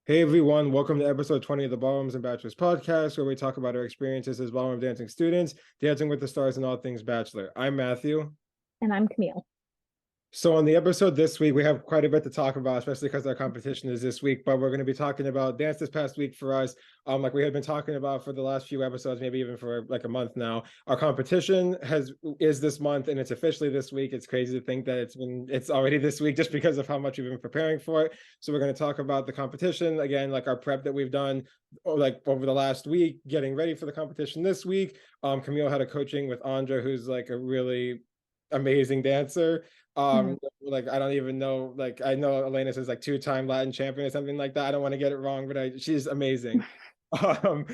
Hey everyone, welcome to episode 20 of the Ballrooms and Bachelors Podcast, where we talk about our experiences as ballroom dancing students, dancing with the stars and all things Bachelor. I'm Matthew. And I'm Camille. So on the episode this week, we have quite a bit to talk about, especially because our competition is this week, but we're going to be talking about dance this past week for us. Like we had been talking about for the last few episodes, maybe even for like a month now. Our competition is this month and it's officially this week. It's crazy to think that it's already this week just because of how much we've been preparing for it. So we're going to talk about the competition again, like our prep that we've done like over the last week, getting ready for the competition this week. Camille had a coaching with Andra, who's like a really amazing dancer. Like I don't even know, like I know Elena's is like 2-time Latin champion or something like that. I don't want to get it wrong, but she's amazing. And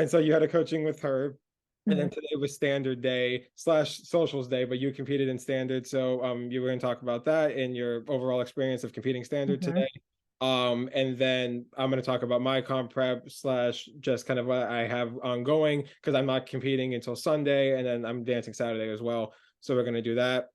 so you had a coaching with her, and then today was standard day / socials day, but you competed in standard, so you were going to talk about that and your overall experience of competing standard today. And then I'm going to talk about my comp prep / just kind of what I have ongoing, because I'm not competing until Sunday, and then I'm dancing Saturday as well, so we're going to do that.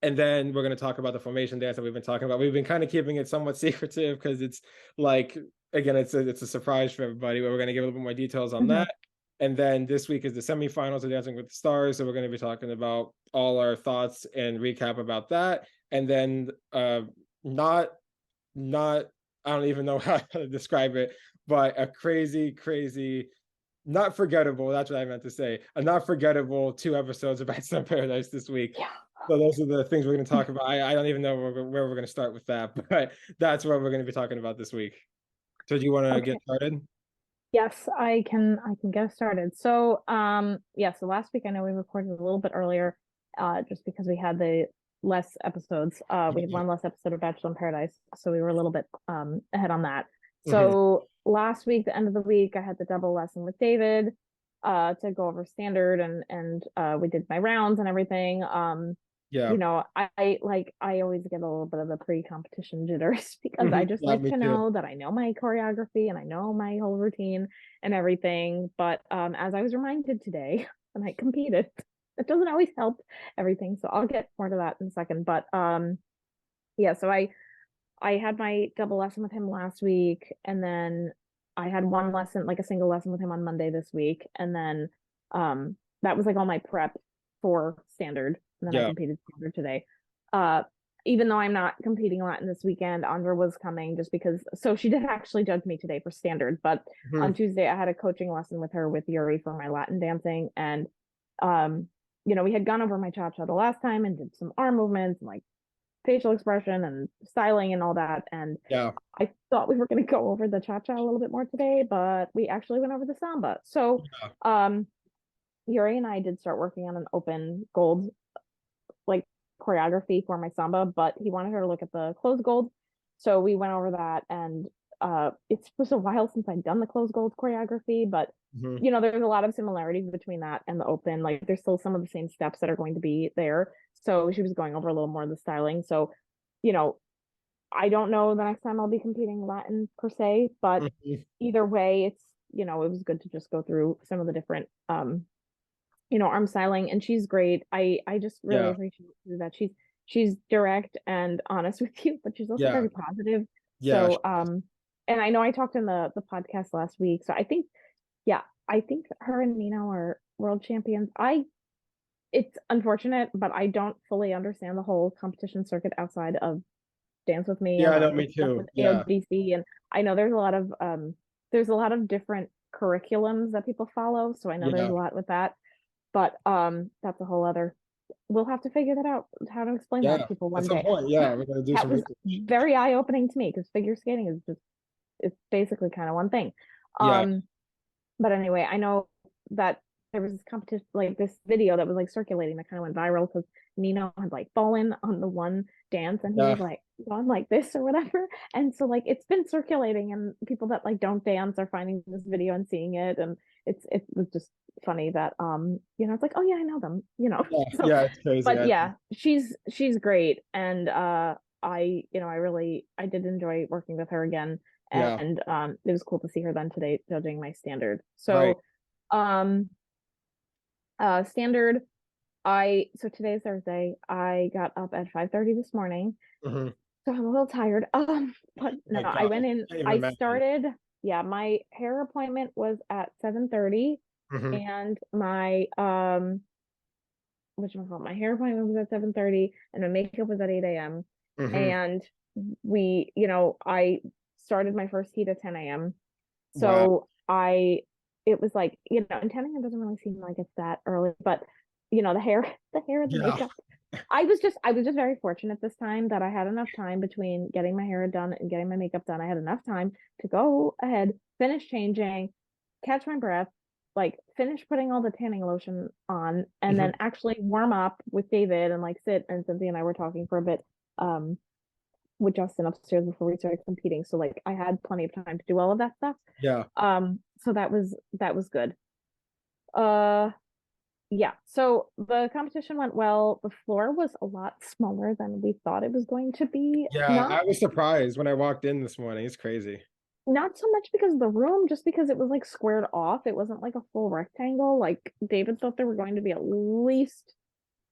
And then we're going to talk about the formation dance that we've been talking about. We've been kind of keeping it somewhat secretive because it's like, again, it's a surprise for everybody, but we're going to give a little bit more details on that. And then this week is the semifinals of Dancing with the Stars. So we're going to be talking about all our thoughts and recap about that. And then not, I don't even know how to describe it, but a crazy, not forgettable. That's what I meant to say. A not forgettable 2 episodes of Bachelor in Paradise this week. Yeah. So those are the things we're going to talk about. I don't even know where we're going to start with that, but that's what we're going to be talking about this week. So do you want to get started? Yes, I can get started. So so last week I know we recorded a little bit earlier, just because we had the less episodes. We had one less episode of Bachelor in Paradise, so we were a little bit ahead on that. So last week, the end of the week, I had the double lesson with David to go over standard, and we did my rounds and everything. You know, I always get a little bit of the pre-competition jitters because I just like to know that I know my choreography and I know my whole routine and everything. But as I was reminded today when I competed, it doesn't always help everything. So I'll get more to that in a second. But so I had my double lesson with him last week, and then I had one lesson, like a single lesson with him on Monday this week, and then that was like all my prep for standard. And then I competed standard today. Even though I'm not competing Latin this weekend, Andra was coming just because, so she did actually judge me today for standard, but on Tuesday I had a coaching lesson with her with Yuri for my Latin dancing, and you know, we had gone over my cha-cha the last time and did some arm movements and like facial expression and styling and all that, and I thought we were going to go over the cha-cha a little bit more today, but we actually went over the samba. So Yuri and I did start working on an open gold like choreography for my samba, but he wanted her to look at the closed gold, so we went over that. And it was a while since I'd done the closed gold choreography, but you know, there's a lot of similarities between that and the open. Like there's still some of the same steps that are going to be there, so she was going over a little more of the styling. So you know, I don't know the next time I'll be competing Latin per se, but either way, it's, you know, it was good to just go through some of the different you know, arm styling, and she's great. I just really appreciate that she's direct and honest with you, but she's also very positive. So and I know I talked in the podcast last week, so I think her and Nino are world champions. It's unfortunate, but I don't fully understand the whole competition circuit outside of Dance With Me. I know, me too. AODC, and I know there's a lot of different curriculums that people follow, so I know there's a lot with that. But that's a whole other, we'll have to figure that out, how to explain that to people one day. We're gonna do some research. Very eye-opening to me, because figure skating is just, it's basically kind of one thing. But anyway, I know that there was this competition, like this video that was like circulating that kind of went viral because Nino had like fallen on the one dance and he was like gone like this or whatever. And so like it's been circulating, and people that like don't dance are finding this video and seeing it, and it was just funny that you know, it's like, oh yeah, I know them, you know. It's crazy. But she's great, and I did enjoy working with her again, and it was cool to see her then today judging my standard. So standard, So today's Thursday. I got up at 5:30 this morning. Mhm. So I'm a little tired. But no, My I God, went in, can't even I imagine. started, yeah, my hair appointment was at 7:30 Mhm. and my hair appointment was at 7:30 and my makeup was at 8 a.m. Mhm. And I started my first heat at 10 a.m. Wow. So it was like, and 10 a.m. doesn't really seem like it's that early, but the hair, the hair and the Yeah. makeup. I was just very fortunate this time that I had enough time between getting my hair done and getting my makeup done. I had enough time to go ahead, finish changing, catch my breath, like finish putting all the tanning lotion on, and then Mhm. actually warm up with David and like sit and Cynthia and I were talking for a bit. With Justin upstairs before we started competing. So like I had plenty of time to do all of that stuff. Yeah. So that was good. Uh yeah. So the competition went well. The floor was a lot smaller than we thought it was going to be. Yeah. Not I was surprised when I walked in this morning. It's crazy. not so much because of the room, just because it was like squared off. It wasn't like a full rectangle. Like David thought there were going to be at least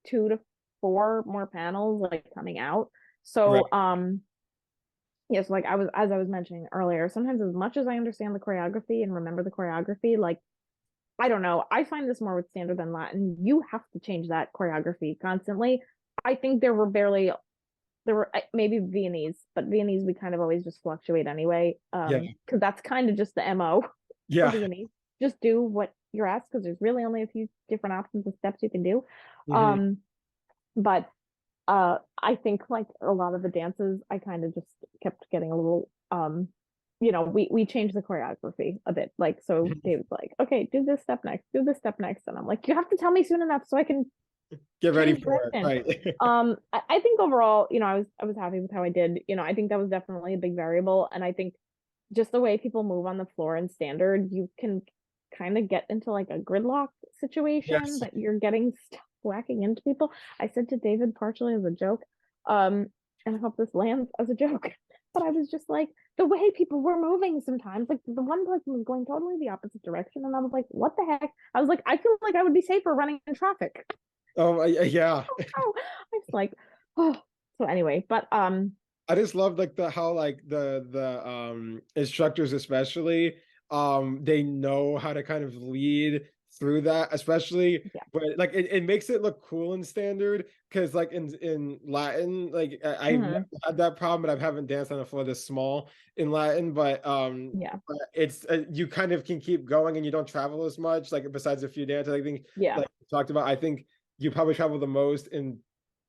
2 to 4 more panels like coming out. Right. So yes, like as I was mentioning earlier, sometimes as much as I understand the choreography and remember the choreography, like I don't know, I find this more with standard than Latin. You have to change that choreography constantly. I think there were maybe Viennese, but Viennese we kind of always just fluctuate anyway. Yeah. Because that's kind of just the MO for Yeah. Viennese. Just do what you're asked because there's really only a few different options of steps you can do. Mhm. Um, but I think like a lot of the dances I kind of just kept getting a little we changed the choreography a bit. Like so David's like, okay, do this step next, do this step next. And I'm like, you have to tell me soon enough so I can Get ready change for it. direction. Right. I think overall, I was happy with how I did. I think that was definitely a big variable. And I think just the way people move on the floor in standard, you can kind of get into like a gridlock situation Yes. that you're getting stuck whacking into people. I said to David partially as a joke, um, and I hope this lands as a joke, but I was just like, the way people were moving sometimes, like the one person was going totally the opposite direction, and I was like, what the heck? I was like, I feel like I would be safer running in traffic. Oh, yeah. Oh, I was like, oh. So anyway, but I just love like the how like the instructors especially they know how to kind of lead through that, especially yeah. but like it makes it look cool in standard because like in Latin like I've never Hmm. had that problem, but I haven't danced on a floor this small in Latin, Yeah. but it's you kind of can keep going and you don't travel as much like besides a few dances I think Yeah. like we talked about. I think you probably travel the most in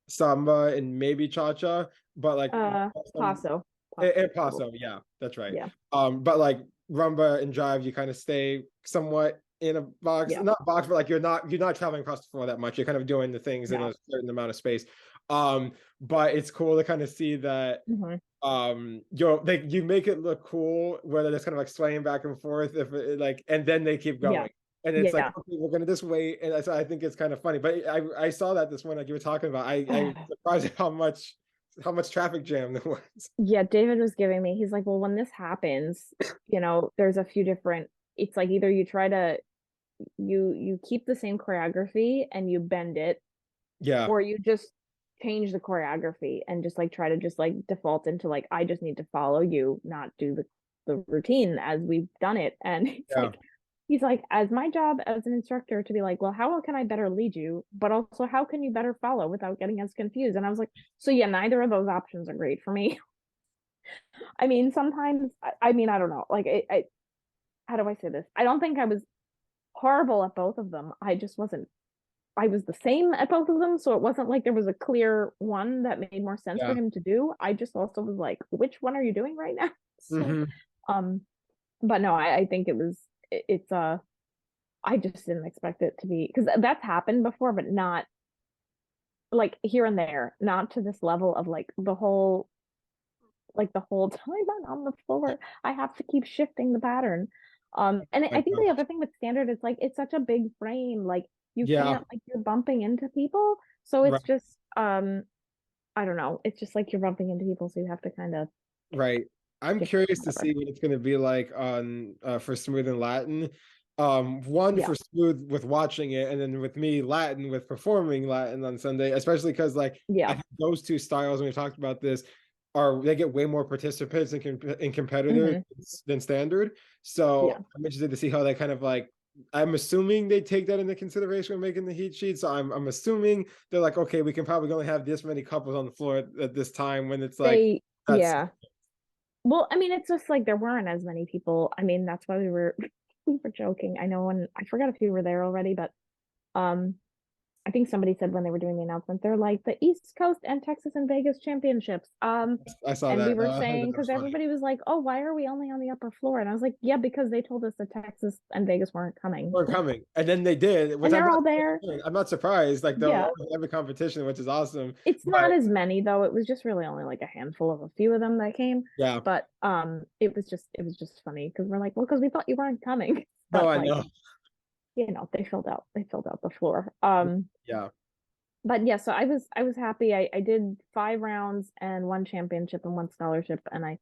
samba and maybe cha-cha, but like Paso. and Probably. paso, yeah, that's right. Yeah. But like rumba and jive, you kind of stay somewhat in a box, Yeah. not box, but like you're not traveling across the floor that much. You're kind of doing the things in No. a certain amount of space. But it's cool to kind of see that Hmm. you make it look cool where they're just kind of like swaying back and forth if it, like and then they keep Yeah. going. And it's like, Yeah. okay, we're gonna just wait. And so I think it's kind of funny. But I saw that this morning, like you were talking about. I was surprised at how much traffic jam there was. Yeah, David was giving me, he's like, well, when this happens, there's a few different, it's like either you try to you keep the same choreography and you bend it, Yeah, or you just change the choreography and just like try to just like default into like I just need to follow you, not do the routine as we've done it. And it's yeah, like he's like, as my job as an instructor to be like, well, how can I better lead you, but also how can you better follow without getting us confused? And I was like, so yeah, neither of those options are great for me. I mean, sometimes I mean, I don't know, like how do I say this? I don't think I was horrible at both of them. I just wasn't I was the same at both of them, so it wasn't like there was a clear one that made more sense for yeah. him to do. I just also was like, which one are you doing right now? So, Hmm. um, but no, I think it's I just didn't expect it to be because that's happened before, but not like here and there, not to this level of like the whole time I'm on the floor, I have to keep shifting the pattern. And I My think the God. other thing with standard is like it's such a big frame, like you Yeah, can't like you're bumping into people. So right, it's just I don't know. It's just like you're bumping into people, so you have to kind of right. I'm shift curious to whatever. see what it's going to be like on for Smooth and Latin. One Yeah. for smooth with watching it, and then with me Latin with performing Latin on Sunday, especially because like I Yeah. think those two styles, and we talked about this, are they get way more participants in competitors Hmm. than standard. Yeah. So I'm interested to see how they kind of like. I'm assuming they take that into consideration when making the heat sheet. So I'm assuming they're like, okay, we can probably only have this many couples on the floor at this time when it's like that's Yeah. Well, I mean, it's just like there weren't as many people. I mean, that's why we were joking. I know, and I forgot if you were there already, but um I think somebody said when they were doing the announcement, they're like the East Coast and Texas and Vegas championships. I saw And we that. were I heard that saying, was because funny. everybody was like, oh, why are we only on the upper floor? And I was like, yeah, because they told us that Texas and Vegas weren't coming. We're coming, and then they did, which And they're all there. I'm not surprised. Like they're Yeah. always in every competition, which is awesome. It's not But as many though. It was just really only like a handful of a few of them that came. yeah, But it was just funny because we're like, well, because we thought you weren't coming. no, But I like, know. they filled out the floor. Yeah, But yeah, so I was happy. I did 5 rounds and 1 championship and 1 scholarship, and I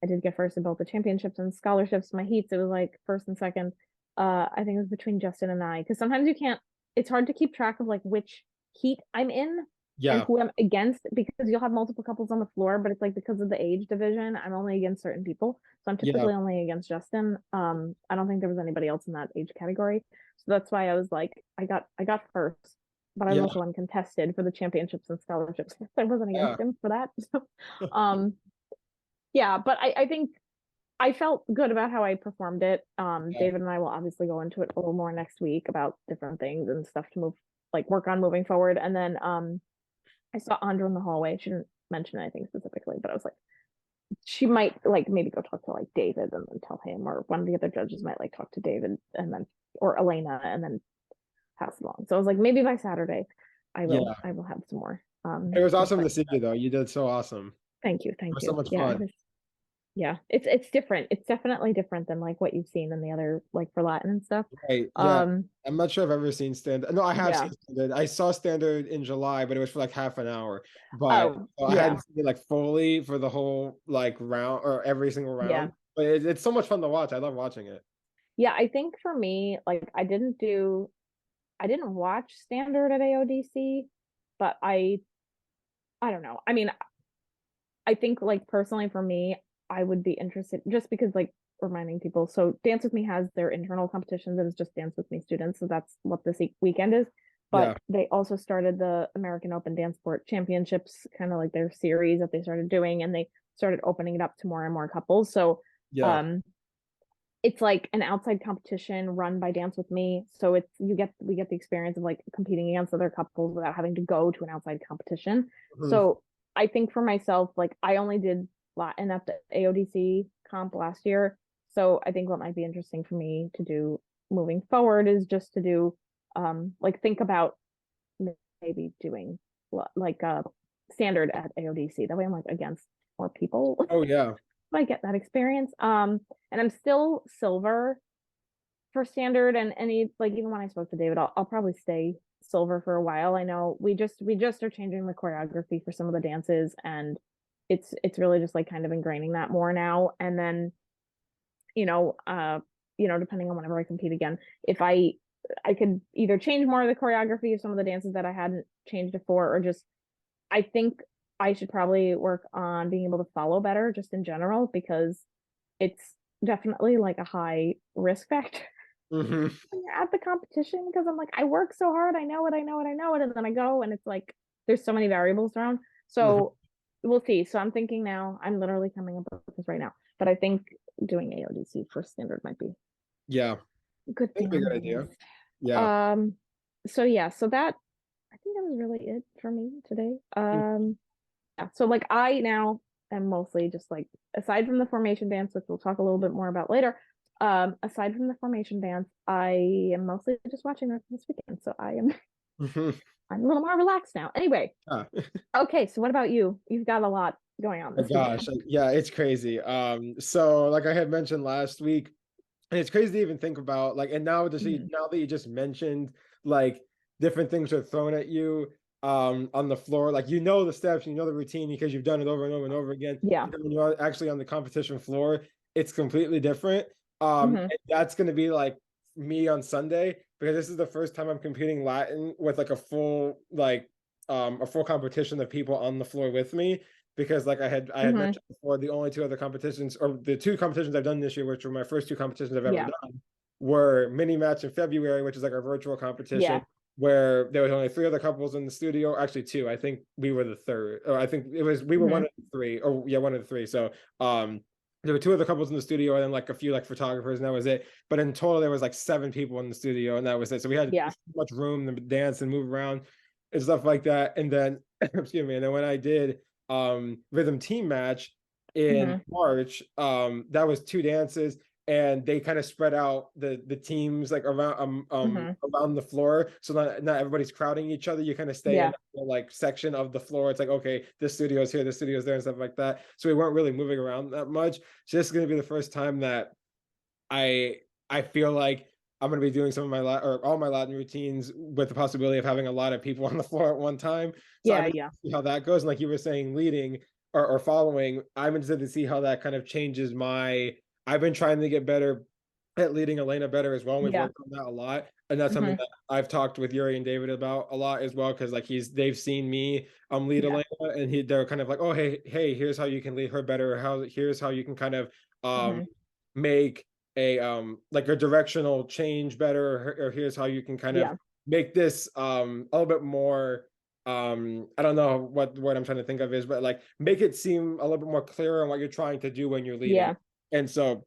did get first in both the championships and scholarships. My heats, it was like first and second. I think it was between Justin and I, because sometimes you can't. It's hard to keep track of like which heat I'm in and yeah, who I'm against, because you'll have multiple couples on the floor, but it's like because of the age division, I'm only against certain people. So I'm yeah, typically only against Justin. I don't think there was anybody else in that age category. So that's why I was like, I got first, but I was yeah, also uncontested for the championships and scholarships. So I wasn't yeah, against him for that. So, yeah, but I think I felt good about how I performed it. yeah. David and I will obviously go into it a little more next week about different things and stuff to work on moving forward. And then I saw Andra in the hallway. She didn't mention anything specifically, but I was like, she might like maybe go talk to like David and then tell him, or one of the other judges might like talk to David and then, or Elena, and then pass it along. So I was like, maybe by Saturday Yeah. I will have some more It was awesome to insight. see you though. You did so awesome. Thank you, It thank was so you. much Yeah, it fun. was. Yeah, it's different. It's definitely different than like what you've seen in the other, like for Latin and stuff. Right. Yeah. Um, I'm not sure I've ever seen standard. No, I have yeah. seen standard. I saw standard in July, but it was for like half an hour. But Oh, I yeah. hadn't seen it like fully for the whole like round or every single Yeah. round. But it's so much fun to watch. I love watching it. Yeah, I think for me, like I didn't watch standard at AODC, but I don't know. I mean, I think like personally for me, I would be interested just because like reminding people. So Dance With Me has their internal competitions and it's just Dance With Me students. So that's what this weekend is. Yeah. But they also started the American Open Dance Sport Championships, kind of like their series that they started doing, and they started opening it up to more and more couples. So Yeah. um it's like an outside competition run by Dance With Me. So it's we get the experience of like competing against other couples without having to go to an outside competition. Mhm. So I think for myself, like I only did Latin at the AODC comp last year. So I think what might be interesting for me to do moving forward is just to do like think about maybe doing like standard at AODC. That way I'm like against more people. Oh yeah. I get that experience. And I'm still silver for standard, and any like even when I spoke to David, I'll probably stay silver for a while. I know we just are changing the choreography for some of the dances, and it's really just like kind of ingraining that more now. And then you know, depending on whenever I compete again, if I could either change more of the choreography of some of the dances that I hadn't changed before, or just I think I should probably work on being able to follow better just in general, because it's definitely like a high risk factor Hmm. when you're at the competition, because I'm like, I work so hard, I know it, and then I go and it's like there's so many variables around. Hmm. So we'll see. So I'm thinking now, I'm literally coming up with this right now, but I think doing AODC for standard might be Yeah. a good That'd thing be a on good my idea. list. Yeah. Um, so yeah, so that I think that was really it for me today. Yeah, so like I now am mostly just like, aside from the formation dance, which we'll talk a little bit more about later, aside from the formation dance, I am mostly just watching that this weekend. So Mhm. I'm a little more relaxed now. Anyway, Yeah. okay, so what about you? You've got a lot going on Oh this gosh, weekend. yeah, it's crazy. So like I had mentioned last week, and it's crazy to even think about like, and now Mhm. now that you just mentioned like different things are thrown at you on the floor, like you know the steps, you know the routine because you've done it over and over and over again. Yeah. And then when you're actually on the competition floor, it's completely different. Hmm. And that's gonna be like me on Sunday, because this is the first time I'm competing Latin with like a full competition of people on the floor with me. Because like I had mentioned before, the only two other competitions, or the two competitions I've done this year, which were my first two competitions I've ever done, were mini match in February, which is like a virtual competition, where there was only 3 other couples in the studio. Actually 2. I think we were the third. Or I think we were one of the 3. Oh yeah, one of the 3. So there were 2 other couples in the studio, and then like a few like photographers, and that was it. But in total, there was like 7 people in the studio, and that was it. So we had so much room to dance and move around and stuff like that. And then excuse me, and then when I did rhythm team match in March, that was 2 dances, and they kind of spread out the teams like around around the floor, so not everybody's crowding each other. You kind of stay in the like section of the floor. It's like, okay, this studio is here, this studio is there, and stuff like that. So we weren't really moving around that much. So this is going to be the first time that I feel like I'm going to be doing some of my or all my Latin routines with the possibility of having a lot of people on the floor at one time. So I'm interested to see how that goes. And like you were saying, leading or following, I'm interested to see how that kind of changes my. I've been trying to get better at leading Elena better as well. And we've worked on that a lot. And that's something that I've talked with Yuri and David about a lot as well. Cause like they've seen me lead Elena, and they're kind of like, oh, hey, here's how you can lead her better. Here's how you can kind of make a like a directional change better, or here's how you can kind of make this a little bit more I don't know what the word I'm trying to think of is, but like make it seem a little bit more clear on what you're trying to do when you're leading. And so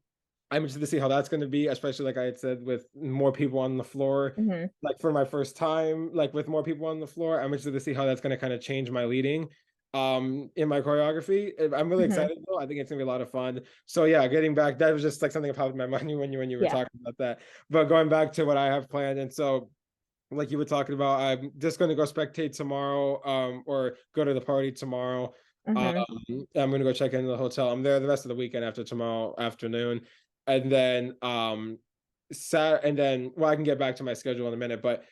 I'm interested to see how that's going to be, especially like I had said, with more people on the floor. Like for my first time, like with more people on the floor, I'm interested to see how that's going to kind of change my leading in my choreography. I'm really excited though. I think it's gonna be a lot of fun. So yeah, getting back, that was just like something that popped in my mind when you were talking about that. But going back to what I have planned, and so like you were talking about, I'm just going to go spectate tomorrow, or go to the party tomorrow. I'm going to go check into the hotel. I'm there the rest of the weekend after tomorrow afternoon, and then well, I can get back to my schedule in a minute. But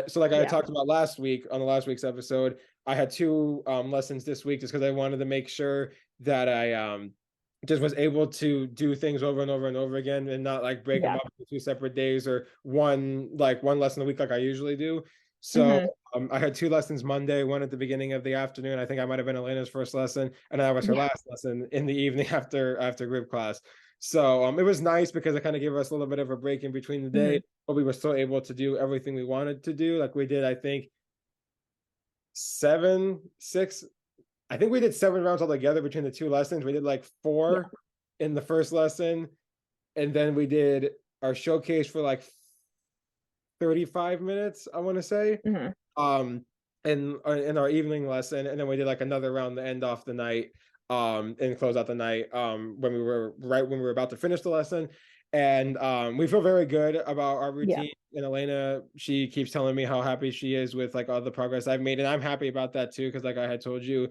so like I talked about last week on the last week's episode, I had 2 lessons this week just because I wanted to make sure that I just was able to do things over and over and over again, and not like break them up into 2 separate days, or one lesson a week like I usually do. So I had 2 lessons Monday, one at the beginning of the afternoon. I think I might have been Elena's first lesson, and that was her last lesson in the evening after group class. So it was nice because it kind of gave us a little bit of a break in between the day, but we were still able to do everything we wanted to do. Like we did, I think we did 7 rounds altogether between the 2 lessons. We did like 4 in the first lesson, and then we did our showcase for like 35 minutes, I want to say. In our evening lesson, and then we did like another round to end off the night, and close out the night when we were about to finish the lesson. And we feel very good about our routine. And Elena, she keeps telling me how happy she is with like all the progress I've made, and I'm happy about that too, because like I had told you,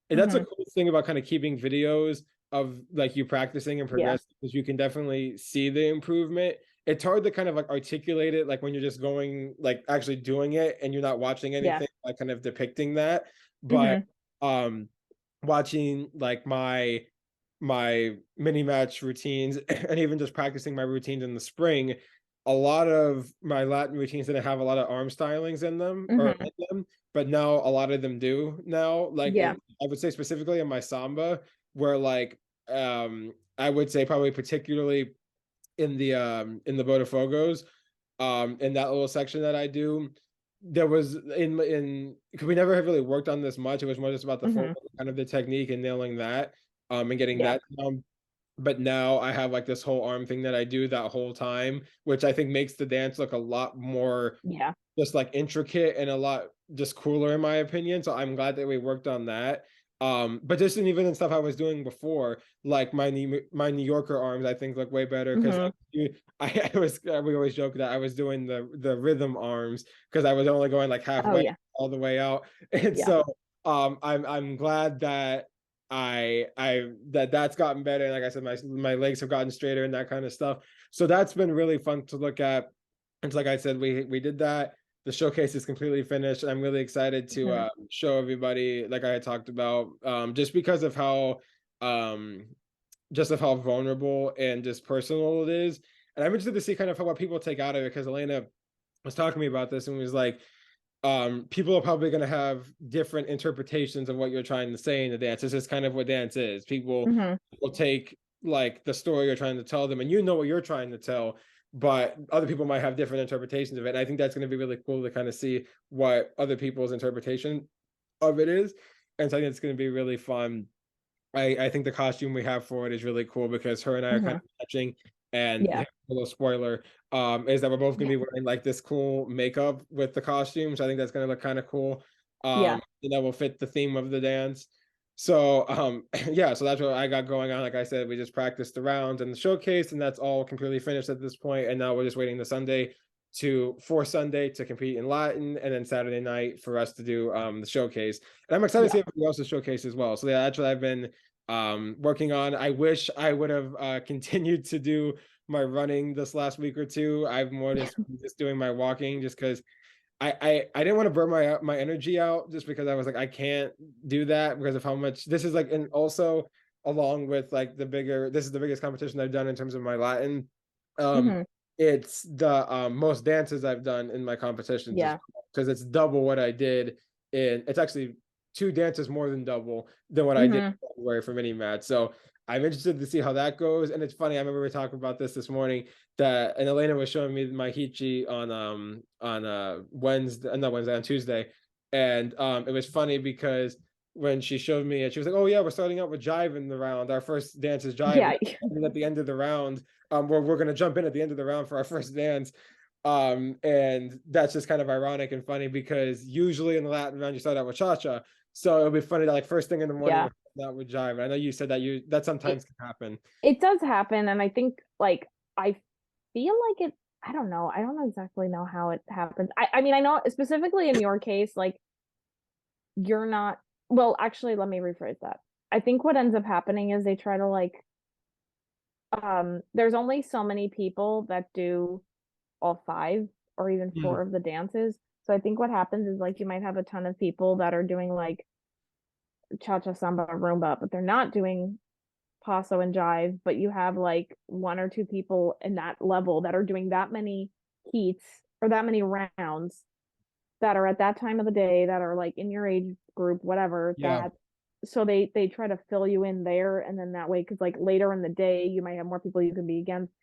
and that's a cool thing about kind of keeping videos of like you practicing and progressing, because you can definitely see the improvement. It's hard to kind of like articulate it, like when you're just going, like actually doing it and you're not watching anything, like kind of depicting that. But watching like my mini match routines and even just practicing my routines in the spring, a lot of my Latin routines didn't have a lot of arm stylings in them, but now a lot of them do now. Like I would say specifically in my samba, where like I would say probably particularly in the Botafogos, in that little section that I do, there was in because we never have really worked on this much. It was more just about the kind of the technique and nailing that, and getting that down. But now I have like this whole arm thing that I do that whole time, which I think makes the dance look a lot more just like intricate and a lot just cooler in my opinion. So I'm glad that we worked on that. But just even in stuff I was doing before, like my New Yorker arms, I think look way better, because like, we always joke that I was doing the rhythm arms because I was only going like halfway all the way out, and so I'm glad that that's gotten better, and like I said, my legs have gotten straighter and that kind of stuff. So that's been really fun to look at. And so like I said, we did that. The showcase is completely finished, and I'm really excited to show everybody, like I had talked about, just because of how vulnerable and just personal it is. And I'm interested to see kind of what people take out of it, because Elena was talking to me about this and was like, people are probably going to have different interpretations of what you're trying to say in the dance. This is kind of what dance is. People will take like the story you're trying to tell them, and you know what you're trying to tell, but other people might have different interpretations of it. And I think that's going to be really cool to kind of see what other people's interpretation of it is. And so I think it's going to be really fun. I think the costume we have for it is really cool, because her and I are kind of matching. And a little spoiler is that we're both gonna be wearing like this cool makeup with the costumes. I think that's gonna look kind of cool. And that will fit the theme of the dance. So yeah, so that's what I got going on. Like I said, we just practiced the rounds and the showcase, and that's all completely finished at this point. And now we're just waiting for Sunday to compete in Latin, and then Saturday night for us to do the showcase. And I'm excited to see everybody else's showcase as well. So yeah, that's what I've been working on. I wish I would have continued to do my running this last week or two. I've more just doing my walking, just because I didn't want to burn my energy out, just because I was like, I can't do that because of how much this is like. And also along with like this is the biggest competition I've done in terms of my Latin. It's the most dances I've done in my competition, because it's double what I did it's actually 2 dances more than double than what I did in February for mini match. So I'm interested to see how that goes. And it's funny, I remember we were talking about this morning, and Elena was showing me my heat sheet on Tuesday. And it was funny because when she showed me it, she was like, oh yeah, we're starting out with jive in the round. Our first dance is jive. And at the end of the round, we're gonna jump in at the end of the round for our first dance. And that's just kind of ironic and funny, because usually in the Latin round you start out with cha-cha. So it'll be funny that like first thing in the morning that would jive. I know you said that sometimes can happen. It does happen, and I think like I feel like it. I don't know exactly know how it happens. I mean, I know specifically in your case, like you're not. Well, actually, let me rephrase that. I think what ends up happening is they try to like. There's only so many people that do all 5 or even 4 of the dances. So I think what happens is like you might have a ton of people that are doing like cha-cha, samba, rumba, but they're not doing paso and jive, but you have like 1 or 2 people in that level that are doing that many heats or that many rounds that are at that time of the day, that are like in your age group, whatever, that so they try to fill you in there, and then that way, because like later in the day you might have more people you can be against.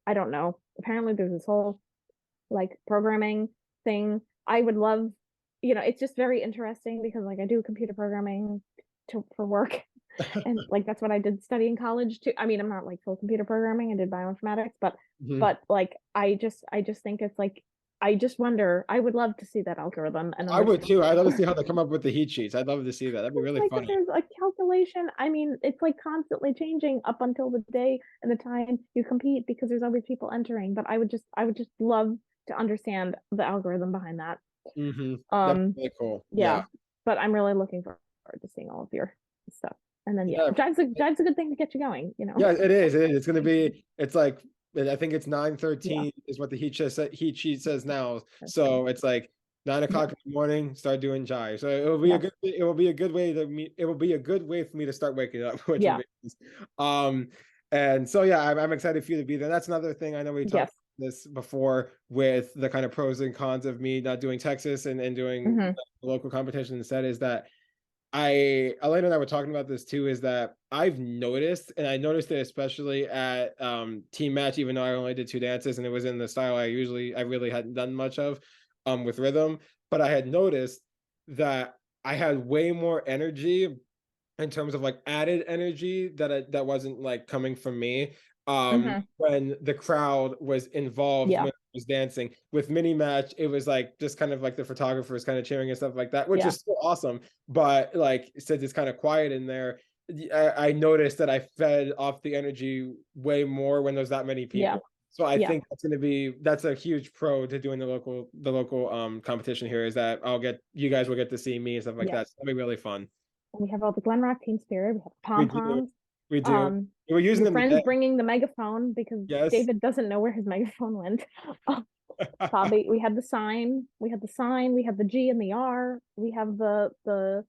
I don't know. Apparently there's this whole like programming thing. I would love, it's just very interesting, because like I do computer programming for work, and like that's what I did study in college too. I mean, I'm not like full computer programming, I did bioinformatics, but like I just think it's like, I just wonder, I would love to see that algorithm. And I would too. I'd love to see how they come up with the heat sheets. I'd love to see that. That'd be really funny. There's a calculation. I mean, it's like constantly changing up until the day and the time you compete, because there's always people entering. But I would just love to understand the algorithm behind that. That'd be really cool. Yeah. But I'm really looking forward to seeing all of your stuff. And then jive's a good thing to get you going, Yeah, it is. It's gonna be. It's like, I think it's 9:13 is what the heat sheet says now. So it's like 9 o'clock in the morning. Start doing jive. So it will be a good way for me to start waking up. And so I'm excited for you to be there. That's another thing. I know we talked about this before with the kind of pros and cons of me not doing Texas and doing the local competition instead, is that Elena and I were talking about this too, is that I've noticed, and I noticed it especially at team match, even though I only did 2 dances and it was in the style I really hadn't done much of with rhythm, but I had noticed that I had way more energy in terms of like added energy that wasn't like coming from me when the crowd was involved when I was dancing. With mini match, it was like just kind of like the photographers kind of cheering and stuff like that, which is still awesome, but like since it's kind of quiet in there, I noticed that I fed off the energy way more when there's that many people. So I think that's a huge pro to doing the local competition here, is that you guys will get to see me and stuff like that. So it'll be really fun. And we have all the Glen Rock Teen Spirit, we have pom-poms. We do. We're using them. Friends bringing the megaphone, because David doesn't know where his megaphone went. Bobby, we had the sign, we had the G and the R, we have the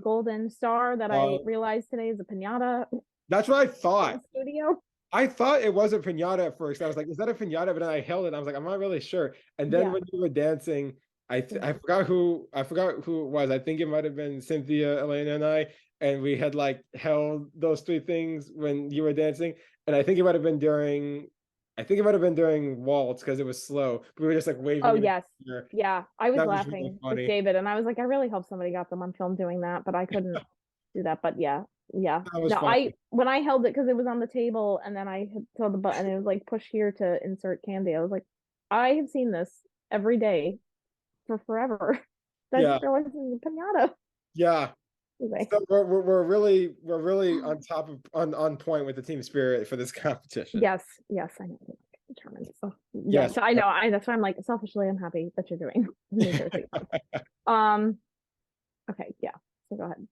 golden star that I realized today is a piñata. That's what I thought. Studio. I thought it was a piñata at first. I was like, is that a piñata? But then I held it. And I was like, I'm not really sure. And then Yeah. when you were dancing, I forgot who it was. I think it might have been Cynthia, Elena, and I. And we had like held those three things when you were dancing. And I think it might have been during waltz because it was slow. But we were just like Oh, waving it. yes. Yeah. I was That was really laughing with funny. David and I was like, I really hope somebody got them on film doing that, but I couldn't do that. But yeah. Yeah. That was No, funny. when I held it because it was on the table and then I had held the button, it was like push here to insert candy. I was like, I have seen this every day for forever. I Yeah. didn't realize it was a pinata. Yeah. Anyway. So we're really on point with the team spirit for this competition. Yes, yes, I know. Determined. So yeah, Yes. so I know. That's why I'm like selfishly, I'm happy that you're doing New Jersey. Okay, yeah. So go ahead.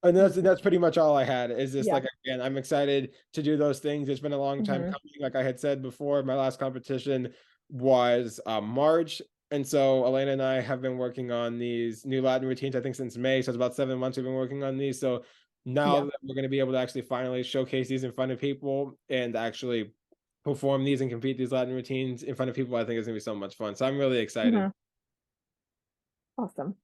And that's pretty much all I had. Is just Yeah. like, again, I'm excited to do those things. It's been a long time coming. Like I had said before, my last competition was March. And so Elena and I have been working on these new Latin routines, I think since May. So it's about 7 months we've been working on these. So now that we're going to be able to actually finally showcase these in front of people and actually perform these and compete these Latin routines in front of people, I think it's going to be so much fun. So I'm really excited. Awesome.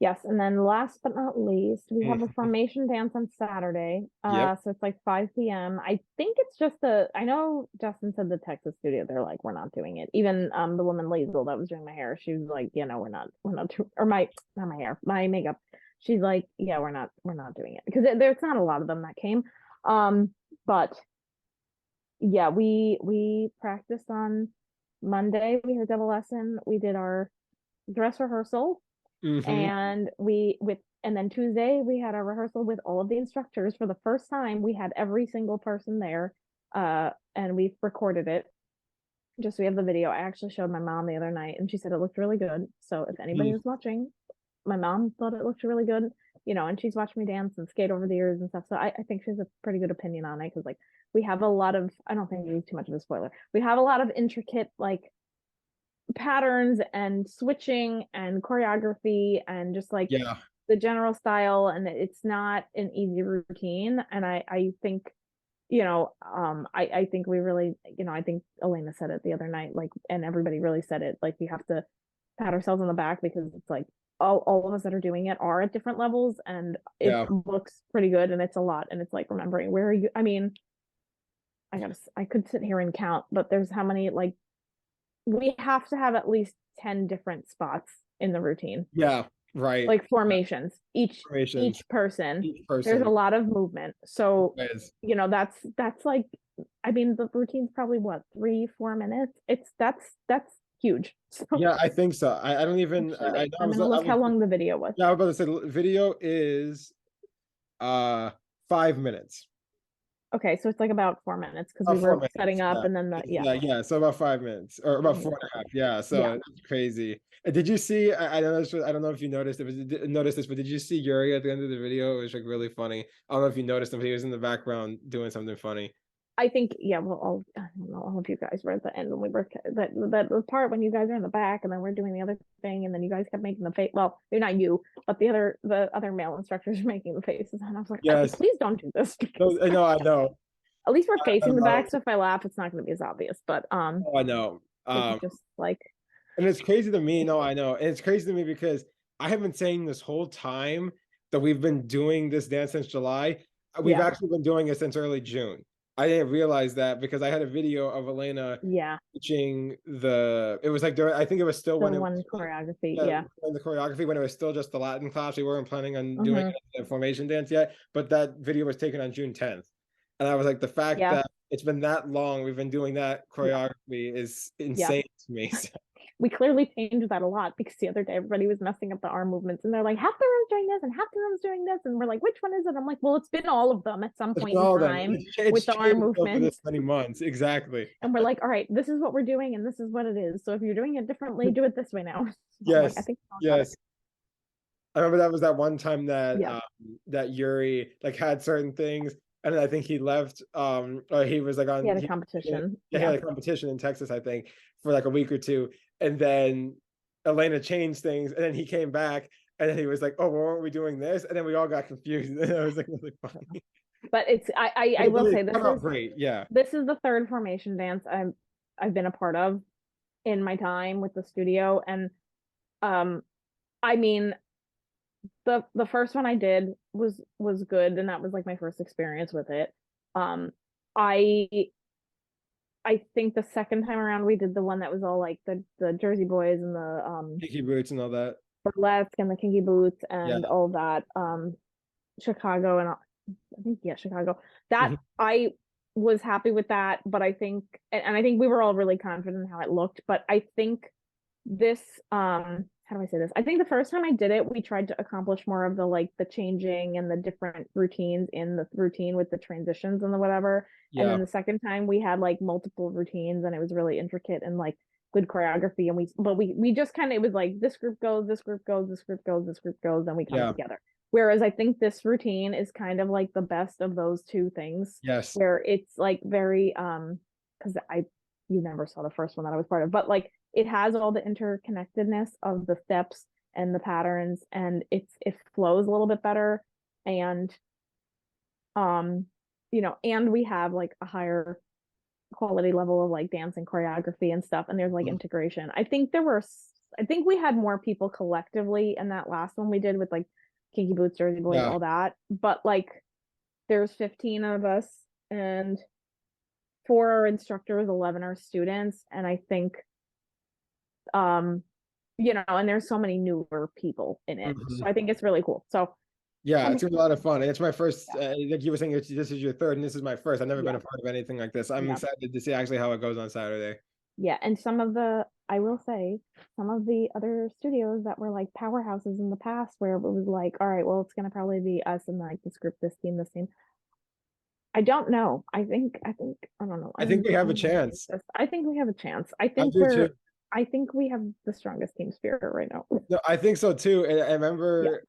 Yes, and then last but not least, we have a formation dance on Saturday. So it's like 5 p.m. I think it's just I know Justin said the Texas studio, they're like, we're not doing it. Even the woman Liesel that was doing my hair, she was like, we're not doing, or not my hair, my makeup. She's like, yeah, we're not doing it because there's not a lot of them that came. But yeah, we practiced on Monday. We had a double lesson. We did our dress rehearsal. And and then Tuesday we had our rehearsal with all of the instructors for the first time. We had every single person there, and we recorded it. Just so we have the video. I actually showed my mom the other night, and she said it looked really good. So if anybody was watching, my mom thought it looked really good, and she's watched me dance and skate over the years and stuff. So I think she has a pretty good opinion on it because like we have a lot of, I don't think it's too much of a spoiler. We have a lot of intricate like patterns and switching and choreography and just like the general style, and it's not an easy routine. And I think I think we really, I think Elena said it the other night, like, and everybody really said it, like we have to pat ourselves on the back because it's like all of us that are doing it are at different levels, and it looks pretty good, and it's a lot, and it's like remembering where are you. I mean, I could sit here and count, but there's how many, like, we have to have at least 10 different spots in the routine. Yeah, right. Like formations. Each person. There's a lot of movement. So, that's like, I mean, the routine's probably what, 3-4 minutes? That's huge. So, yeah, I think so. I don't even I'm gonna look how long the video was. Yeah, I was about to say the video is 5 minutes. Okay, so it's like about 4 minutes because we were setting up and then so about 5 minutes or about 4.5. Yeah, so it's crazy. Did you see? I don't know if you noticed this, but did you see Yuri at the end of the video? It was like really funny. I don't know if you noticed him, but he was in the background doing something funny. I think, well, I don't know, all of you guys were at the end when we were that part when you guys are in the back and then we're doing the other thing and then you guys kept making the face. Well, maybe not you, but the other male instructors were making the faces, and I was like, please don't do this. I know. At least we're facing the back, so if I laugh, it's not going to be as obvious. But I know. Just like, and it's crazy to me. No, I know, and it's crazy to me because I have been saying this whole time that we've been doing this dance since July. We've actually been doing it since early June. I didn't realize that because I had a video of Elena teaching it was like I think it was still when it was choreography, the choreography when it was still just the Latin class. We weren't planning on doing a formation dance yet, but that video was taken on June 10th. And I was like, the fact that it's been that long, we've been doing that choreography is insane to me. So. We clearly changed that a lot because the other day everybody was messing up the arm movements and they're like, half the room's doing this and half the room's doing this, and we're like, which one is it? I'm like, well, it's been all of them at some point in time with the arm movements. This many months, exactly. And we're like, all right, this is what we're doing and this is what it is. So if you're doing it differently, do it this way now. Yes, I think I remember that was that one time that that Yuri like had certain things. And then I think he left. Or he was like on. He had a competition. He had a competition in Texas, I think, for like a week or two. And then Elena changed things, and then he came back, and then he was like, "Oh, well, weren't we doing this?" And then we all got confused. And it was like really funny. But it's I will say this is great. Yeah. this is the third formation dance I've been a part of in my time with the studio. And I mean, the first one I did was good, and that was like my first experience with it. I think the second time around we did the one that was all like the Jersey Boys and the Kiki boots and all that. burlesque and the kinky boots and Yeah. all that. Chicago and I think Chicago. That Mhm. I was happy with that, but I think and I think we were all really confident in how it looked. But I think this how do I say this? I think the first time I did it, we tried to accomplish more of the like the changing and the different routines in the routine with the transitions and the whatever. And Yeah. then the second time we had like multiple routines and it was really intricate and like good choreography. And we just kind of, it was like this group goes, this group goes, this group goes, this group goes, then we come Yeah. together. Whereas I think this routine is kind of like the best of those two things. Yes. Where it's like very because you never saw the first one that I was part of, but like it has all the interconnectedness of the steps and the patterns, and it flows a little bit better. And and we have like a higher quality level of like dance and choreography and stuff, and there's like integration. I think we had more people collectively in that last one we did with like Kinky Boots, Jersey Boys, all that, but like there's 15 of us, and 4 are instructors, 11 are students, and I think and there's so many newer people in it. So I think it's really cool. So yeah, it's a lot of fun. It's my first, like you were saying, this is your third, and this is my first. I've never been a part of anything like this. I'm excited to see actually how it goes on Saturday. Yeah, and I will say, some of the other studios that were like powerhouses in the past, where it was like, all right, well, it's gonna probably be us and like this group, this team, this team. I don't know. I think I don't know. I think we have a chance. I think we have a chance. I think we have the strongest team spirit right now. No, I think so too. And I remember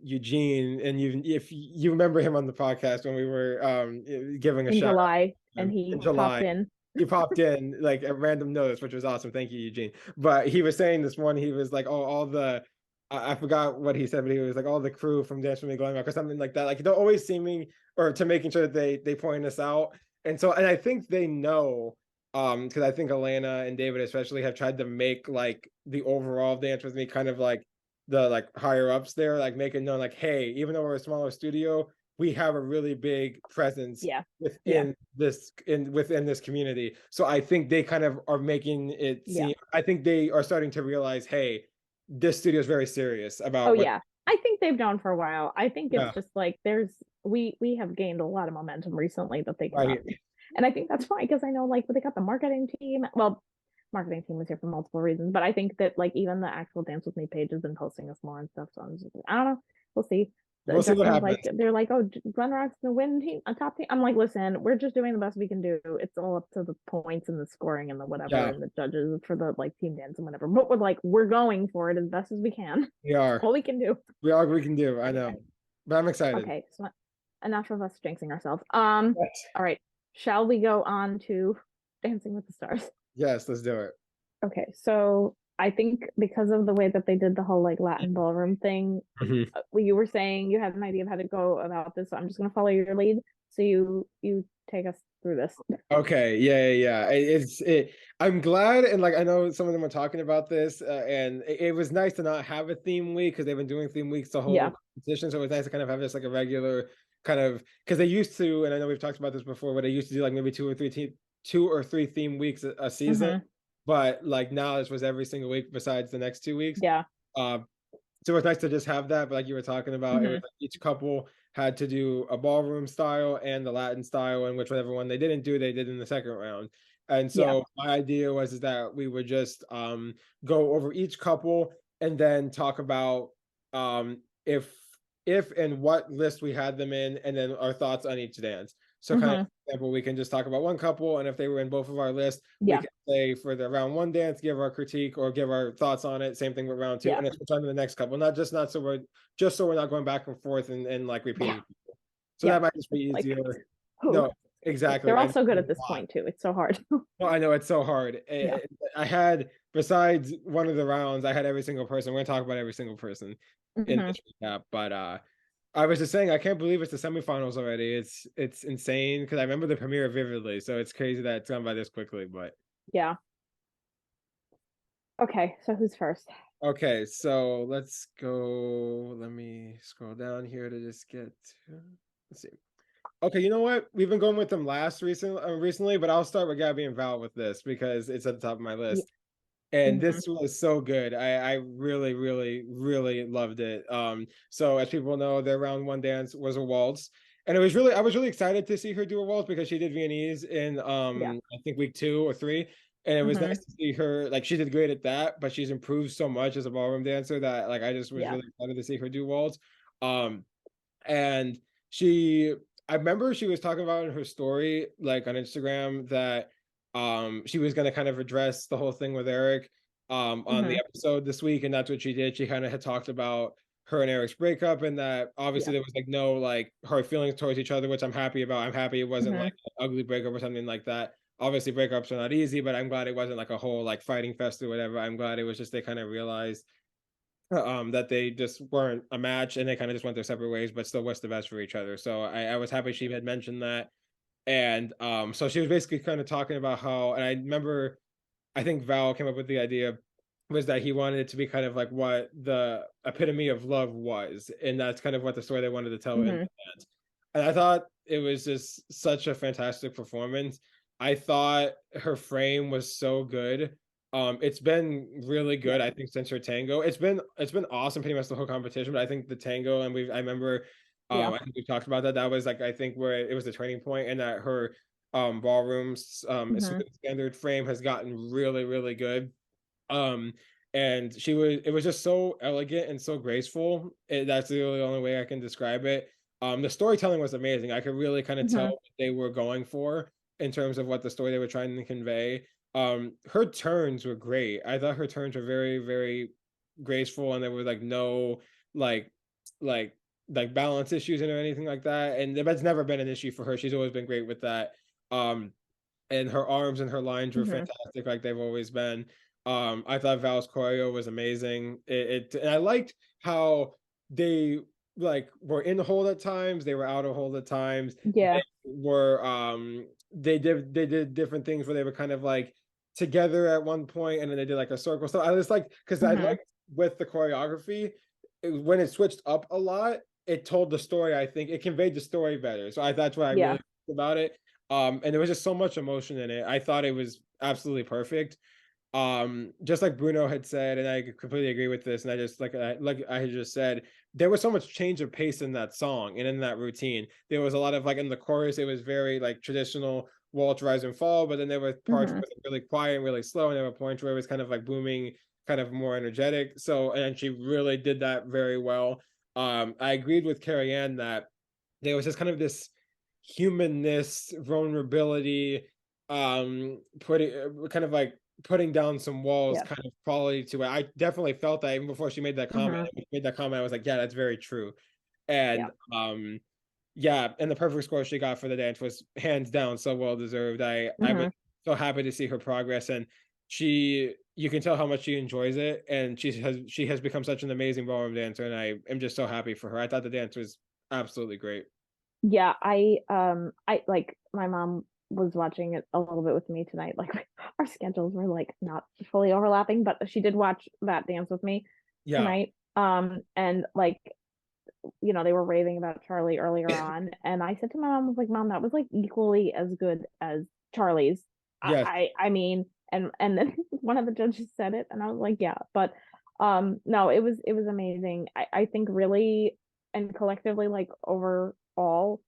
Eugene, and if you remember him on the podcast when we were giving a shout July, and he popped in. He popped in like a random notice, which was awesome. Thank you, Eugene. But he was saying this one, he was like, oh, all the I forgot what he said, but he was like all the crew from Dance with Me Going Rock or something like that. Like they're always seeming or to making sure that they point us out. And I think they know, because I think Elena and David especially have tried to make like the overall Dance with Me kind of like the like higher ups there, like make it known like, hey, even though we're a smaller studio, we have a really big presence within this community. So I think they kind of are making it seem, I think they are starting to realize, hey, this studio is very serious about I think they've known for a while. I think it's just like we have gained a lot of momentum recently that they can and I think that's fine, because I know like they got the marketing team. Well, marketing team was here for multiple reasons, but I think that like even the actual Dance With Me page has been posting us more and stuff. So I'm just, I don't know. We'll see. We'll see what happens. Like, they're like, oh, Glen Rock's the win team, a top team. I'm like, listen, we're just doing the best we can do. It's all up to the points and the scoring and the whatever and the judges for the like team dance and whatever. But we're going for it as best as we can. We are. All we can do. We are what we can do. I know. But I'm excited. Okay, so enough of us jinxing ourselves. All right. Shall we go on to Dancing with the Stars? Yes, let's do it. Okay, so I think because of the way that they did the whole like Latin ballroom thing, you were saying you had an idea of how to go about this. So I'm just going to follow your lead. So you take us through this. Okay. Yeah. I'm glad. And like, I know some of them are talking about this and it was nice to not have a theme week, because they've been doing theme weeks the whole competition. So it was nice to kind of have this like a regular kind of, because they used to, and I know we've talked about this before, but they used to do like maybe 2 or 3 theme weeks a season. But like now this was every single week besides the next 2 weeks. So it's nice to just have that. But like you were talking about, it was like each couple had to do a ballroom style and the Latin style, and whichever one they didn't do, they did in the second round. And so my idea was that we would just go over each couple and then talk about if and what list we had them in, and then our thoughts on each dance. So kind of, for example, we can just talk about one couple, and if they were in both of our lists, we can say for the round 1 dance, give our critique or give our thoughts on it. Same thing with round 2, and it's on to the next couple. So we're not going back and forth and like repeating people. So that might just be easier. No, exactly. They're all so good at this point too. It's so hard. Well, I know it's so hard. I had, besides one of the rounds, I had every single person. We're gonna talk about every single person in this recap, but I was just saying, I can't believe it's the semifinals already. It's insane because I remember the premiere vividly, so it's crazy that it's gone by this quickly. But Yeah. Okay, so who's first? okay, so let's go. Let me scroll down here to just get. Let's see. Okay, you know what? We've been going with them recently, but I'll start with Gabby and Val with this because it's at the top of my Yeah. list. And Mhm. this was so good. I really, really, really loved it. So as people know, their round one dance was a waltz. And I was really excited to see her do a waltz because she did Viennese in Yeah. I think week 2 or 3. And it was Mhm. nice to see her, like she did great at that, but she's improved so much as a ballroom dancer that like I just was Yeah. really excited to see her do waltz. Um and she I remember she was talking about in her story like on Instagram that she was going to kind of address the whole thing with Eric on the Mhm. episode this week, and that's what she did. She kind of had talked about her and Eric's breakup, and that Yeah. obviously there was like no like hard feelings towards each other, which I'm happy about. I'm happy it wasn't Mhm. like an ugly breakup or something like that. Obviously breakups are not easy, but I'm glad it wasn't like a whole like fighting fest or whatever. I'm glad it was just they kind of realized that they just weren't a match and they kind of just went their separate ways, but still wish the best for each other. So I was happy she had mentioned that. And so she was basically kind of talking about how, and I remember, I think Val came up with the idea was that he wanted it to be kind of like what the epitome of love was. And that's kind of what the story they wanted to tell in the Mhm. end. And I thought it was just such a fantastic performance. I thought her frame was so good. It's been really Yeah. good, I think, since her tango. It's been awesome pretty much the whole competition, but I think the tango and I remember Yeah. I think we talked about that. That was like I think where it was the turning point and that her ballrooms Mhm. standard frame has gotten really, really good. Um and it was just so elegant and so graceful. That's the only way I can describe it. The storytelling was amazing. I could really kind of tell Mhm. what they were going for in terms of what the story they were trying to convey. Her turns were great. I thought her turns were very, very graceful, and there were like no like like balance issues in or anything like that. And that's never been an issue for her. She's always been great with that. Um and her arms and her lines were Mhm. fantastic, like they've always been. I thought Val's choreo was amazing. And I liked how they like were in the hold at times, they were out of hold at times. They Yeah. were they did different things where they were kind of like together at one point, and then they did like a circle. So I was like, because I Mhm. liked with the choreography, when it switched up a lot, it told the story. I think it conveyed the story better. So that's what I really Yeah. liked about it. And there was just so much emotion in it. I thought it was absolutely perfect. Just like Bruno had said, and I completely agree with this. And I just like I had just said, there was so much change of pace in that song and in that routine. There was a lot of like in the chorus, it was very like traditional waltz, rise and fall, but then there were parts where Mhm. it was really quiet and really slow, and there were points where it was kind of like booming, kind of more energetic. So, and she really did that very well. I agreed with Carrie Ann that there was just kind of this humanness, vulnerability, putting kind of like putting down some walls Yeah. kind of quality to it. I definitely felt that even before she made that comment. Mhm. When she made that comment, I was like, yeah, that's very true. Yeah. And yeah, and the perfect score she got for the dance was hands down so well deserved. I was Mhm. so happy to see her progress, and you can tell how much she enjoys it, and she has become such an amazing ballroom dancer, and I am just so happy for her. I thought the dance was absolutely great. Yeah, I like my mom was watching it a little bit with me tonight. Like our schedules were like not fully overlapping, but she did watch that dance with me Yeah. tonight. And like, they were raving about Charlie earlier on, and I said to my mom, I was like, Mom, that was like equally as good as Charlie's. Yes. I mean, and then one of the judges said it, and I was like, yeah, but no, it was amazing. I think really and collectively, like overall,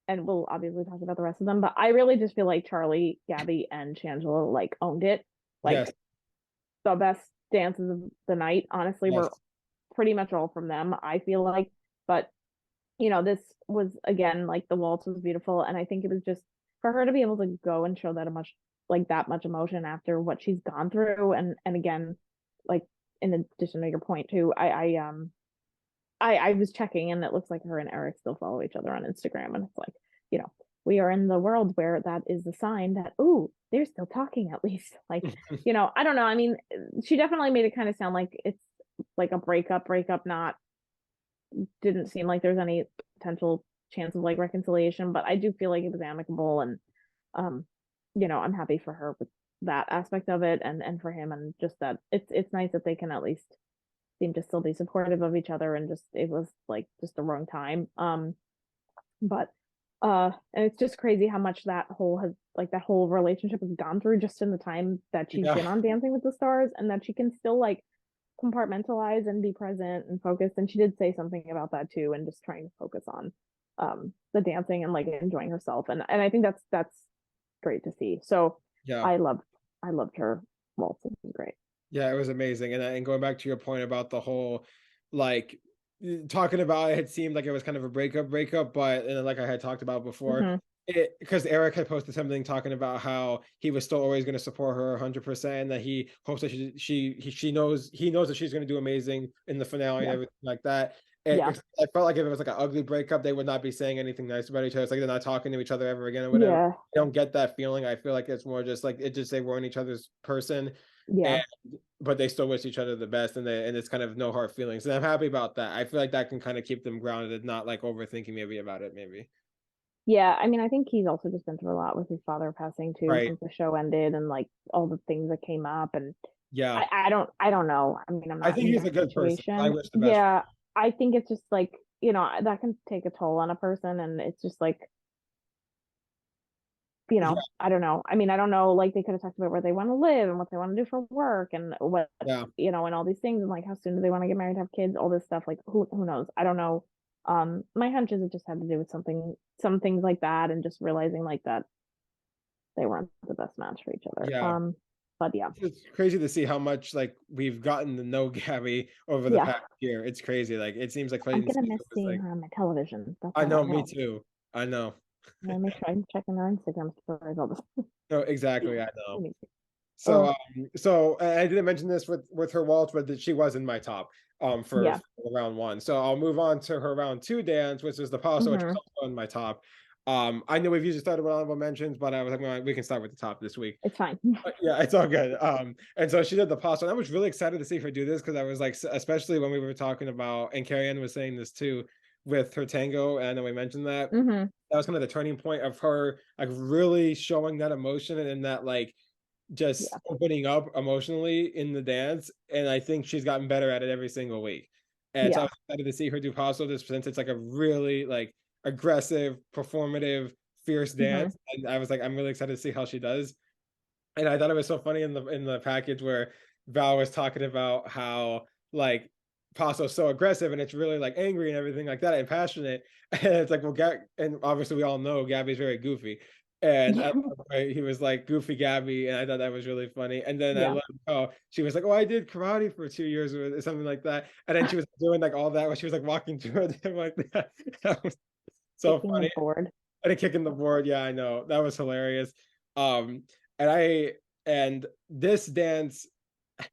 and we'll obviously talk about the rest of them, but I really just feel like Charlie, Gabby, and Shangela like owned it. Yes. Like the best dances of the night, honestly, Yes. were pretty much all from them, I feel like. But this was again like the waltz was beautiful, and I think it was just for her to be able to go and show that much emotion after what she's gone through, and again, like in addition to your point too, I was checking, and it looks like her and Eric still follow each other on Instagram, and it's like, you know, we are in the world where that is a sign that, ooh, they're still talking at least. Like, I don't know. I mean, she definitely made it kind of sound like it's like a breakup, not didn't seem like there's any potential chance of like reconciliation, but I do feel like it was amicable, and I'm happy for her with that aspect of it, and for him, and just that it's nice that they can at least seem to still be supportive of each other, and just it was like just the wrong time. But and it's just crazy how much that whole relationship has gone through just in the time that she's been on Dancing with the Stars, and that she can still like compartmentalize and be present and focused. And she did say something about that too, and just trying to focus on the dancing and like enjoying herself. And I think that's great to see. So I loved her waltz. It was great. Yeah, it was amazing. And going back to your point about the whole, like, talking about it seemed like it was kind of a breakup, but and then, like I had talked about before, because Eric had posted something talking about how he was still always going to support her 100%, that he hopes that he knows that she's going to do amazing in the finale and everything like that. I felt like if it was like an ugly breakup, they would not be saying anything nice about each other. It's like they're not talking to each other ever again or whatever. I don't get that feeling. I feel like it's more just like they weren't each other's person. But they still wish each other the best, and it's kind of no hard feelings, and I'm happy about that. I feel like that can kind of keep them grounded and not like overthinking maybe about it. I mean, I think he's also just been through a lot with his father passing too, since the show ended, and like all the things that came up. And I don't know. I mean, I'm not. I think he's a good person. I wish the best. I think it's just like, that can take a toll on a person, and it's just like, I don't know. I mean, I don't know, like they could have talked about where they want to live and what they want to do for work, and what, and all these things, and like how soon do they want to get married, have kids, all this stuff. Like who knows? I don't know. My hunch is it just had to do with some things like that, and just realizing like that they weren't the best match for each other. But it's crazy to see how much like we've gotten to know Gabby over the past year. It's crazy. Like it seems like I'm gonna miss seeing her on my television. I know, me too. I know. I make sure I'm checking their Instagram stories all the time. No, exactly. I know. So I didn't mention this with her waltz, but she was in my top for round one. So I'll move on to her round two dance, which is the paso, which is also in my top. I know we've usually started with honorable mentions, but I was like, we can start with the top this week. It's fine. Yeah, it's all good. And so she did the paso, and I was really excited to see her do this, because I was like, especially when we were talking about, and Carrie Ann was saying this too, with her tango, and then we mentioned that that was kind of the turning point of her like really showing that emotion and that like just opening up emotionally in the dance. And I think she's gotten better at it every single week. And so I was excited to see her do paso, this, since it's like a really like aggressive, performative, fierce dance. And I was like, I'm really excited to see how she does. And I thought it was so funny in the package where Val was talking about how like paso's so aggressive and it's really like angry and everything like that and passionate. And it's like, well, and obviously we all know Gabby's very goofy. And he was like goofy Gabby, and I thought that was really funny. And then I loved how she was like, "Oh, I did karate for 2 years or something like that." And then she was doing like all that, where she was like walking toward him like that. That was so kicking funny. The board. And a kick in the board. Yeah, I know, that was hilarious. And this dance, I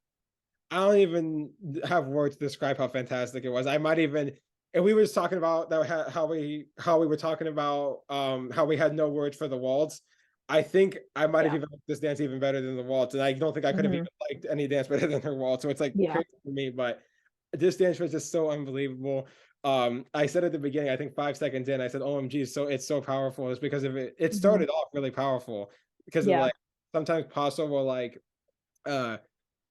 don't even have words to describe how fantastic it was. I might even. And we were just talking about that, how we were talking about how we had no words for the waltz. I think I might have even liked this dance even better than the waltz, and I don't think I could have even liked any dance better than her waltz. So it's like crazy for me, but this dance was just so unbelievable. I said at the beginning, I think 5 seconds in, I said, "OMG, so it's so powerful." It's because of it. It started off really powerful because of like sometimes paso will like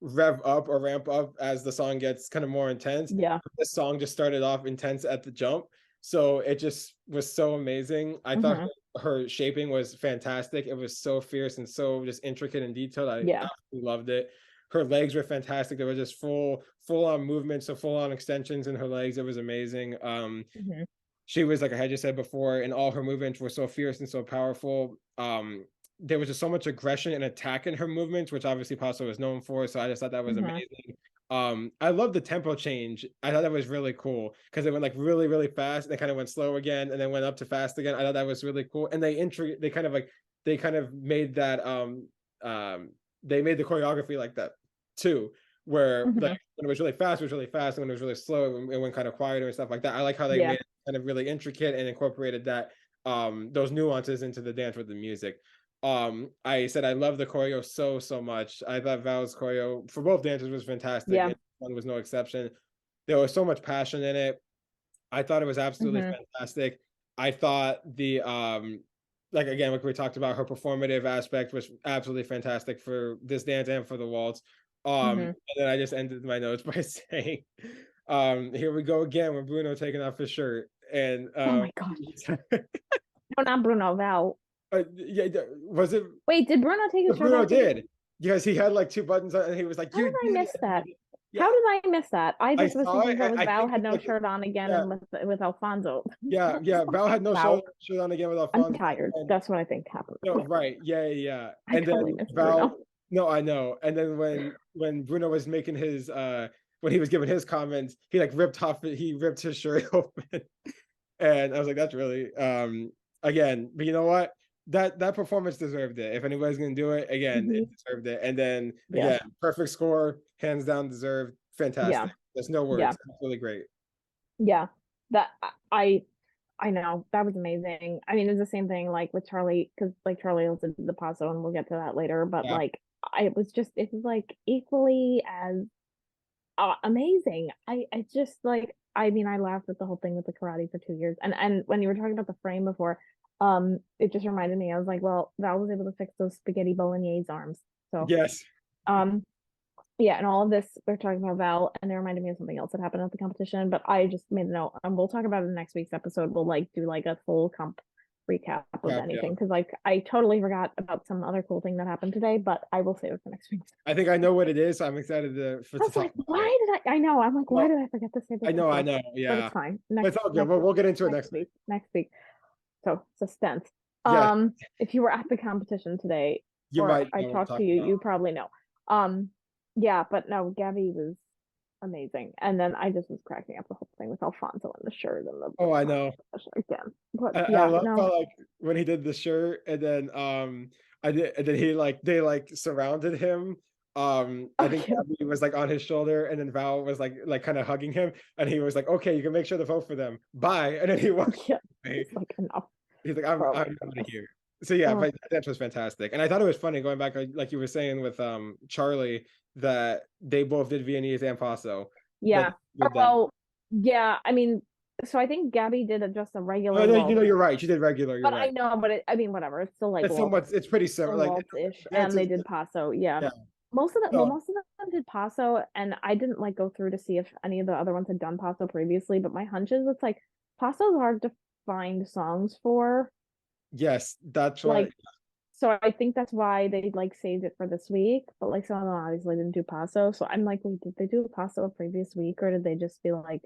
rev up or ramp up as the song gets kind of more intense. This song just started off intense at the jump, so it just was so amazing. I thought her shaping was fantastic. It was so fierce and so just intricate and detailed. I absolutely loved it. Her legs were fantastic. There was just full on movement, so full on extensions in her legs. It was amazing. She was, like I had just said before, and all her movements were so fierce and so powerful. There was just so much aggression and attack in her movements, which obviously paso was known for. So I just thought that was amazing. I love the tempo change. I thought that was really cool, because it went like really, really fast, and it kind of went slow again, and then went up to fast again. I thought that was really cool. And they kind of made that they made the choreography like that too, where like when it was really fast, it was really fast, and when it was really slow, it went kind of quieter and stuff like that. I like how they made it kind of really intricate and incorporated that those nuances into the dance with the music. I said I love the choreo so much. I thought Val's choreo for both dances was fantastic. And one was no exception. There was so much passion in it. I thought it was absolutely Hmm. fantastic. I thought the like again, like we talked about, her performative aspect was absolutely fantastic for this dance and for the waltz. Hmm. And then I just ended my notes by saying, here we go again with Bruno taking off his shirt. And Oh my gosh. No, not Bruno, Val. yeah, was it Wait, did Bruno take his shirt Bruno off again? did? Because he had like two buttons on and he was like, How you did I did miss that? it. How Yeah, did I miss that? I I just was saw thinking it. that was I Val think had it's no like shirt on again yeah, and with Alfonso. yeah. Val had no Wow. shirt on again with I'm Alfonso. tired. That's what I think happened. No, right. Yeah. I And totally then missed Val, Bruno. no, I know. And then when Bruno was making his when he was giving his comments, he like he ripped his shirt open. And I was like, that's really again, but you know what? That performance deserved it. If anybody's gonna do it, again, it Hmm. deserved it. And then Yes. again, perfect score, hands down deserved, Yeah. fantastic. There's no Yeah. words. It's really great. Yeah. That I know that was amazing. I mean, it's the same thing like with Charlie, because like Charlie also did the paso, and we'll get to that later. But Yeah. like, it was like equally as amazing. I just like, I mean, I laughed at the whole thing with the karate for 2 years, and when you were talking about the frame before, it just reminded me. I was like, well, Val was able to fix those spaghetti bolognese arms, so Yes. um, yeah, and all of this, they're talking about Val, and they reminded me of something else that happened at the competition, but I just made a note, and we'll talk about it in next week's episode. We'll like do like a full comp recap of Yeah. anything because like I totally forgot about some other cool thing that happened today, but I will save it for next week. I think I know what it is. So I'm excited I to was talk like, about it. why did I know, I'm like, why Well, did I forget to say this I before? know. But it's Yeah. fine. But it's all good. We'll get into it Next next week. week. Next week. So suspense. Yes, If you were at the competition today, you or might I know what I'm talked to talking you, about. you probably know. Um, yeah, but no, Gabby was amazing. And then I just was cracking up the whole thing with Alfonso and the shirt and the Oh, I know. again. But I yeah, love no. how like when he did the shirt and then and then he like they like surrounded him. I Oh think yeah. Gabby was like on his shoulder and then Val was like kind of hugging him and he was like, okay, you can make sure to vote for them. Bye. And then he walked Yeah. away. It's like enough. He's like, Oh my I'm out of goodness. here. So yeah, Oh but that was fantastic. And I thought it was funny going back like you were saying with Charlie that they both did Viennese and Paso. That yeah. with them. Well, yeah, I mean, so I think Gabby did just a Oh, regular no, waltz. you're right. She did regular. You're But I right. know, but I mean, whatever. It's still like It's waltz, somewhat. It's pretty similar. still Like waltz-ish, and they dances. did paso. Yeah, Yeah. No. most of them did paso, and I didn't like go through to see if any of the other ones had done paso previously. But my hunch is it's like paso's hard to find songs for. Yes, that's right. Like, so I think that's why they like saved it for this week. But like some of them obviously didn't do paso, so I'm like, wait, did they do a paso a previous week, or did they just feel like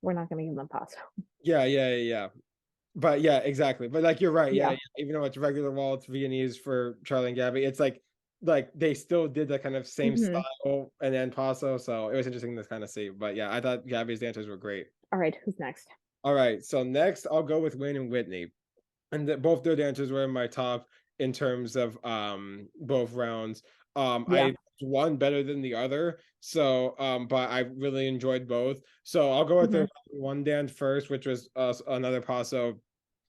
we're not going to give them paso? Yeah. But yeah, exactly. But like you're right. Yeah. Even though it's regular waltz Viennese for Charlie and Gabby, it's like they still did the kind of same Hmm. style and then Paso. So it was interesting to kind of see. But yeah, I thought Gabby's dancers were great. All right, who's next? All right. So next I'll go with Wayne and Whitney. And both their dancers were in my top in terms of both rounds. Yeah. I one better than the other, so but I really enjoyed both. So I'll go with Hmm. the one dance first, which was another paso.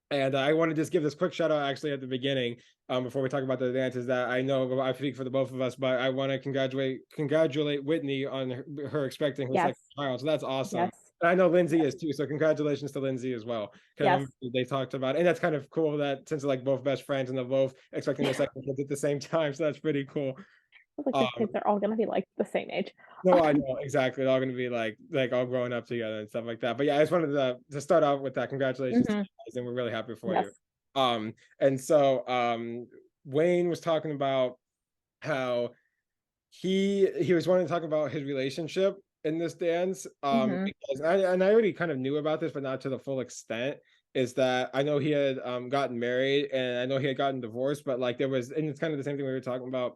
And I want to just give this quick shout out actually at the beginning, before we talk about the dances, that I know I speak for the both of us, but I want to congratulate Whitney on her expecting her Yes. second child. So that's awesome. Yes. And I know Lindsay is too, so congratulations to Lindsay as well. Yes. Because they talked about it, and that's kind of cool that since they're like both best friends and they're both expecting their second kids at the same time, so that's pretty cool. Like the kids Um, are all gonna be like the same age. no, I know exactly. They're all going to be like all growing up together and stuff like that. But yeah, I just wanted to start out with that. Congratulations to you Hmm. guys, and we're really happy for Yes. you. And so Wayne was talking about how he was wanting to talk about his relationship in this dance. Hmm. Because I already kind of knew about this, but not to the full extent. Is that I know he had gotten married and I know he had gotten divorced, but like there was, and it's kind of the same thing we were talking about.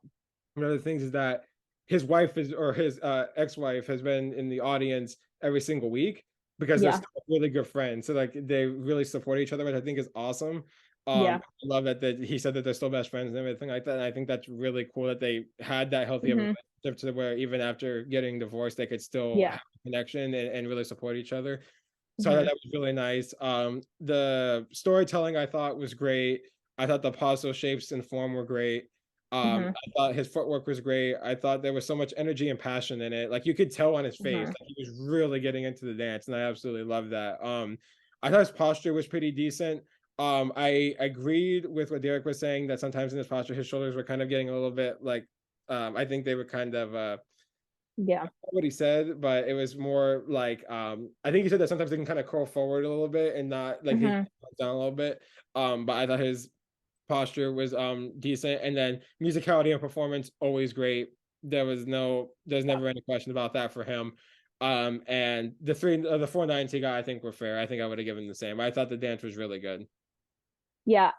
One of the things is that his wife is or his ex-wife has been in the audience every single week because they're Yeah. still really good friends. So like they really support each other, which I think is awesome. Yeah. I love that he said that they're still best friends and everything like that. And I think that's really cool that they had that healthy of a Hmm. relationship to where even after getting divorced, they could still Yeah. have a connection and really support each other. So I thought Hmm. that was really nice. The storytelling I thought was great. I thought the puzzle shapes and form were great. Mhm. I thought his footwork was great. I thought there was so much energy and passion in it. Like you could tell on his face, Mhm. like he was really getting into the dance, and I absolutely love that. I thought his posture was pretty decent. I agreed with what Derek was saying that sometimes in his posture, his shoulders were kind of getting a little bit like, I think they were kind of Yeah. what he said, but it was more like I think he said that sometimes they can kind of curl forward a little bit and not like he Mhm. down a little bit. But I thought his posture was decent, and then musicality and performance always great. There's Yeah. never any question about that for him. And the 4 9s he got, I think were fair. I think I would have given the same. I thought the dance was really good. Yeah,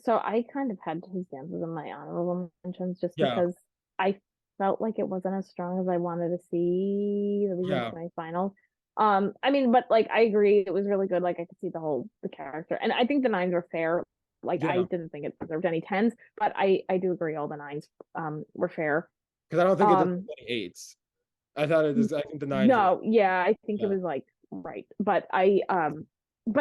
so I kind of had his dances in my honorable mentions just Yeah, because I felt like it wasn't as strong as I wanted to see the weekend yeah, semifinals. I mean, but like I agree, it was really good. Like I could see the character, and I think the nines were fair. Like I yeah. didn't think it deserved any tens, but I do agree all the nines were fair. Because I don't think it did Um, any eights. I thought it was. I think the nines were. no, yeah, I think it Yeah, was like right, but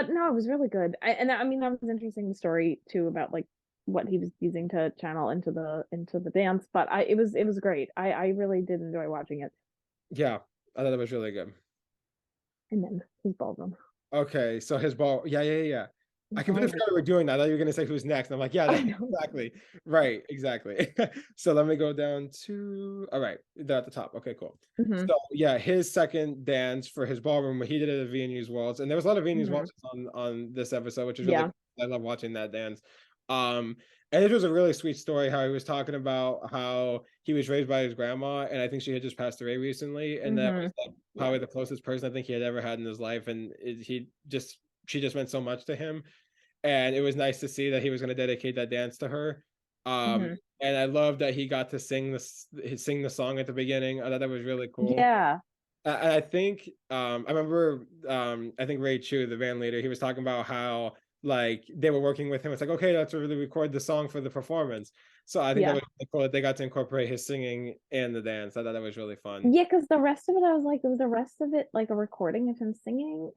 no, it was really good. I mean that was interesting the story too about like what he was using to channel into the dance, but it was great. I really did enjoy watching it. yeah. I thought it was really good. And then his ballroom. Okay, so his ball. Yeah, yeah, yeah. I completely Ballroom. forgot we were doing that. I thought you were gonna say who's next. And I'm like, yeah, I that's know. exactly right, exactly. So let me go down to all right, they're at the top. Okay, cool. Hmm. So yeah, his second dance for his ballroom, he did it at Viennese Waltz, and there was a lot of Viennese Hmm. waltzes on this episode, which is really Yeah. cool. I love watching that dance. Um, and it was a really sweet story how he was talking about how he was raised by his grandma, and I think she had just passed away recently, and that was Hmm. like Yeah. probably the closest person I think he had ever had in his life, and she just meant so much to him, and it was nice to see that he was going to dedicate that dance to her. Hmm. And I love that he got to sing the song at the beginning. I thought that was really cool. Yeah. I think I remember I think Ray Chu, the band leader, he was talking about how like they were working with him. It's like, okay, let's really record the song for the performance. So I think that Yeah. was really cool that they got to incorporate his singing and the dance. I thought that was really fun. Yeah, because the rest of it, I was like, was the rest of it like a recording of him singing?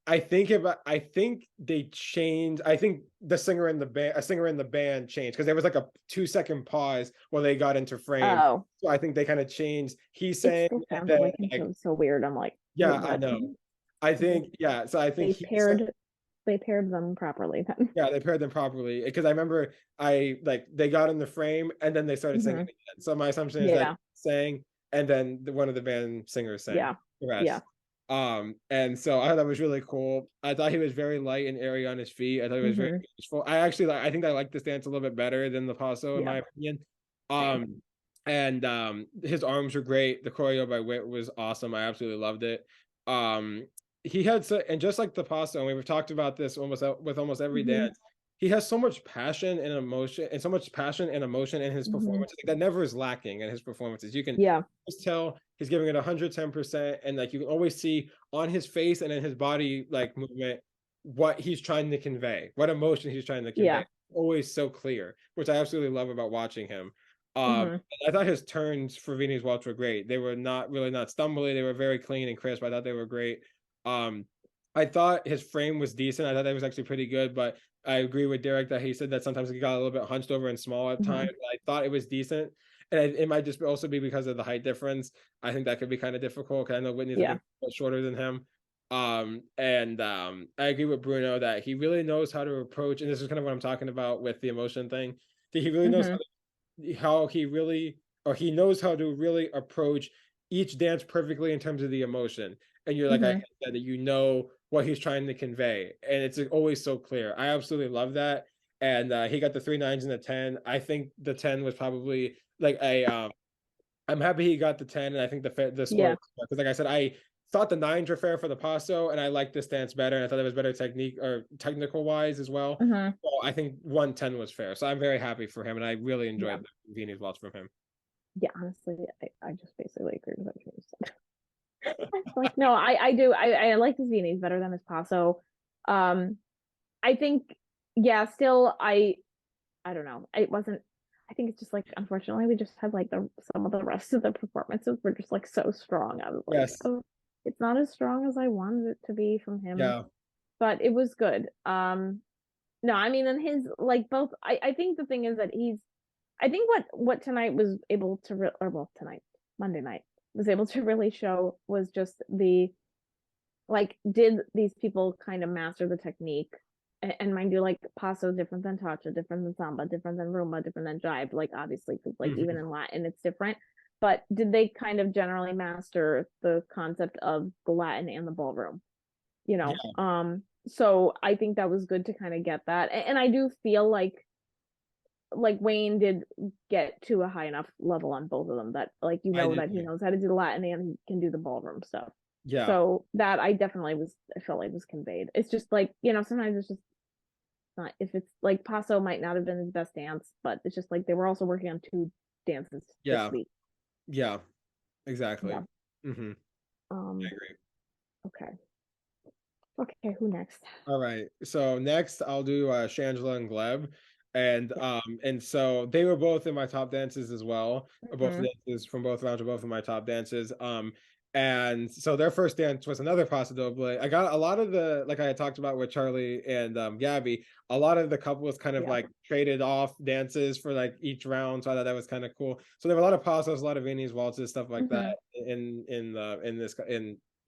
I think they changed. I think the singer in the band, a singer in the band changed because there was like a 2 second pause while they got into frame. Oh, So I think they kind of changed. He it sang still and sounded then like him, so like it was so weird. I'm like, yeah, wait, I what? know. I They think yeah. So I think they he sang. paired they paired them properly then. Yeah, they paired them properly because I remember I like they got in the frame and then they started singing Hmm. again. So my assumption is that he Yeah, sang and then one of the band singers sang yeah, the yeah. rest. And so I thought that was really cool. I thought he was very light and airy on his feet. I thought he was very Hmm. useful. I actually like I think I like this dance a little bit better than the paso in Yeah, my opinion. same. And his arms were great. The choreo by Wit was awesome. I absolutely loved it. Um he had so and just like the pasta, and we've talked about this almost with almost every Hmm. dance. He has so much passion and emotion, and so much passion and emotion in his Hmm. performances that never is lacking in his performances. You can Yeah, just tell he's giving it 110%, and like you can always see on his face and in his body like movement what he's trying to convey, what emotion he's trying to convey. yeah. Always so clear, which I absolutely love about watching him. Hmm. I thought his turns for Vini's Waltz were great. They were not really not stumbly. They were very clean and crisp. I thought they were great. Um, I thought his frame was decent. I thought that was actually pretty good, but I agree with Derek that he said that sometimes he got a little bit hunched over and small at Hmm. times. I thought it was decent, and it might just also be because of the height difference. I think that could be kind of difficult because I know Whitney's a Yeah. bit shorter than him. And I agree with Bruno that he really knows how to approach, and this is kind of what I'm talking about with the emotion thing. That he really knows Hmm. how he really or he knows how to really approach each dance perfectly in terms of the emotion. And you're like I Hmm. said that you know what he's trying to convey, and it's always so clear. I absolutely love that. And he got the 3 9s and the 10. I think the 10 was probably like a I'm happy he got the 10, and I think the score Yeah. was because like I said, I thought the 9s were fair for the paso, and I liked this dance better, and I thought it was better technique or technical wise as well. Hmm. So I think 110 was fair. So I'm very happy for him, and I really Yeah. enjoyed the Viennese Waltz from him. Yeah. Honestly, I just basically agree with everything you said. Like, no, I do. I like his Viennese better than his Paso. Um, I think, yeah, still, I don't know. It wasn't. I think it's just like unfortunately we just had like the some of the rest of the performances were just like so strong. I was like, Yes. oh, it's not as strong as I wanted it to be from him, Yeah. but it was good. No, I mean, and his like both. I think the thing is that I think what tonight was able to Monday night was able to really show was just like, did these people kind of master the technique? And mind you, like, paso is different than cha-cha, different than samba, different than rumba, different than jive, like, obviously, because like even in Latin it's different. But did they kind of generally master the concept of the Latin and the ballroom? Yeah. So I think that was good to kind of get that. And I do feel like Wayne did get to a high enough level on both of them that, like, that he knows how to do the Latin and he can do the ballroom stuff. Yeah. So that I felt like was conveyed. It's just like, sometimes it's just not, if it's like Paso might not have been his best dance, but it's just like they were also working on two dances this week. Yeah, exactly. Yeah. I agree. Okay, who next? All right. So next I'll do Shangela and Gleb. And so they were both in my top dances as well. Both dances from both rounds are both in my top dances. And so their first dance was another Paso Doble. I got a lot of the, like I had talked about with Charlie and Gabby, a lot of the couples kind of like traded off dances for like each round. So I thought that was kind of cool. So there were a lot of pasos, a lot of Viennese waltzes, stuff like that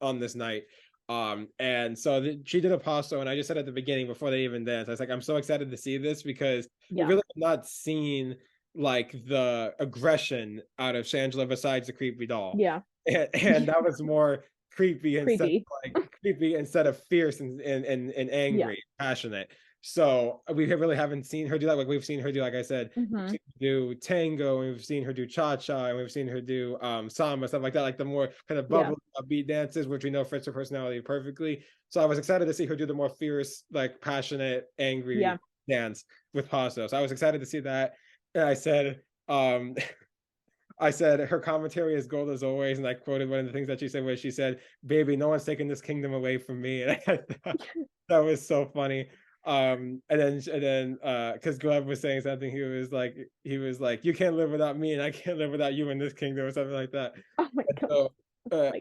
on this night. And so she did a paso, and I just said at the beginning before they even danced, I was like, I'm so excited to see this because we really have not seen like the aggression out of Shangela besides the creepy doll. Yeah. And that was more creepy instead of fierce and angry, passionate. So we really haven't seen her do that. Like we've seen her do, like I said, do tango, and we've seen her do cha-cha, and we've seen her do samba, stuff like that, like the more kind of bubbly upbeat dances, which we know fits her personality perfectly. So I was excited to see her do the more fierce, like passionate, angry dance with Paso. So I was excited to see that. And I said her commentary is gold as always, and I quoted one of the things that she said, where she said, "Baby, no one's taking this kingdom away from me," and that was so funny. And then because Gleb was saying something, he was like, "You can't live without me, and I can't live without you in this kingdom," or something like that. Oh my god! So,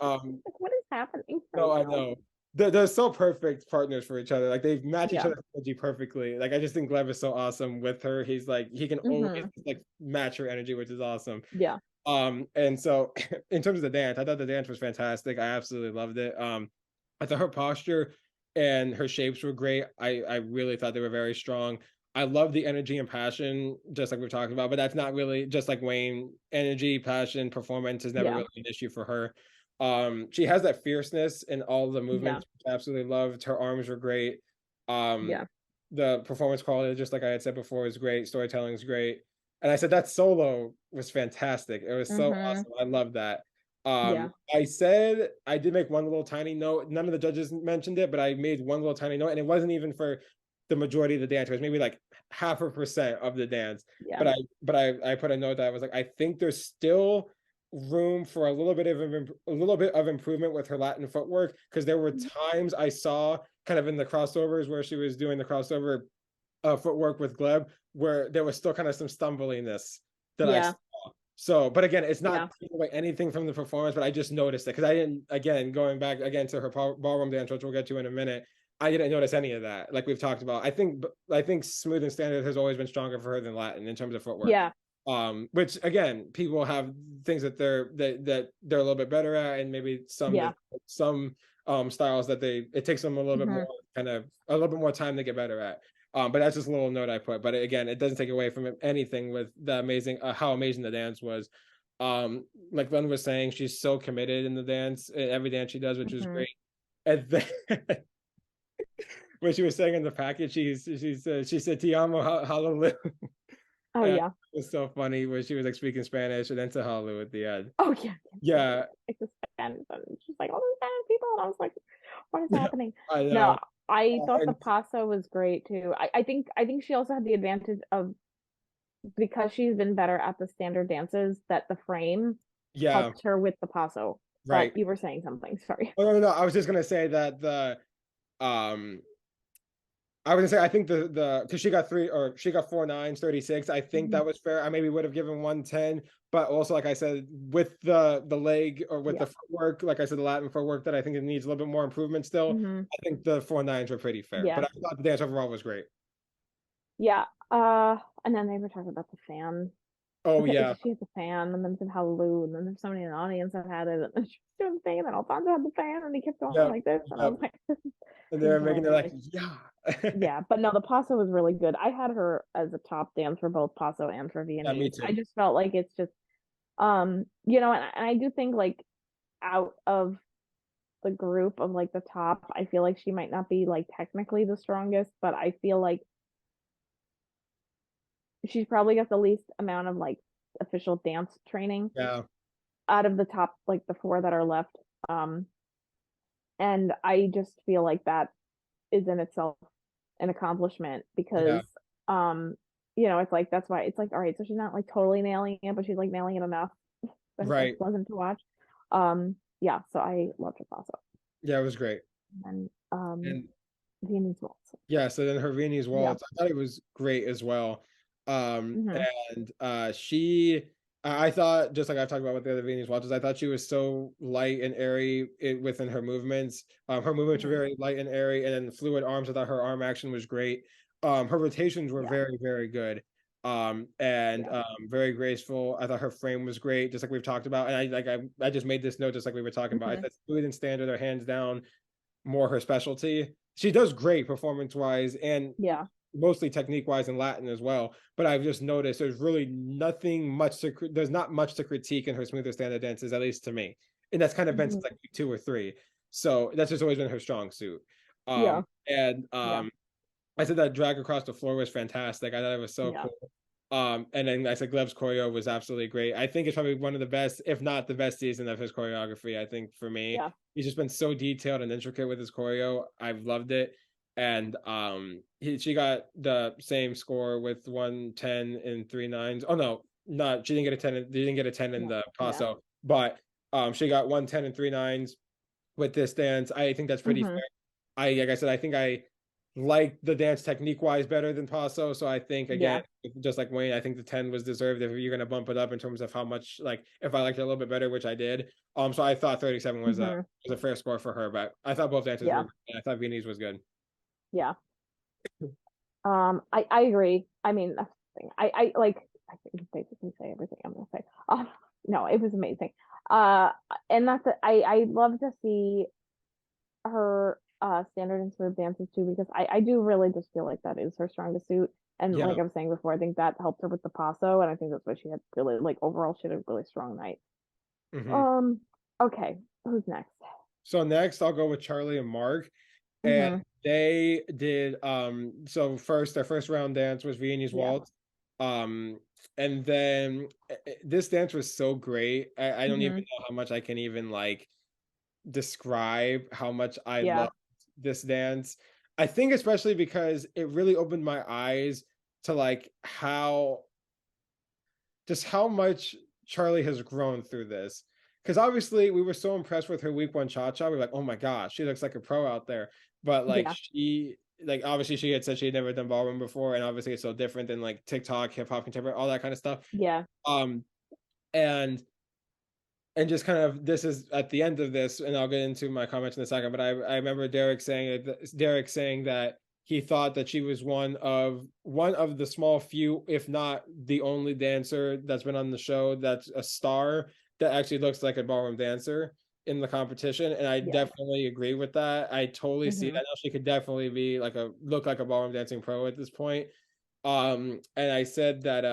what is happening? No, I know. They're so perfect partners for each other. Like they match each other's energy perfectly. Like I just think Gleb is so awesome with her. He's like he can always like match her energy, which is awesome. Yeah. And so in terms of the dance, I thought the dance was fantastic. I absolutely loved it. I thought her posture and her shapes were great. I really thought they were very strong. I love the energy and passion, just like we're talking about, but that's not really just like Wayne. Energy, passion, performance is never really an issue for her. She has that fierceness in all the movements, which I absolutely loved. Her arms were great. The performance quality, just like I had said before, is great. Storytelling is great. And I said that solo was fantastic. It was so awesome. I love that. I said I did make one little tiny note. None of the judges mentioned it, but I made one little tiny note, and it wasn't even for the majority of the dance. It was maybe like 0.5% of the dance. But I put a note that I was like, I think there's still room for a little bit of improvement with her Latin footwork, because there were times I saw kind of in the crossovers where she was doing the crossover footwork with Gleb, where there was still kind of some stumbliness that I saw. So, but again, it's not taking away anything from the performance, but I just noticed it because I didn't, again, going back again to her ballroom dance, which we'll get to in a minute, I didn't notice any of that. Like we've talked about, I think smooth and standard has always been stronger for her than Latin in terms of footwork. Which again, people have things that they're a little bit better at, and maybe some styles that it takes them a little bit more, kind of a little bit more time to get better at. But that's just a little note I put. But again, it doesn't take away from anything with the amazing, how amazing the dance was. Like Glenn was saying, she's so committed in the dance, in every dance she does, which is great. And then when she was saying in the package, she said "Te amo, hallelujah." Oh yeah, it was so funny when she was like speaking Spanish and then to hallelujah at the end. Oh yeah. Like the Spanish, she's like all the Spanish people, and I was like, what is happening? I know. No, I thought the paso was great too. I think she also had the advantage of, because she's been better at the standard dances, that the frame helped her with the paso. Right. But you were saying something. Sorry. Oh no, I was just gonna say that I was gonna say I think because she got 4 9s, 36. I think that was fair. I maybe would have given 110, but also like I said, with the leg or with the footwork, like I said, the Latin footwork, that I think it needs a little bit more improvement still. I think the 4 9s were pretty fair, but I thought the dance overall was great. Yeah. And then they were talking about the fan Oh yeah. She had the fan, and then some hallelujah, and then there's somebody in the audience that had it, and she was doing the thing, and then Alfonso had the fan, and he kept going Yeah. like this, and I Yep. was like, And this they're is making it like, hilarious. yeah. Yeah, but no, the Paso was really good. I had her as a top dance for both Paso and for Yeah, me Viennese. I too. just felt like it's just, and I do think like out of the group of like the top, I feel like she might not be like technically the strongest, but I feel like she's probably got the least amount of like official dance training Yeah. out of the top like the four that are left. And I just feel like that is in itself an accomplishment Yeah. because it's like that's why it's like all right, so she's not like totally nailing it, but she's like nailing it enough that it's like Right. pleasant to watch. Yeah, so I loved her also. Yeah, it was great. And And Viennese waltz. yeah, so then her Viennese Yeah. waltz, I thought it was great as well. Hmm. And I thought, just like I've talked about with the other Viennese waltzes, I thought she was so light and airy within her movements. Her movements were Hmm. very light and airy, and then fluid arms. I thought her arm action was great. Her rotations were Yeah. very, very good. And Yeah. very graceful. I thought her frame was great, just like we've talked about. And I just made this note, just like we were talking about. I Hmm. said smooth and standard are hands down more her specialty. She does great performance wise and Yeah. mostly technique wise in Latin as well. But I've just noticed there's really nothing much to there's not much to critique in her smoother standard dances, at least to me. And that's kind of been since Hmm. like week 2 or 3. So that's just always been her strong suit. Yeah. And Yeah. I said that drag across the floor was fantastic. I thought it was so Yeah. cool. And then I said Gleb's choreo was absolutely great. I think it's probably one of the best, if not the best season of his choreography. I think for me, Yeah. he's just been so detailed and intricate with his choreo. I've loved it. And she got the same score with 110 and 3 9s. Oh no, not she didn't get a 10. She didn't get a 10 in Yeah. the Yeah. paso, but she got 110 and 3 9s with this dance. I think that's pretty Hmm. fair. Like I said, I think I like the dance technique wise better than Paso. So I think again, Yeah. just like Wayne, I think the 10 was deserved if you're gonna bump it up in terms of how much like if I liked it a little bit better, which I did. So I thought 37 Hmm. was a fair score for her, but I thought both dances were Yeah. good. I thought Viennese was good. Yeah. I agree. I mean, that's the thing. I like I can basically say everything I'm gonna say. No, it was amazing. Uh, and that's it. I love to see her standard and smooth dances too because I do really just feel like that is her strongest suit. And Yeah. like I was saying before, I think that helped her with the paso, and I think that's why she had really like overall she had a really strong night. Hmm. Um, okay, who's next? So next I'll go with Charlie and Mark. And Mm-hmm. they did so first their first round dance was Viennese Yeah. waltz. Um and then this dance was so great. I don't even Mm-hmm. know how much I can even like describe how much I Yeah. love this dance. I think especially because it really opened my eyes to like how much Charlie has grown through this. Because obviously we were so impressed with her week 1 cha-cha. We are like, oh my gosh, she looks like a pro out there. But like Yeah. obviously she had said she had never done ballroom before, and obviously it's so different than like TikTok, hip hop, contemporary, all that kind of stuff. Yeah. Um and just kind of this is at the end of this, and I'll get into my comments in a second. But I remember Derek saying that he thought that she was one of the small few, if not the only dancer that's been on the show that's a star that actually looks like a ballroom dancer in the competition. And I Yeah. definitely agree with that. I totally see Mm-hmm. that. Now she could definitely be like look like a ballroom dancing pro at this point. And I said that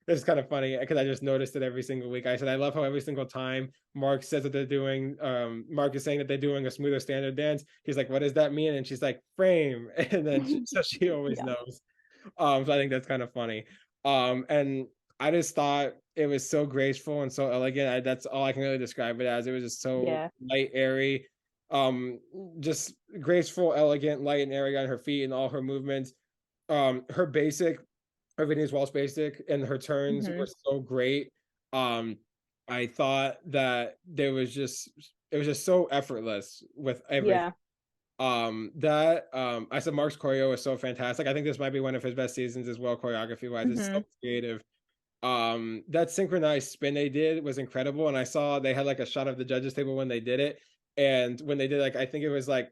it's kind of funny because I just noticed it every single week. I said I love how every single time Mark says that they're doing Mark is saying that they're doing a smoother standard dance. He's like, what does that mean? And she's like, frame. And then so she always Yeah. knows. So I think that's kind of funny. And I just thought it was so graceful and so elegant. That's all I can really describe it as. It was just so Yeah. light, airy, um, just graceful, elegant, light and airy on her feet and all her movements. Her basic Viennese waltz basic and her turns Mm-hmm. were so great. Um, I thought that it was just so effortless with everything. Yeah. I said Mark's choreo is so fantastic. I think this might be one of his best seasons as well, choreography wise. It's so Mm-hmm. creative. That synchronized spin they did was incredible, and I saw they had like a shot of the judges table when they did it, and when they did like I think it was like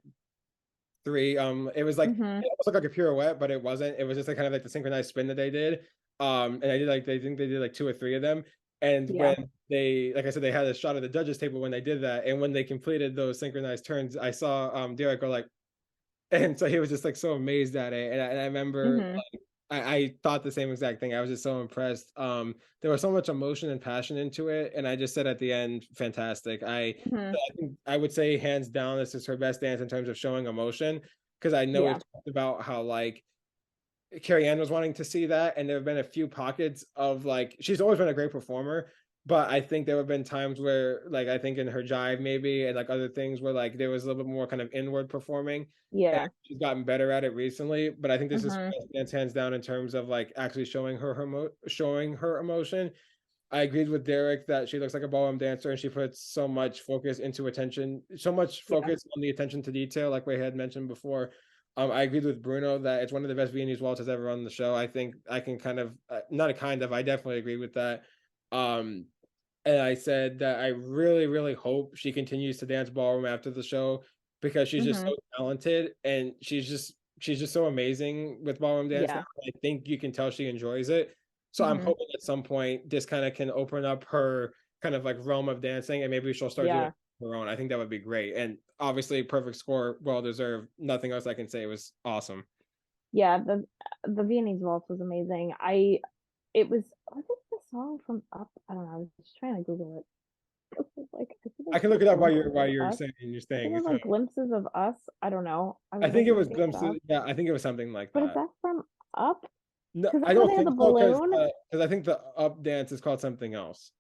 three. It was like Mm-hmm. it almost looked like a pirouette, but it wasn't. It was just like kind of like the synchronized spin that they did. And I think they did like 2 or 3 of them. And Yeah. when they, like I said, they had a shot of the judges table when they did that, and when they completed those synchronized turns, I saw Derek go like, and so he was just like so amazed at it. And I remember Hmm. I thought the same exact thing. I was just so impressed. There was so much emotion and passion into it, and I just said at the end, fantastic. Hmm. I think I would say hands down, this is her best dance in terms of showing emotion, because I know we've Yeah. talked about how like Carrie Ann was wanting to see that, and there have been a few pockets of like she's always been a great performer, but I think there have been times where like I think in her jive maybe and like other things where like there was a little bit more kind of inward performing, and Yeah. she's gotten better at it recently. But I think this is Hmm. hands down in terms of like actually showing her emotion. I agreed with Derek that she looks like a ballroom dancer and she puts so much focus into attention, so much Yeah. focus on the attention to detail, like we had mentioned before. I agreed with Bruno that it's one of the best Viennese waltzes ever on the show. I think I can kind of, not a kind of, I definitely agree with that. Um, and I said that I really, really hope she continues to dance ballroom after the show because she's just Hmm. so talented and she's just so amazing with ballroom dance now. Yeah. I think you can tell she enjoys it. So I'm Hmm. hoping at some point this kind of can open up her kind of like realm of dancing and maybe she'll start doing Yeah. it on her own. I think that would be great. And obviously perfect score, well deserved. Nothing else I can say. It was awesome. Yeah. The Viennese waltz was amazing. It was the song from Up? I don't know. I was just trying to Google it. It was like I think it I was can look called it up Glimpses while of you're Us. saying your I think thing. it was like Glimpses of Us. I don't know. I I was think like it was looking it glimpses. up. Yeah, I think it was something like But is that. that from Up? No, Because I that's when don't they had the think so balloon. because I think the up dance is called something else.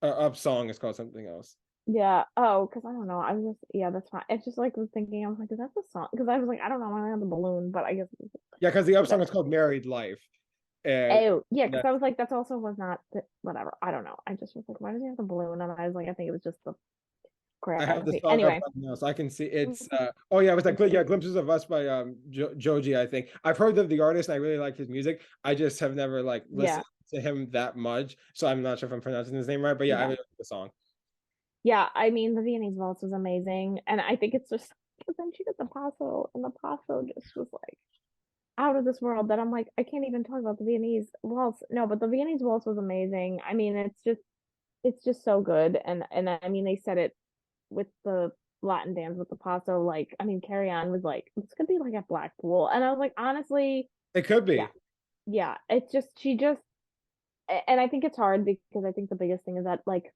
Or up song is called something else. Yeah. Oh, because I don't know. I was just yeah, that's fine. It's just like was thinking. I was like, is that the song? Because I was like, I don't know when I had the balloon, but I guess Yeah, because the up song that's is called Married Life. And oh yeah. Because that, I was like, that's also was not whatever. I don't know. I just was like, why does he have the balloon? And I was like, I think it was just the I have the choreography. song up Anyway. right now, so I can see it's oh yeah, it was like yeah, Glimpses of Us by Joji, I think. I've heard of the artist and I really like his music. I just have never like Yeah. listened to him that much. So I'm not sure if I'm pronouncing his name right, but yeah, I Yeah. really like the song. Yeah, I mean the Viennese waltz was amazing, and I think it's just because then she did the passo, and the passo just was like out of this world. That I'm like, I can't even talk about the Viennese waltz. No, but the Viennese waltz was amazing. I mean, it's just so good, and I mean they said it with the Latin dance with the passo. Like, I mean, Carrie Ann was like, this could be like at Blackpool, and I was like, honestly, It could yeah, be. yeah. It's just she just, and I think it's hard because I think the biggest thing is that like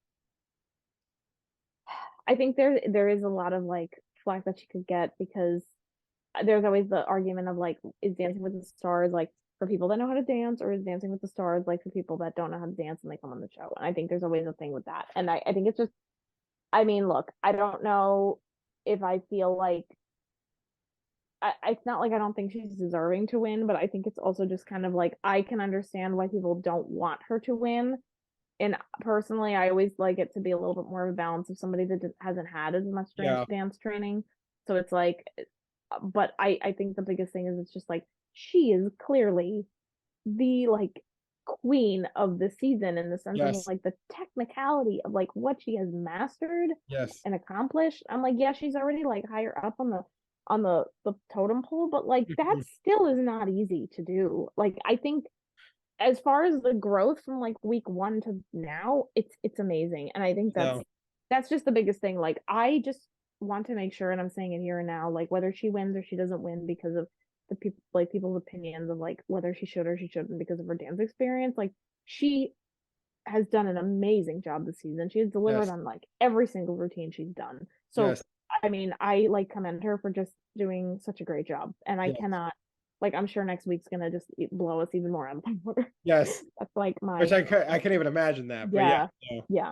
I think there is a lot of like flack that she could get because there's always the argument of like, is Dancing with the Stars like for people that know how to dance, or is Dancing with the Stars like for people that don't know how to dance and they come on the show? And I think there's always a thing with that. And I think it's just, I mean, look, I don't know if I feel like it's not like I don't think she's deserving to win, but I think it's also just kind of like I can understand why people don't want her to win. And personally, I always like it to be a little bit more of a balance of somebody that hasn't had as much Yeah. dance training. So it's like, but I think the biggest thing is it's just like she is clearly the like queen of the season in the sense of Yes. like the technicality of like what she has mastered Yes. and accomplished. I'm like, yeah, she's already like higher up on the totem pole, but like that Mhm. still is not easy to do. Like I think as far as the growth from like week one to now, it's amazing. And I think No. that's just the biggest thing. Like I just want to make sure, and I'm saying it here and now, like whether she wins or she doesn't win because of the people like people's opinions of like whether she should or she shouldn't because of her dance experience, like she has done an amazing job this season. She has delivered Yes. on like every single routine she's done. So Yes. I mean, I like commend her for just doing such a great job. And I Yes. cannot like I'm sure next week's gonna just blow us even more out of the water. Yes. That's like Which my I can't even imagine that. But yeah, yeah, no, yeah.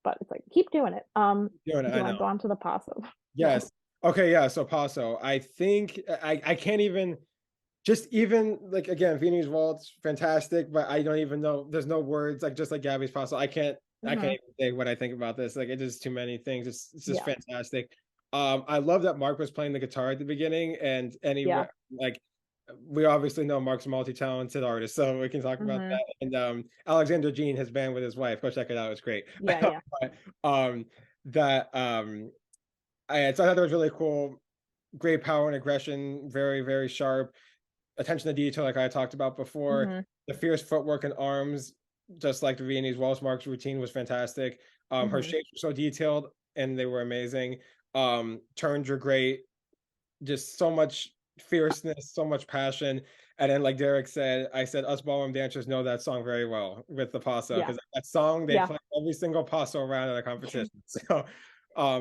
But it's like keep doing it. doing it, Do you I want know. to go on to the paso? No. Yes. Okay, yeah. So Paso, I think I can't even just even like again, Viennese Waltz, fantastic, but I don't even know. There's no words like just like Gabby's Paso. I can't Hmm. even say what I think about this. Like it's just too many things. It's just Yeah, fantastic. I love that Mark was playing the guitar at the beginning, and yeah. anyway, like we obviously know Mark's a multi-talented artist, so we can talk about Hmm. that. And Alexander Jean has band with his wife. Go check it out. It's great. Yeah, yeah. But, that so I thought that was really cool. Great power and aggression, very, very sharp. attention to detail, like I talked about before, Mm-hmm. the fierce footwork and arms, just like Viennese Waltz. Mark's routine was fantastic. Her Mm-hmm. shapes were so detailed and they were amazing. Turns were great, just so much fierceness, so much passion. And then, like Derek said, I said us ballroom dancers know that song very well with the paso, Yeah. because that song they Yeah. play every single paso round at a competition. So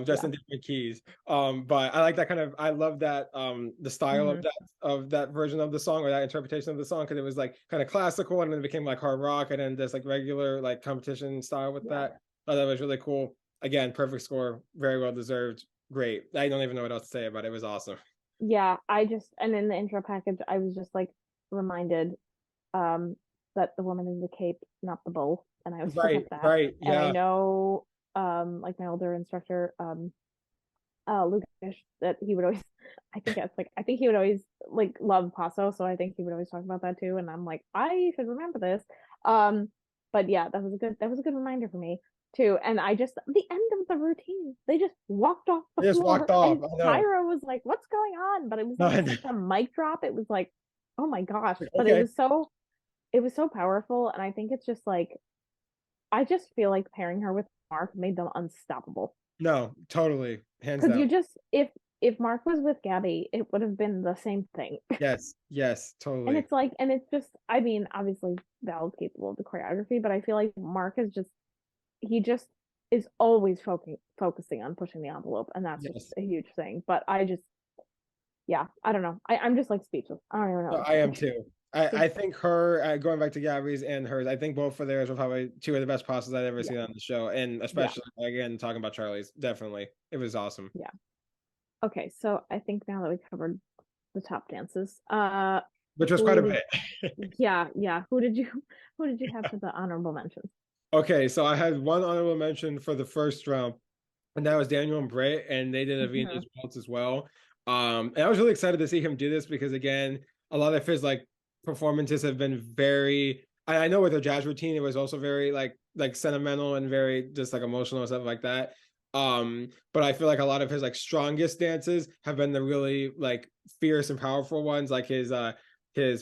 just Yeah. in different keys. But I like that kind of, I love that the style Mm-hmm. of that version of the song, or that interpretation of the song, because it was like kind of classical and then it became like hard rock and then there's like regular like competition style with Yeah. that. Oh, that was really cool. Again, perfect score, very well deserved. Great. I don't even know what else to say about it. It was awesome. Yeah, and in the intro package, I was just like reminded um that the woman is the cape, not the bull, and I always forget Right, that. right. And I Yeah. know like my older instructor Lucas, that he would always I think he would always like love paso, so I think he would always talk about that too, and I'm like, I should remember this. Um but yeah, that was a good reminder for me too. And I just, the end of the routine, they just walked off the They just walked floor off. and I know. Tyra was like, what's going on? But it was No, like I know. such a mic drop. It was like, oh my gosh. But Okay. it was so powerful, and I think it's just like, I just feel like pairing her with Mark made them unstoppable. No, totally. Hands Because down. you just, if Mark was with Gabby, it would have been the same thing. Yes, yes, And totally. it's like, and it's just, I mean, obviously Val's capable of the choreography, but I feel like Mark is just, he just is always focusing on pushing the envelope, and that's just Yes. a huge thing. But I just, yeah, I don't know. I'm just like speechless. I don't even know No, what I to am say. too. I think her, going back to Gabby's and hers, I think both of theirs were probably two of the best passes I've ever Yeah, seen on the show. And yeah, especially, again, talking about Charlie's, definitely. It was awesome. yeah. Okay, so I think now that we covered the top dances, Which was quite a who did, bit. yeah, yeah, who did you who did you have for the honorable mentions? Okay, so I had one honorable mention for the first round, and that was Daniel and Britt, and they did a Hmm. Viennese waltz as well. And I was really excited to see him do this because, again, a lot of his like performances have been very. I know with the jazz routine, it was also very like sentimental and very just like emotional and stuff like that. But I feel like a lot of his like strongest dances have been the really like fierce and powerful ones, like his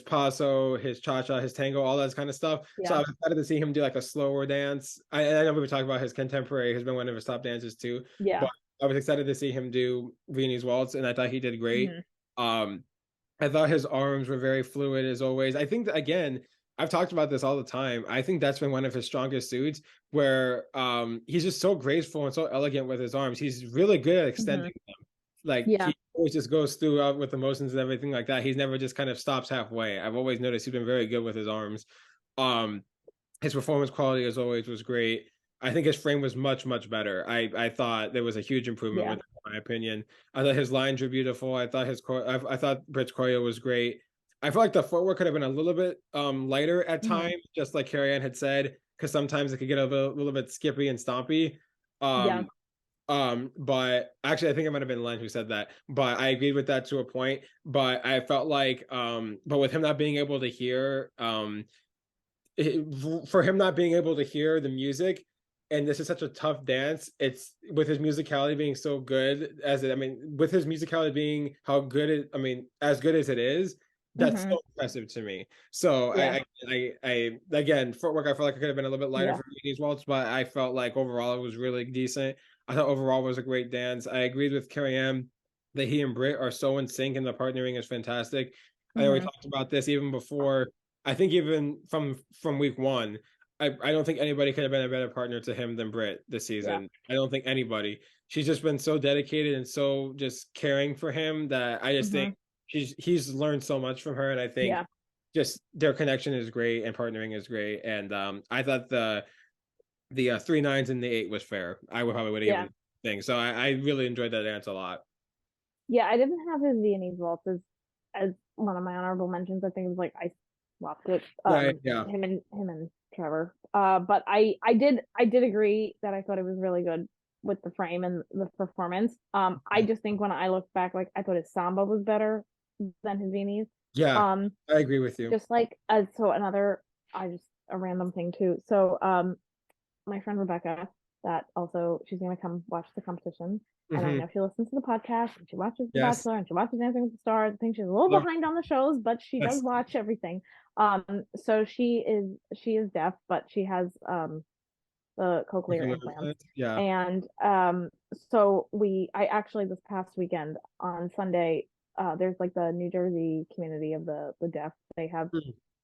paso, his cha-cha, his tango, all that kind of stuff. So I Yeah. was excited to see him do like a slower dance. I know we were talking about his contemporary has been one of his top dances too, Yeah. but I was excited to see him do Viennese waltz, and I thought he did great. Hmm. Um, I thought his arms were very fluid as always. I think that, again, I've talked about this all the time. I think that's been one of his strongest suits, where he's just so graceful and so elegant with his arms. He's really good at Hmm. extending them. Like Yeah. he always just goes through with emotions and everything like that. He's never just kind of stops halfway. I've always noticed he's been very good with his arms. Um, his performance quality as always was great. I think his frame was much, much better. I thought there was a huge improvement Yeah. with him, in my opinion. I thought his lines were beautiful. I thought Britt's choreo was great. I feel like the footwork could have been a little bit lighter at Hmm. times, just like Carrie Ann had said, because sometimes it could get little bit skippy and stompy. Yeah. Um, but actually, I think it might have been Len who said that. But I agreed with that to a point. But I felt like, but with him not being able to hear, for him not being able to hear the music, and this is such a tough dance, it's with his musicality being so good as it, I mean, with his musicality being how good it, I mean, as good as it is, that's Hmm. so impressive to me. So Yeah. I again, footwork, I felt like it could have been a little bit lighter Yeah. for these waltz, but I felt like overall it was really decent. I thought overall it was a great dance. I agreed with Carrie M that he and Britt are so in sync and the partnering is fantastic. I know we Hmm. talked about this even before. I think even from week one, I don't think anybody could have been a better partner to him than Britt this Yeah. season. I don't think anybody. She's just been so dedicated and so just caring for him that I just think Hmm. he's learned so much from her, and I think Yeah. just their connection is great and partnering is great. And I thought the 3 9s and the 8 was fair. I would probably would have Yeah. given thing. So I really enjoyed that dance a lot. Yeah. I didn't have his Viennese waltz as one of my honorable mentions. I think it was like I swapped it. Yeah, yeah, Him and Trevor. But I did agree that I thought it was really good with the frame and the performance. I just think when I look back, like I thought his samba was better than his Viennese. yeah. Um, I agree with you. just like so another, I just a random thing too. So my friend Rebecca, that also she's gonna come watch the competition. And I know she listens to the podcast and she watches The Yes. Bachelor and she watches Dancing with the Stars. I think she's a little behind on the shows, but she does watch everything. So she is deaf, but she has the cochlear implants. Yeah. And so I actually this past weekend on Sunday, there's like the New Jersey community of the deaf. They have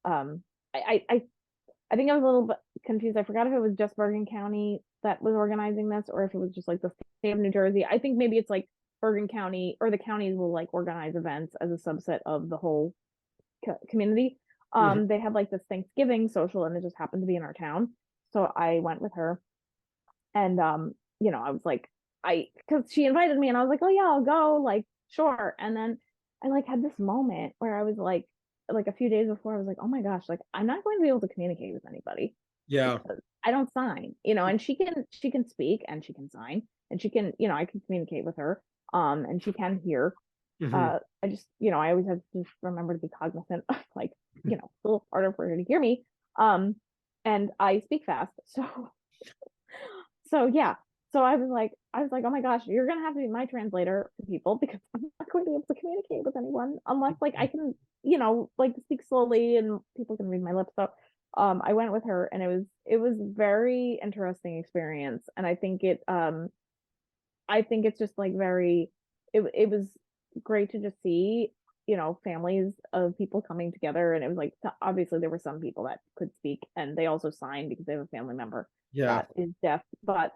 um I think I was a little bit confused. I forgot if it was just Bergen County that was organizing this or if it was just like the state of New Jersey. I think maybe it's like Bergen County or the counties will like organize events as a subset of the whole community. They had like this Thanksgiving social and it just happened to be in our town. So I went with her and I was like, because she invited me and I was like, oh yeah, I'll go, like, sure. And then I like had this moment where I was like a few days before, I was like, oh my gosh, like I'm not going to be able to communicate with anybody. Yeah. I don't sign, and she can speak and she can sign and she can, I can communicate with her. And she can hear. I just, I always have to just remember to be cognizant of like, it's a little harder for her to hear me. And I speak fast. So yeah. So I was like, oh my gosh, you're gonna have to be my translator to people because I'm not going to be able to communicate with anyone unless like I can, like speak slowly and people can read my lips. So I went with her and it was very interesting experience. And I think it's just like it was great to just see, families of people coming together. And it was like, obviously there were some people that could speak and they also signed because they have a family member that is deaf, but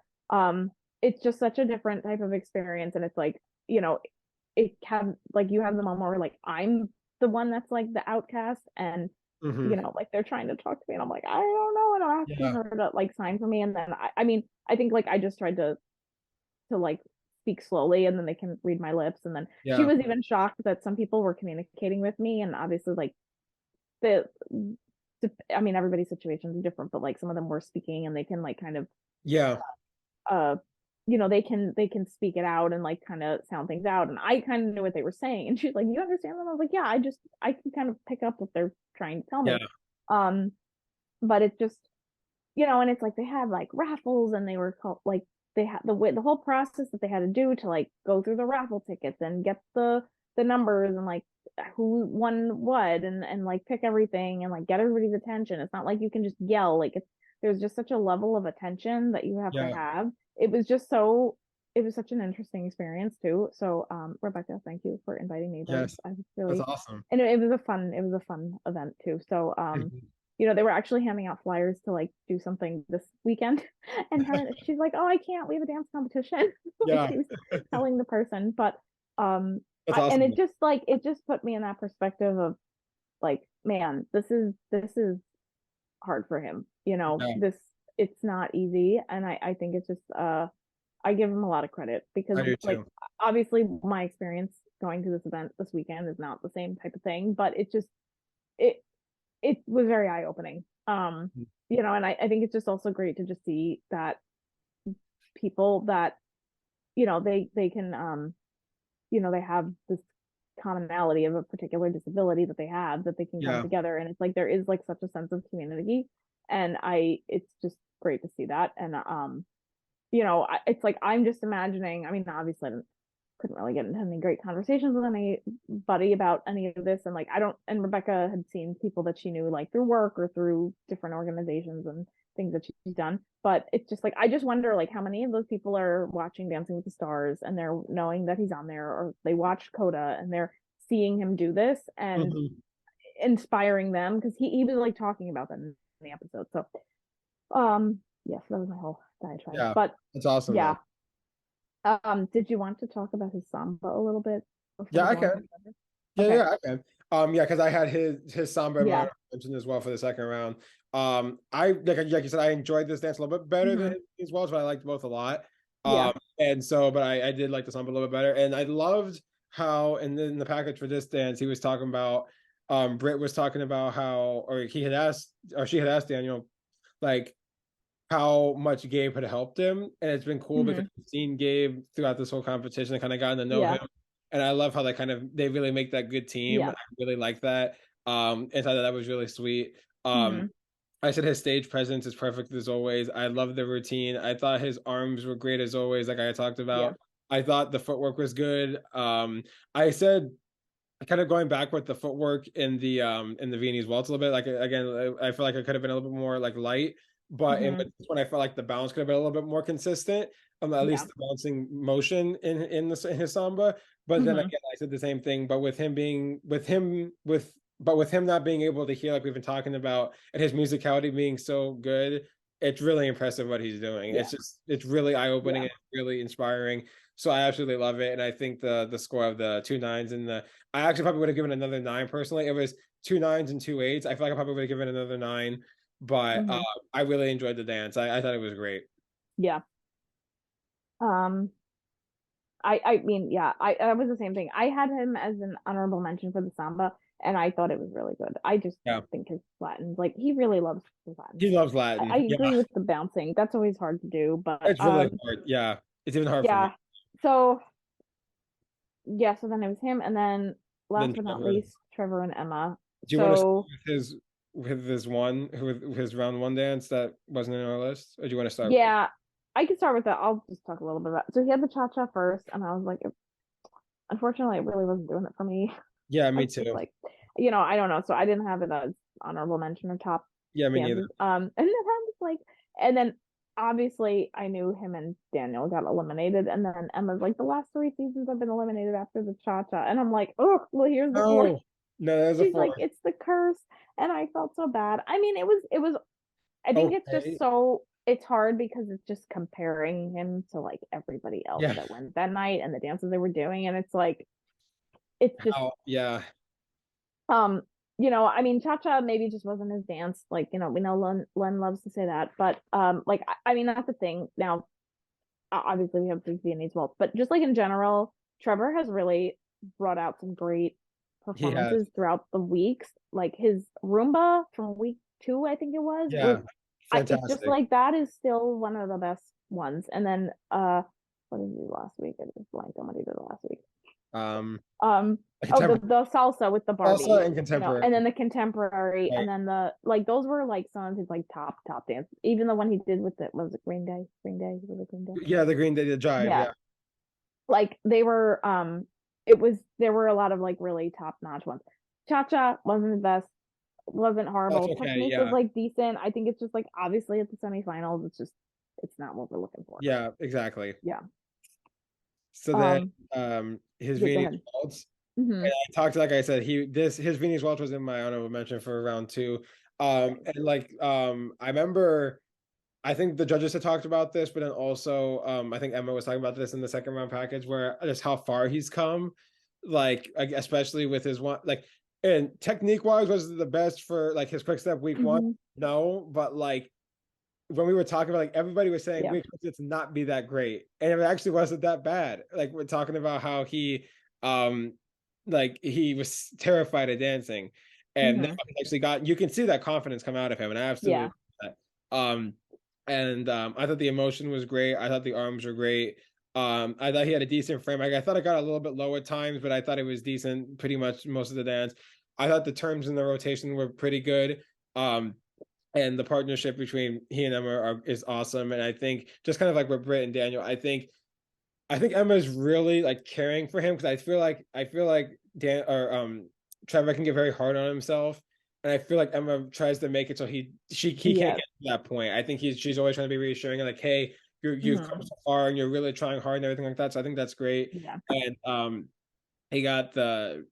it's just such a different type of experience. And it's like, it can like, you have the moment where like, I'm the one that's like the outcast and like they're trying to talk to me and I'm like, I don't know, and I'm asking her to like sign for me. And then I mean, I think like I just tried to like speak slowly and then they can read my lips. And then she was even shocked that some people were communicating with me. And obviously like I mean, everybody's situations are different, but like some of them were speaking and they can like kind of they can speak it out and like kind of sound things out. And I kind of knew what they were saying. And she's like, you understand them? I was like, yeah, I can kind of pick up what they're trying to tell me. But it's just, and it's like they had like raffles and they were called like they had the whole process that they had to do to like go through the raffle tickets and get the numbers and like who won what and like pick everything and like get everybody's attention. It's not like you can just yell. Like there's just such a level of attention that you have to have. It was such an interesting experience too. So Rebecca, thank you for inviting me. I was really, that's awesome. And it was a fun event too. So they were actually handing out flyers to like do something this weekend. And she's like, oh, I can't, we have a dance competition. Like she was telling the person. But awesome. And it just put me in that perspective of like, man, this is hard for him. It's not easy. And I think it's just I give him a lot of credit because like obviously my experience going to this event this weekend is not the same type of thing, but it was very eye-opening. And I think it's just also great to just see that people that they can they have this commonality of a particular disability that they have, that they can come together. And it's like there is like such a sense of community, and it's just great to see that. And it's like I'm just imagining, I mean, obviously I couldn't really get into any great conversations with anybody about any of this, and like and Rebecca had seen people that she knew like through work or through different organizations and things that she's done. But it's just like I just wonder like how many of those people are watching Dancing with the Stars and they're knowing that he's on there, or they watch Coda and they're seeing him do this and inspiring them, because he was like talking about them in the episode. So yes, that was my whole diatribe. But it's awesome. Did you want to talk about his samba a little bit? I can. I can. Because I had his samba mentioned as well for the second round. I like you said, I enjoyed this dance a little bit better than his Wells, but I liked both a lot. And so, but I did like the samba a little bit better, and I loved how, and then the package for this dance, he was talking about, Britt was talking about how, or she had asked Daniel, like, how much Gabe had helped him. And it's been cool because I've seen Gabe throughout this whole competition and kind of gotten to know him. And I love how they really make that good team. I really like that. And so that was really sweet. I said his stage presence is perfect as always. I love the routine. I thought his arms were great as always, like I talked Yeah. about. I thought the footwork was good. I said kind of going back with the footwork in the Viennese waltz a little bit. Like again, I feel like it could have been a little bit more like light, but in Hmm. this one, I felt like the balance could have been a little bit more consistent. At Yeah. least the bouncing motion in his samba. But then Hmm. again, I said the same thing. But with him being with him not being able to hear like we've been talking about, and his musicality being so good, it's really impressive what he's doing. Yeah. It's really eye opening Yeah. and really inspiring. So I absolutely love it, and I think the score of the 2 9s and the I actually probably would have given another 9 personally. It was 2 9s and 2 8s. I feel like I probably would have given another 9, but Hmm. I really enjoyed the dance. I thought it was great. Yeah. Um, I mean, yeah, I was the same thing. I had him as an honorable mention for the samba, and I thought it was really good. I just Yeah, think his Latin, like he really loves his Latin he stuff. loves I Latin. Yeah, agree with the bouncing. That's always hard to do, but it's really hard. Yeah, it's even hard for me. yeah. So yeah, so then it was him, and then Then last but not Trevor, least, Trevor and Emma. do you want to start So with his one with his round one dance that wasn't in our list, or do you want to start? yeah, I can start with that. I'll just talk a little bit about. So he had the cha cha first, and I was like, unfortunately, it really wasn't doing it for me. Yeah, I me was just too. like, I don't know. So I didn't have it as honorable mention or top Yeah, me neither. dances. And then I was like, and then obviously I knew him and Daniel got eliminated, and then Emma's like, the last 3 seasons I've been eliminated after the cha cha, and I'm like, oh, well, here's the fourth. No, no, there's a She's four. like, it's the curse, and I felt so bad. I mean, it was. I think it's just Okay. so it's hard because it's just comparing him to like everybody else Yeah. that went that night and the dances they were doing, and it's like it's just How? Yeah. um I mean, cha-cha maybe just wasn't his dance. Like, we know Len loves to say that, but like I mean, that's the thing. Now, obviously we have the Viennese waltz, but just like in general, Trevor has really brought out some great He has. performances throughout the weeks. Like his Roomba from week 2, I think it was Yeah. it's just Fantastic. like that is still one of the best ones. And then what did he do last week? I just blanked on what he did last week. Um, Um, oh, contemporary the salsa with the salsa Barbie, and contemporary. and then the contemporary, Right. and then the like those were like some of his like top dance. Even the one he did with it was it Green Day? Was it Green Day? Yeah, the Green Day, the Jive. Yeah, Yeah. like they were it was there were a lot of like really top notch ones. Cha Cha wasn't the best, wasn't That's horrible. okay. Technique was Yeah. like decent. I think it's just like obviously at the semifinals, it's not what we're looking for. Yeah. Exactly. Yeah. So then, Um. his Yeah. Go Viennese ahead. waltz. Hmm. And I talked, like I said, his Viennese waltz was in my honorable mention for round two. And like I remember. I think the judges had talked about this, but then also I think Emma was talking about this in the second round package where just how far he's come, like especially with his one like and technique wise was the best for like his quick step week one. Hmm. No, but like when we were talking about like everybody was saying Yeah. we expect it to not be that great. And it actually wasn't that bad. Like we're talking about how he um like he was terrified of dancing. And now Hmm. he actually got you can see that confidence come out of him. And I absolutely Yeah. love that. And I thought the emotion was great. I thought the arms were great. I thought he had a decent frame. Like, I thought it got a little bit low at times, but I thought it was decent pretty much most of the dance. I thought the terms in the rotation were pretty good. Um, and the partnership between he and Emma is awesome. And I think just kind of like with Britt and Daniel, I think Emma's really like caring for him because I feel like Dan or Trevor can get very hard on himself. And I feel like Emma tries to make it so he can't Yeah. get to that point. I think she's always trying to be reassuring and like, hey, you've come Hmm. so far and you're really trying hard and everything like that. So I think that's great. Yeah. And he got the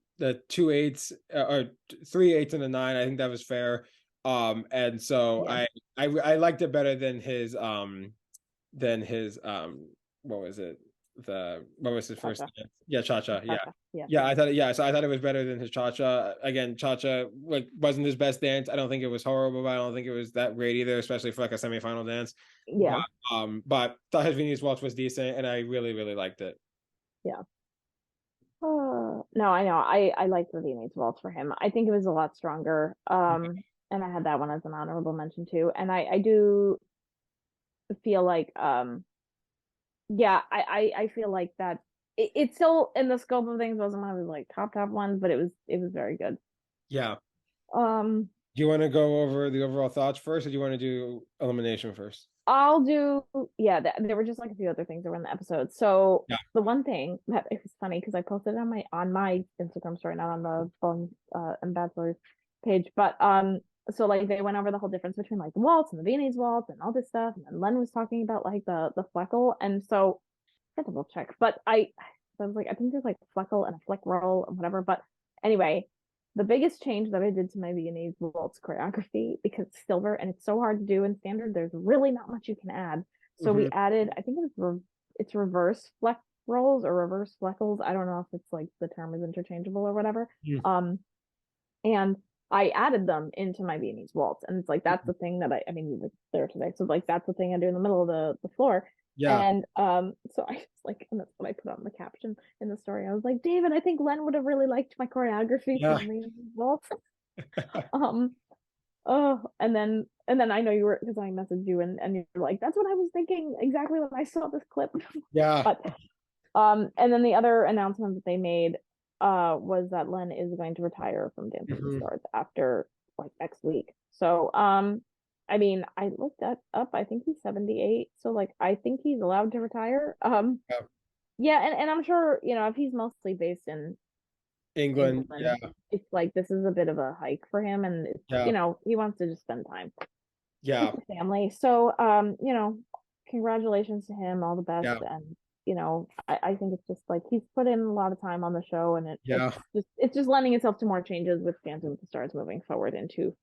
2 8s or 3 8s and a 9. I think that was fair. And so Yeah. I liked it better than his what was it? What was his first Cha-cha. dance? Yeah, cha-cha. Yeah. Cha-cha. Yeah. Yeah, so I thought it was better than his cha-cha. Again, cha-cha like wasn't his best dance. I don't think it was horrible, but I don't think it was that great either, especially for like a semifinal dance. Yeah. But thought his Venus Waltz was decent and I really, really liked it. Yeah. No, I know. I like the Viennese waltz for him. I think it was a lot stronger. And I had that one as an honorable mention too. And I do feel like yeah, I feel like that it still in the scope of things wasn't one of his like top ones, but it was very good. Yeah. Um Do you want to go over the overall thoughts first, or do you want to do elimination first? I'll do, yeah, there were just like a few other things that were in the episode. So Yeah. the one thing that it was funny because I posted it on my Instagram story, not on the Ballrooms and Bachelors page, but so like they went over the whole difference between like the waltz and the Viennese waltz and all this stuff, and then Len was talking about like the fleckle, and so I double check, but I was like, I think there's like fleckle and a fleck roll and whatever, but anyway, the biggest change that I did to my Viennese waltz choreography, because it's silver and it's so hard to do in standard, there's really not much you can add. So we added, I think it's reverse fleck rolls or reverse fleckles. I don't know if it's like the term is interchangeable or whatever. And I added them into my Viennese waltz, and it's like that's the thing that I mean you were there today, so like that's the thing I do in the middle of the floor. Yeah. And so I was like, and that's what I put on the caption in the story. I was like, David, I think Len would have really liked my choreography Yeah. from the waltz. Oh, and then I know you were, because I messaged you and you're like, that's what I was thinking exactly when I saw this clip. Yeah. But and then the other announcement that they made was that Len is going to retire from Dancing with the Stars after like next week. So I mean, I looked that up. I think he's 78, so like I think he's allowed to retire. Yeah. Yeah, and I'm sure, you know, if he's mostly based in England. Yeah. it's like this is a bit of a hike for him, and it's, Yeah. you know, he wants to just spend time Yeah. with the family. So you know, congratulations to him, all the best. Yeah. And you know, I think it's just like he's put in a lot of time on the show, and Yeah. it's just lending itself to more changes with Dancing with the Stars moving forward into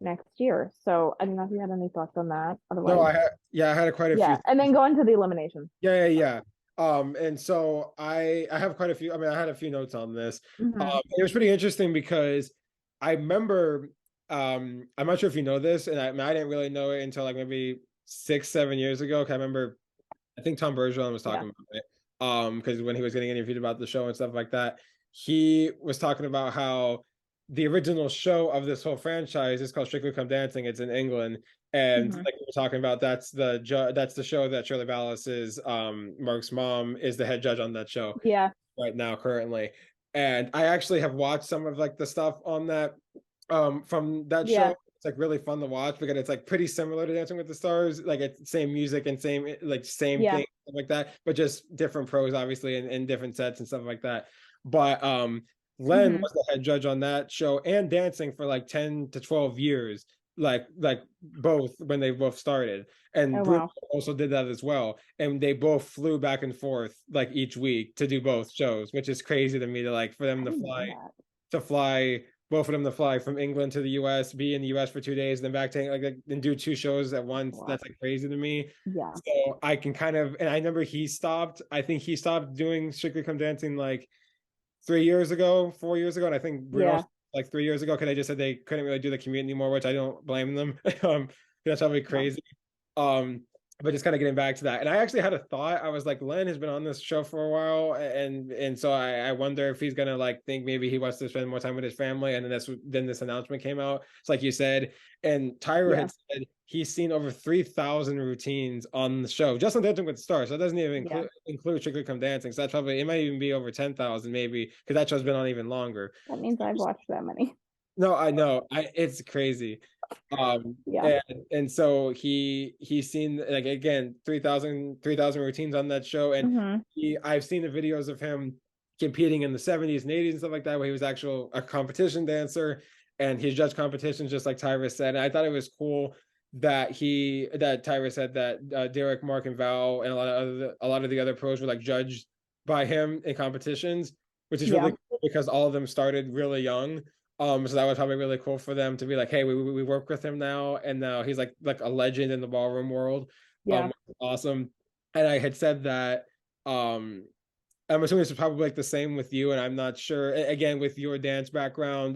next year. So I don't know if you had any thoughts on that. Otherwise, No, I had quite a few. and then go into the elimination. Yeah. And so I have quite a few. I mean, I had a few notes on this. It was pretty interesting because I remember, I'm not sure if you know this, and I didn't really know it until like maybe 6-7 years ago. 'Cause I remember, I think Tom Bergeron was talking about it. Because when he was getting interviewed about the show and stuff like that, he was talking about how the original show of this whole franchise is called Strictly Come Dancing. It's in England, and like we were talking about, that's the show that Shirley Ballas's Mark's mom is the head judge on that show right now currently. And I actually have watched some of like the stuff on that from that show. It's like really fun to watch because it's like pretty similar to Dancing with the Stars. Like it's same music and same thing, stuff like that, but just different pros obviously, and different sets and stuff like that. But Len was the head judge on that show and dancing for like 10 to 12 years, like both when they both started. And Bruno also did that as well. And they both flew back and forth like each week to do both shows, which is crazy to me, to like for them to fly both of them to fly from England to the US, be in the US for 2 days, then back to like and do 2 shows at once. That's like crazy to me. So I can kind of, and I remember I think he stopped doing Strictly Come Dancing like 4 years ago, and I think Bruno like 3 years ago, because they just said they couldn't really do the commute anymore, which I don't blame them. That's probably crazy. But just kind of getting back to that, and I actually had a thought. I was like, Len has been on this show for a while, and so I wonder if he's gonna like think maybe he wants to spend more time with his family, and then this announcement came out. It's like you said, and Tyra had said he's seen over 3,000 routines on the show, just on Dancing with the Stars. So that doesn't even include Strictly Come Dancing. So that's probably, it might even be over 10,000 maybe, because that show's been on even longer. That means I've watched that many. No, I know. It's crazy. And so he's seen like again 3,000 routines on that show, and I've seen the videos of him competing in the 70s and 80s and stuff like that, where he was a competition dancer, and he judged competitions just like Tyra said. And I thought it was cool that Tyra said that Derek, Mark, and Val and a lot of the other pros were like judged by him in competitions, which is really cool because all of them started really young. So that was probably really cool for them to be like, hey, we work with him now, and now he's like a legend in the ballroom world. Awesome. And I had said that I'm assuming it's probably like the same with you, and I'm not sure. Again, with your dance background,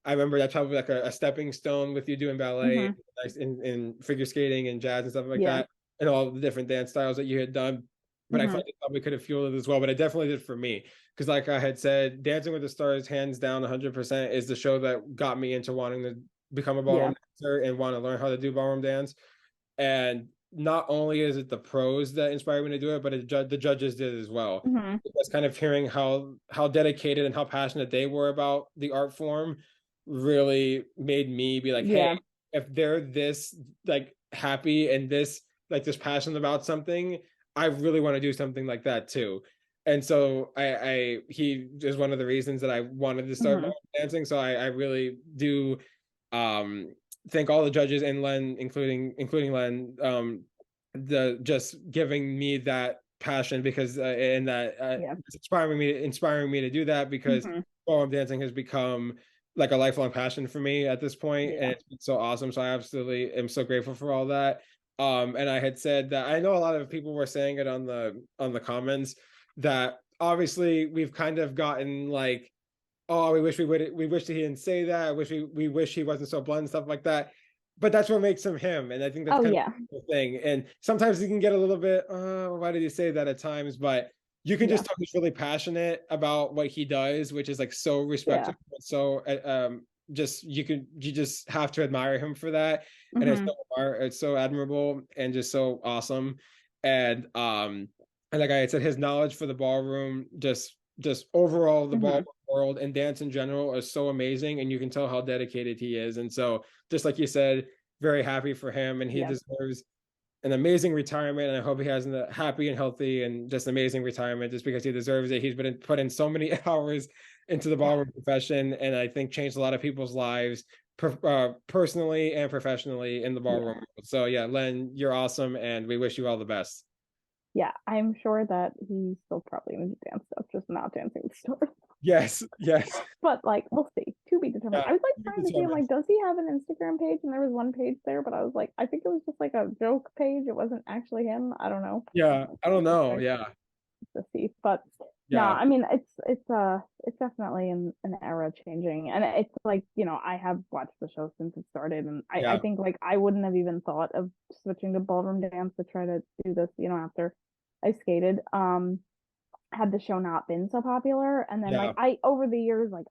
I remember that's probably like a stepping stone with you doing ballet and figure skating and jazz and stuff like that, and all the different dance styles that you had done. But I thought it probably could have fueled it as well. But it definitely did for me. Because like I had said, Dancing with the Stars, hands down, 100% is the show that got me into wanting to become a ballroom dancer and want to learn how to do ballroom dance. And not only is it the pros that inspired me to do it, but the judges did as well. It's kind of hearing how dedicated and how passionate they were about the art form. really made me be like, Yeah. hey, if they're this like happy and this like this passionate about something, I really want to do something like that too. And so he is one of the reasons that I wanted to start Hmm. dancing. So I really do thank all the judges and Len, including Len, the just giving me that passion because and that Yeah. it's inspiring me to do that because Hmm. ballroom dancing has become like a lifelong passion for me at this point, and Yeah. it's been so awesome. So I absolutely am so grateful for all that. And I had said that I know a lot of people were saying it on the comments that obviously we've kind of gotten like, oh, we wish that he didn't say that. We wish he wasn't so blunt and stuff like that. But that's what makes him him. And I think that's Oh kind of yeah. the thing. And sometimes you can get a little bit, why did he say that at times? But you can Yeah. just tell he's really passionate about what he does, which is like so Yeah. respectable. So just you just have to admire him for that. And Hmm. it's so admirable and just so awesome. And like I said, his knowledge for the ballroom, just overall the Hmm. ballroom world and dance in general is so amazing, and you can tell how dedicated he is. And so, just like you said, very happy for him, and he Yeah. deserves an amazing retirement. And I hope he has a happy and healthy and just amazing retirement, just because he deserves it. He's been put in so many hours into the Yeah. ballroom profession, and I think changed a lot of people's lives. Personally and professionally in the ballroom Yeah. world. So yeah, Len, you're awesome, and we wish you all the best. Yeah. I'm sure that he's still probably gonna do dance stuff, just not dancing with stars. Yes, yes. But like, we'll see. To be determined. Yeah, I was like you trying to see. I'm determined. like, does he have an Instagram page? And there was one page there, but I was like, I think it was just like a joke page. It wasn't actually him. I don't know. Yeah, I don't know. Check Yeah, to see. But no, yeah, I mean, it's definitely an era changing, and it's like, I have watched the show since it started, and I yeah, think like I wouldn't have even thought of switching to ballroom dance to try to do this, after I skated. Had the show not been so popular, and then like yeah, I over the years, like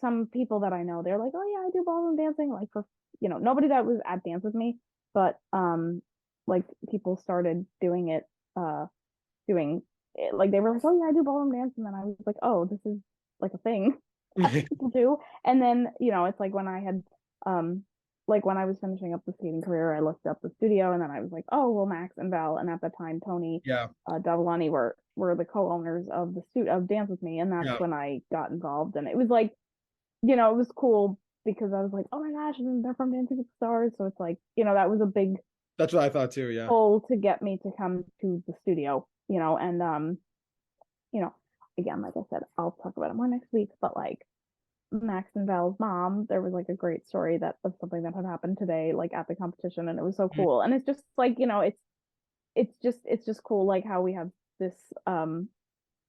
some people that I know, they're like, oh yeah, I do ballroom dancing, like for nobody that was at dance with me, but like people started doing it, doing it, like they were like, oh yeah, I do ballroom dance, and then I was like, oh, this is like a thing that people do. And then it's like when I had like when I was finishing up the skating career, I looked up the studio, and then I was like, oh well, Max and Val, and at the time Tony yeah, Davalani were the co-owners of the studio of Dance with Me, and that's yeah. when I got involved, and it was like, it was cool because I was like, oh my gosh, and they're from Dancing with the Stars, so it's like, that was a big That's what I thought too. Yeah, pull to get me to come to the studio, and you know, again, like I said, I'll talk about it more next week, but like Max and Val's mom, there was like a great story that of something that had happened today, like at the competition, and it was so mm, cool. And it's just like, it's just cool, like how we have this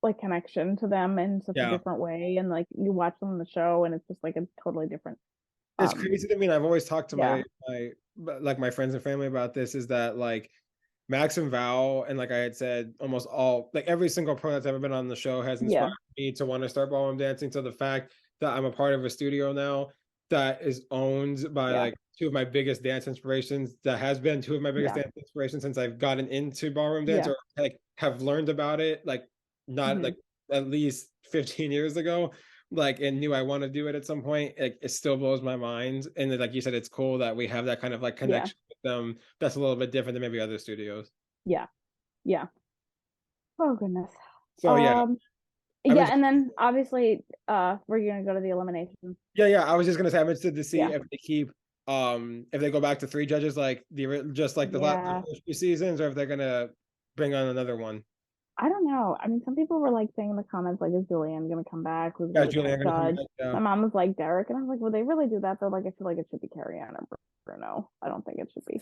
like connection to them in such a yeah. different way, and like you watch them on the show, and it's just like a totally different. It's um crazy to me. And I've always talked to yeah, my friends and family about this. Is that like Max and Val, and like I had said, almost all like every single pro that's ever been on the show has inspired yeah, me to want to start ballroom dancing. So the fact that I'm a part of a studio now that is owned by yeah, like two of my biggest dance inspirations, that has been two of my biggest yeah, dance inspirations since I've gotten into ballroom dance, yeah. or like have learned about it, like not Hmm. like at least 15 years ago, like, and knew I want to do it at some point. Like it still blows my mind. And then, like you said, it's cool that we have that kind of like Yeah, connection with them that's a little bit different than maybe other studios. yeah, yeah. Oh goodness. So yeah, um I'm yeah, interested. and then obviously we're gonna go to the elimination. Yeah. I was just gonna say I'm interested to see Yeah, if they keep if they go back to three judges like just like the yeah. first few seasons, or if they're gonna bring on another one. I don't know. I mean, some people were like saying in the comments, like, is Julianne gonna come back? Who's Yeah, gonna be the Julian, head gonna come judge? back. Yeah. My mom was like Derek, and I was like, would they really do that? They're like, I feel like it should be Carrie Ann or Bruno. I don't think it should be.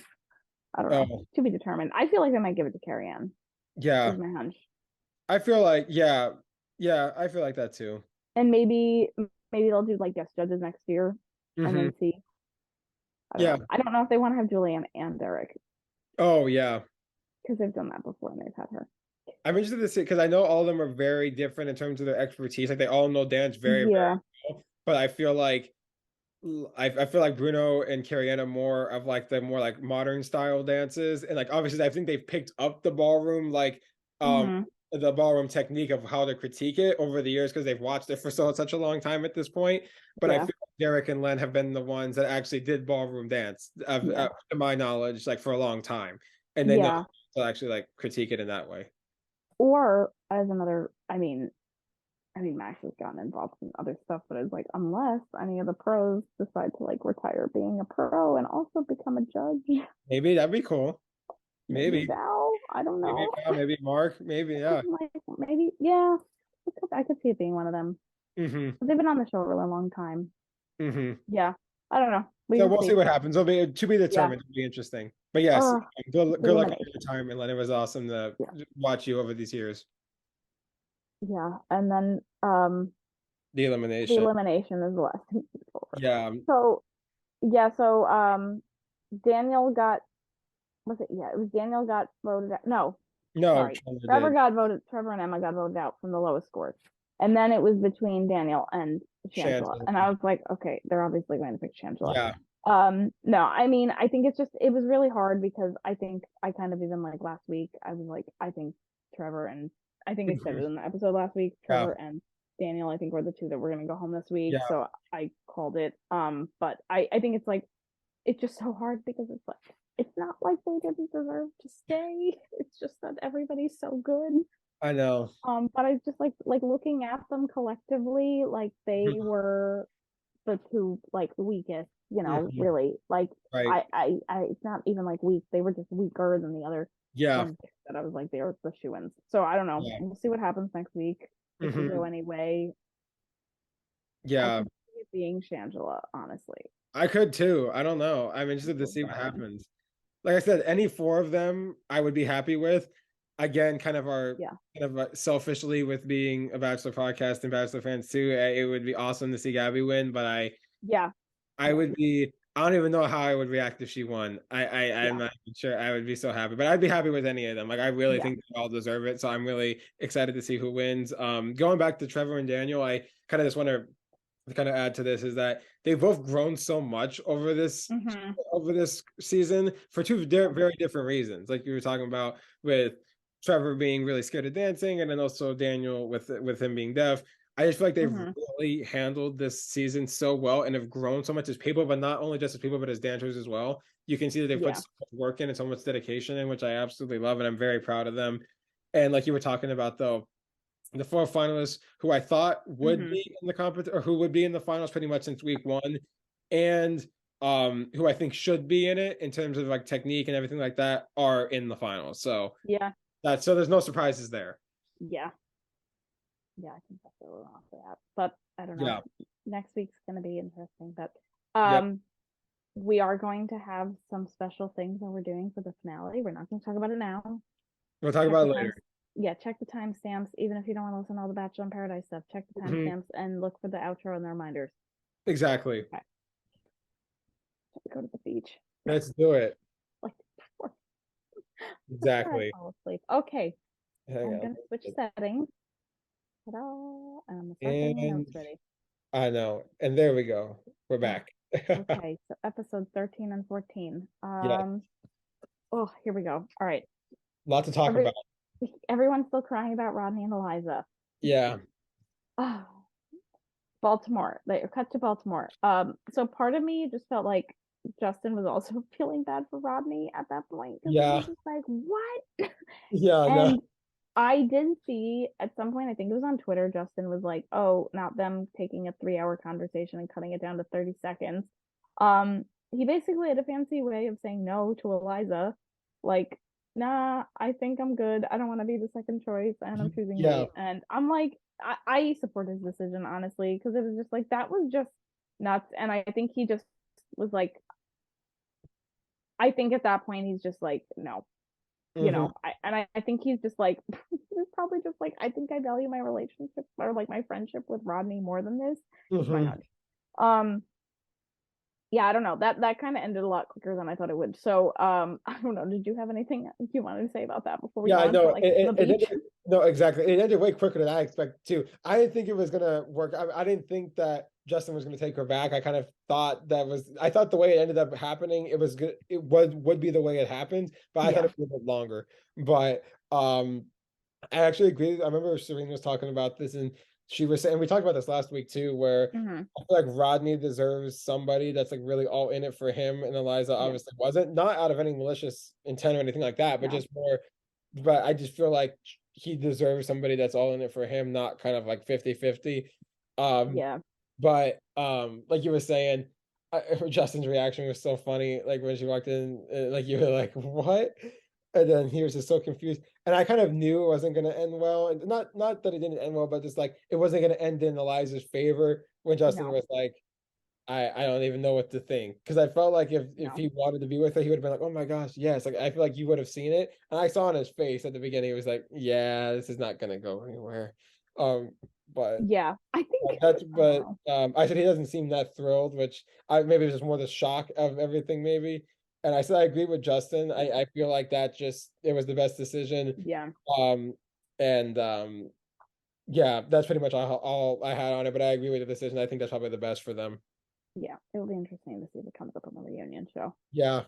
I don't know. Oh, To be determined. I feel like they might give it to Carrie Ann. yeah. Is my hunch. I feel like yeah, I feel like that too. And maybe they'll do like guest judges next year, and Hmm. then see. I don't Yeah. know. I don't know if they want to have Julianne and Derek, Oh yeah. because they've done that before and they've had her. I'm interested to see because I know all of them are very different in terms of their expertise. Like they all know dance very, very Yeah, well. But I feel like I feel like Bruno and Carriana more of like the more like modern style dances. And like obviously I think they've picked up um hmm, the ballroom technique of how to critique it over the years because they've watched it for such a long time at this point. But I yeah, feel Derek and Len have been the ones that actually did ballroom dance, to my knowledge, like for a long time, and they know to actually like critique it in that way. Or as another, Max has gotten involved in other stuff, but it's like, unless any of the pros decide to like retire being a pro and also become a judge. Maybe that'd be cool. Maybe Val, I don't know. Maybe Val, maybe Mark, maybe maybe yeah. I could see it being one of them. Mm-hmm. They've been on the show a really long time. Mm-hmm. Yeah, I don't know. So we'll see what happens. It'll be to be determined. It'll be interesting. But yes, good luck in your retirement, Len. It was awesome to watch you over these years. Yeah, and then the elimination. The elimination is the last thing. Yeah. So Daniel got it was Daniel got voted out. No. Sorry. Trevor and Emma got voted out from the lowest score. And then it was between Daniel and Shangela. And I was like, okay, they're obviously going to pick Shangela. Yeah. No, I mean, I think it was really hard because I think I kind of even like last week, I was like, I think Trevor and I think I said it in the episode last week, Trevor and Daniel, I think were the two that were going to go home this week. Yeah. So I called it. But I think it's like, it's just so hard because it's like, it's not like they didn't deserve to stay. It's just that everybody's so good. I know. But I just like looking at them collectively, like they were the two like weakest, really. Like I it's not even like weak. They were just weaker than the other. Yeah. That I was like, they were the shoo-ins. So I don't know. Yeah. We'll see what happens next week. If we go anyway. Yeah. I can see it being Shangela, honestly. I could too. I don't know. I'm interested to see what happens. Like I said, any four of them I would be happy with. Again, kind of selfishly with being a Bachelor podcast and Bachelor fans too. It would be awesome to see Gabby win, but I would be. I don't even know how I would react if she won. I'm not even sure. I would be so happy, but I'd be happy with any of them. Like I really think they all deserve it. So I'm really excited to see who wins. Going back to Trevor and Daniel, I kind of just want to kind of add to this is that they've both grown so much over this season for two very different reasons. Like you were talking about with Trevor being really scared of dancing, and then also Daniel with him being deaf. I just feel like they've really handled this season so well and have grown so much as people, but not only just as people, but as dancers as well. You can see that they've put so much work in and so much dedication in, which I absolutely love, and I'm very proud of them. And like you were talking about, though, the four finalists who I thought would be in the competition or who would be in the finals pretty much since week one, and who I think should be in it in terms of like technique and everything like that are in the finals. So so there's no surprises there. Yeah, I think that's a little off that, but I don't know. Yeah. Next week's gonna be interesting, but we are going to have some special things that we're doing for the finale. We're not going to talk about it now. We'll talk about it later. Check the timestamps. Even if you don't want to listen to all the Bachelor in Paradise stuff, check the timestamps and look for the outro and the reminders. Exactly. Okay. Go to the beach. Let's do it. Like before. Exactly. Fall asleep. Okay. I'm gonna switch settings. Ta-da! And I'm gonna start getting my notes ready. I know. And there we go. We're back. Okay, so episode 13 and 14. Oh, here we go. All right. Lot to talk about. Everyone's still crying about Rodney and Eliza. Yeah. Oh, Baltimore. They cut to Baltimore. So part of me just felt like Justin was also feeling bad for Rodney at that point. Yeah. He was just like, what? Yeah. And no. I did see at some point, I think it was on Twitter, Justin was like, oh, not them taking a 3-hour conversation and cutting it down to 30 seconds. He basically had a fancy way of saying no to Eliza. Like, nah, I think I'm good. I don't want to be the second choice and I'm choosing me. And I'm like, I support his decision, honestly, because it was just like, that was just nuts. And I think he just was like, I think at that point, he's just like, no. You know, I think he's just like, he's probably just like, I think I value my relationship or like my friendship with Rodney more than this. Yeah, I don't know. That kind of ended a lot quicker than I thought it would. So, I don't know. Did you have anything you wanted to say about that before we? Yeah, I know. No, exactly. It ended way quicker than I expected too. I didn't think it was gonna work. I didn't think that Justin was gonna take her back. I kind of thought I thought the way it ended up happening, it was good. It would be the way it happened, but I thought it would be a bit longer. But I actually agree. I remember Serena was talking about this, and she was saying, we talked about this last week too, where Hmm. I feel like Rodney deserves somebody that's like really all in it for him, and Eliza Yeah. obviously wasn't, not out of any malicious intent or anything like that, but No. just more. But I just feel like he deserves somebody that's all in it for him, not kind of like 50-50. Um, Yeah. but like you were saying, Justin's reaction was so funny. Like when she walked in, like you were like, "What?" And then he was just so confused. And I kind of knew it wasn't going to end well. And not that it didn't end well, but just like it wasn't going to end in Eliza's favor when Justin No. was like, I don't even know what to think. Because I felt like if No. he wanted to be with her, he would have been like, oh my gosh, yes. Like I feel like you would have seen it. And I saw on his face at the beginning, he was like, yeah, this is not gonna go anywhere. But Yeah. I think that's I don't but know. I said he doesn't seem that thrilled, which I maybe it was just more the shock of everything, maybe. And I said I agree with Justin. I feel like that just it was the best decision. Yeah. Um and yeah, that's pretty much all I had on it, but I agree with the decision. I think that's probably the best for them. Yeah. It'll be interesting to see what comes up on the reunion show. Yeah.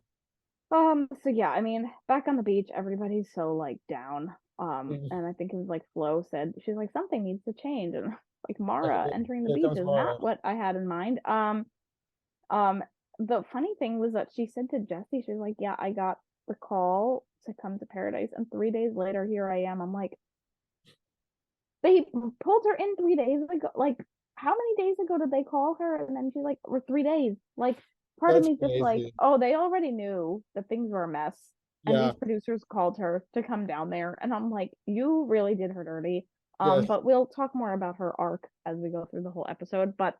So yeah, I mean, back on the beach, everybody's so like down. Mhm. And I think it was like Flo said, she's like, something needs to change. And like Mara entering the Here beach comes is Mara. not what I had in mind. Um, the funny thing was that she said to Jesse, she was like, yeah, I got the call to come to Paradise, and 3 days later, here I am. I'm like, they pulled her in 3 days ago. Like, how many days ago did they call her? And then she's like, we're 3 days. Like, part of That's me just like, crazy. oh, they already knew that things were a mess. And Yeah. these producers called her to come down there. And I'm like, you really did her dirty. Yes. But we'll talk more about her arc as we go through the whole episode. But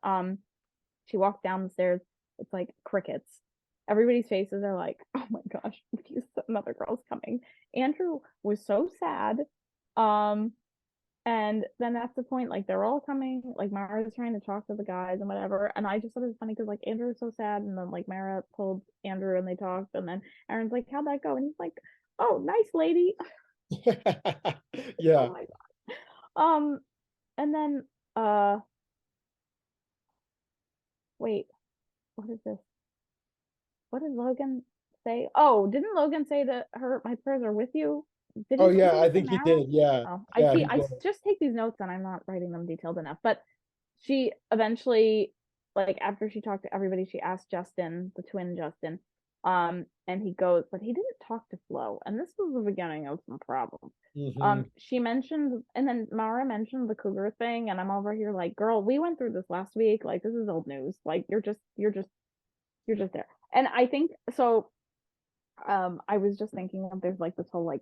she walked down the stairs. It's like crickets. Everybody's faces are like, oh my gosh, another girl's coming. Andrew was so sad. Um, and then that's the point, like they're all coming, like Mara's trying to talk to the guys and whatever. And I just thought it was funny because like Andrew was so sad, and then like Mara pulled Andrew and they talked, and then Aaron's like, how'd that go? And he's like, oh, nice lady. Oh Yeah. my god. And then wait, what is this? What did Logan say? Oh, didn't Logan say to her, my prayers are with you? Did Oh he say yeah, I that to think he Mara? did. Yeah. Oh, I Yeah, see. he I did. just take these notes and I'm not writing them detailed enough. But she eventually, like after she talked to everybody, she asked Justin, the twin Justin, and he goes, but he didn't talk to Flo, and this was the beginning of some problems. Hmm. She mentioned, and then Mara mentioned the cougar thing, and I'm over here like, girl, we went through this last week. Like this is old news. Like you're just there. And I think so. I was just thinking of there's like this whole like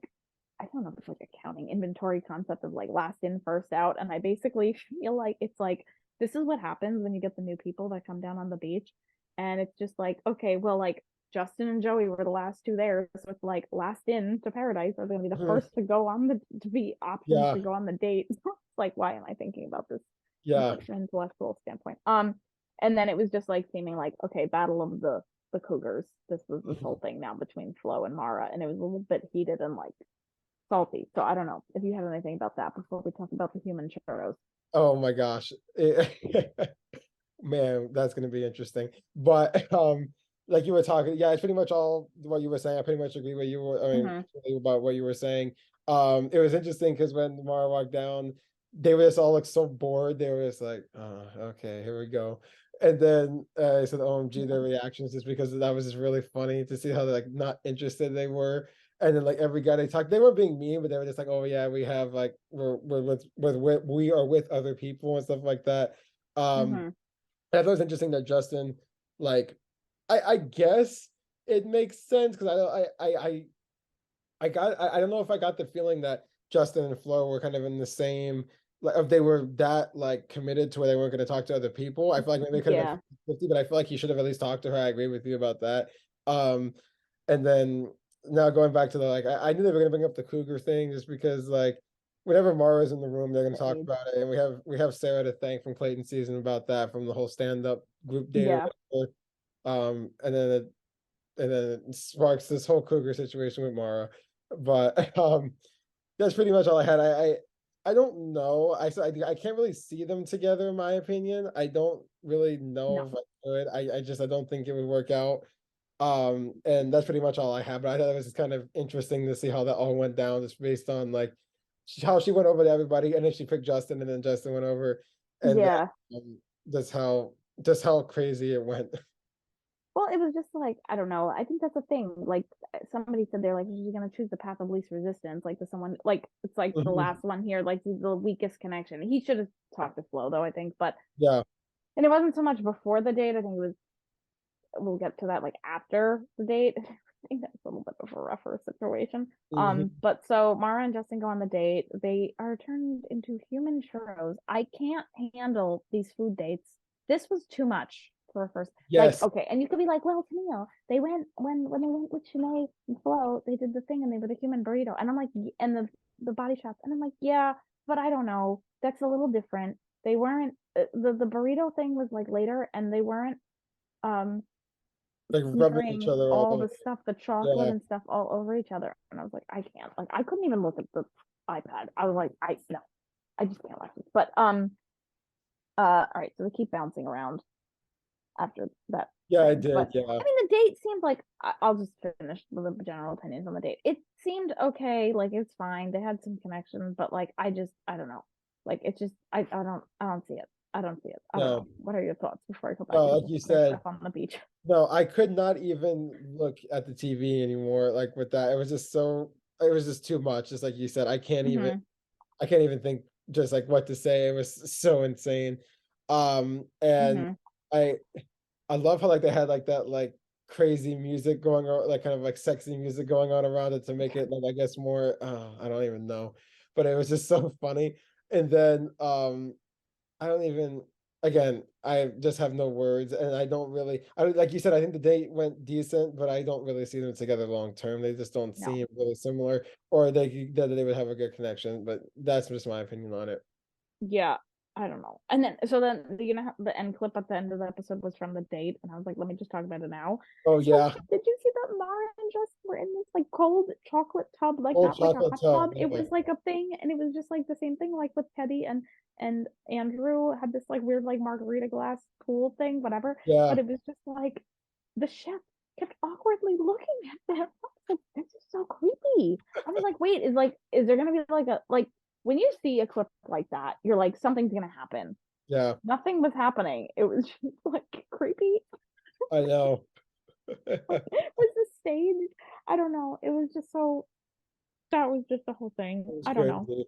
I don't know if it's like accounting inventory concept of like last in first out, and I basically feel like it's like this is what happens when you get the new people that come down on the beach, and it's just like okay, well like Justin and Joey were the last two there, so it's like last in to Paradise are going to be the Hmm. first to go on the to be options Yeah. to go on the date. It's like why am I thinking about this from Yeah. such an intellectual standpoint? And then it was just like seeming like okay, battle of the Cougars. This was this Mhm. whole thing now between Flo and Mara, and it was a little bit heated and like salty. So I don't know if you have anything about that before we talk about the human churros. Oh my gosh. Man, that's gonna be interesting. But like you were talking, yeah, it's pretty much all what you were saying. I pretty much agree with you were, I mean, Mm-hmm. about what you were saying. It was interesting because when Mara walked down, they were just all like so bored. They were just like, oh, okay, here we go. And then I said, OMG, Yeah. their reactions just because that was just really funny to see how like not interested they were. And then like every guy they talked, they weren't being mean, but they were just like, oh yeah, we have like we're with we are with other people and stuff like that. Um, Mm-hmm. I thought it was interesting that Justin, like, I guess it makes sense because I don't know if I got the feeling that Justin and Flo were kind of in the same like if they were that like committed to where they weren't going to talk to other people. I feel like maybe it could have been Yeah. 50, but I feel like he should have at least talked to her. I agree with you about that. Um, and then now going back to the like I knew they were gonna bring up the cougar thing just because like whenever Mara's in the room, they're gonna The talk age. about it. And we have Sarah to thank from Clayton season about that from the whole stand-up group date or Yeah. whatever. And then it sparks this whole cougar situation with Mara. But that's pretty much all I had. I don't know. I can't really see them together, in my opinion. I don't really know No. if I could. I don't think it would work out. And that's pretty much all I have. But I thought it was just kind of interesting to see how that all went down, just based on like how she went over to everybody, and then she picked Justin, and then Justin went over, and Yeah. that's how crazy it went. Well, it was just like, I don't know. I think that's a thing. Like somebody said, they're like, she's gonna choose the path of least resistance. Like the someone, like it's like the last one here, like the weakest connection. He should have talked to Flo though, I think. But Yeah. and it wasn't so much before the date. I think it was. We'll get to that like after the date. I think that's a little bit of a rougher situation. But so Mara and Justin go on the date. They are turned into human churros. I can't handle these food dates. This was too much for a first. Yes. Like, okay, and you could be like, well, Camille, they went when they went with Shanae and Flo, they did the thing and they were the human burrito. And I'm like, and the body shots. And I'm like, yeah, but I don't know. That's a little different. They weren't the burrito thing was like later, and they weren't Like rubbing each smearing other all all over. the stuff, the chocolate Yeah. and stuff all over each other. And I was like, I can't. Like, I couldn't even look at the iPad. I was like, no, I just can't watch this. But all right, so we keep bouncing around after that. Yeah, I thing. did. But, Yeah. I mean, the date seemed like I'll just finish with the general opinions on the date. It seemed okay, like it's fine. They had some connections, but like I don't know. Like it's just I don't see it. I don't see it. I don't know. What are your thoughts before I go back No, into like you other said, stuff on the beach? no, I could not even look at the TV anymore. Like with that, it was just too much. Just like you said, I can't even think just like what to say. It was so insane. And I I love how like they had like that like crazy music going on, like kind of like sexy music going on around it to make it like I guess more I don't even know. But it was just so funny. And then I don't even again, I just have no words, and I don't really I like you said, I think the date went decent, but I don't really see them together long term. They just don't No. seem really similar, or that they would have a good connection, but that's just my opinion on it. Yeah, I don't know. And then so then the end clip at the end of the episode was from the date, and I was like, let me just talk about it now. Oh So yeah, did you see that Mara and Justin were in this like cold chocolate tub, like old not like a chocolate hot tub. tub. It was like a thing, and it was just like the same thing, like with Teddy and Andrew had this like weird like margarita glass pool thing, whatever. Yeah, But it was just like the chef kept awkwardly looking at them. I was like, this is so creepy. I was like, wait, is there gonna be like a like when you see a clip like that, you're like, something's gonna happen. yeah, Nothing was happening. It was just like creepy. I know. It was the stage. I don't know. It was just so that was just the whole thing. It was I don't know. crazy.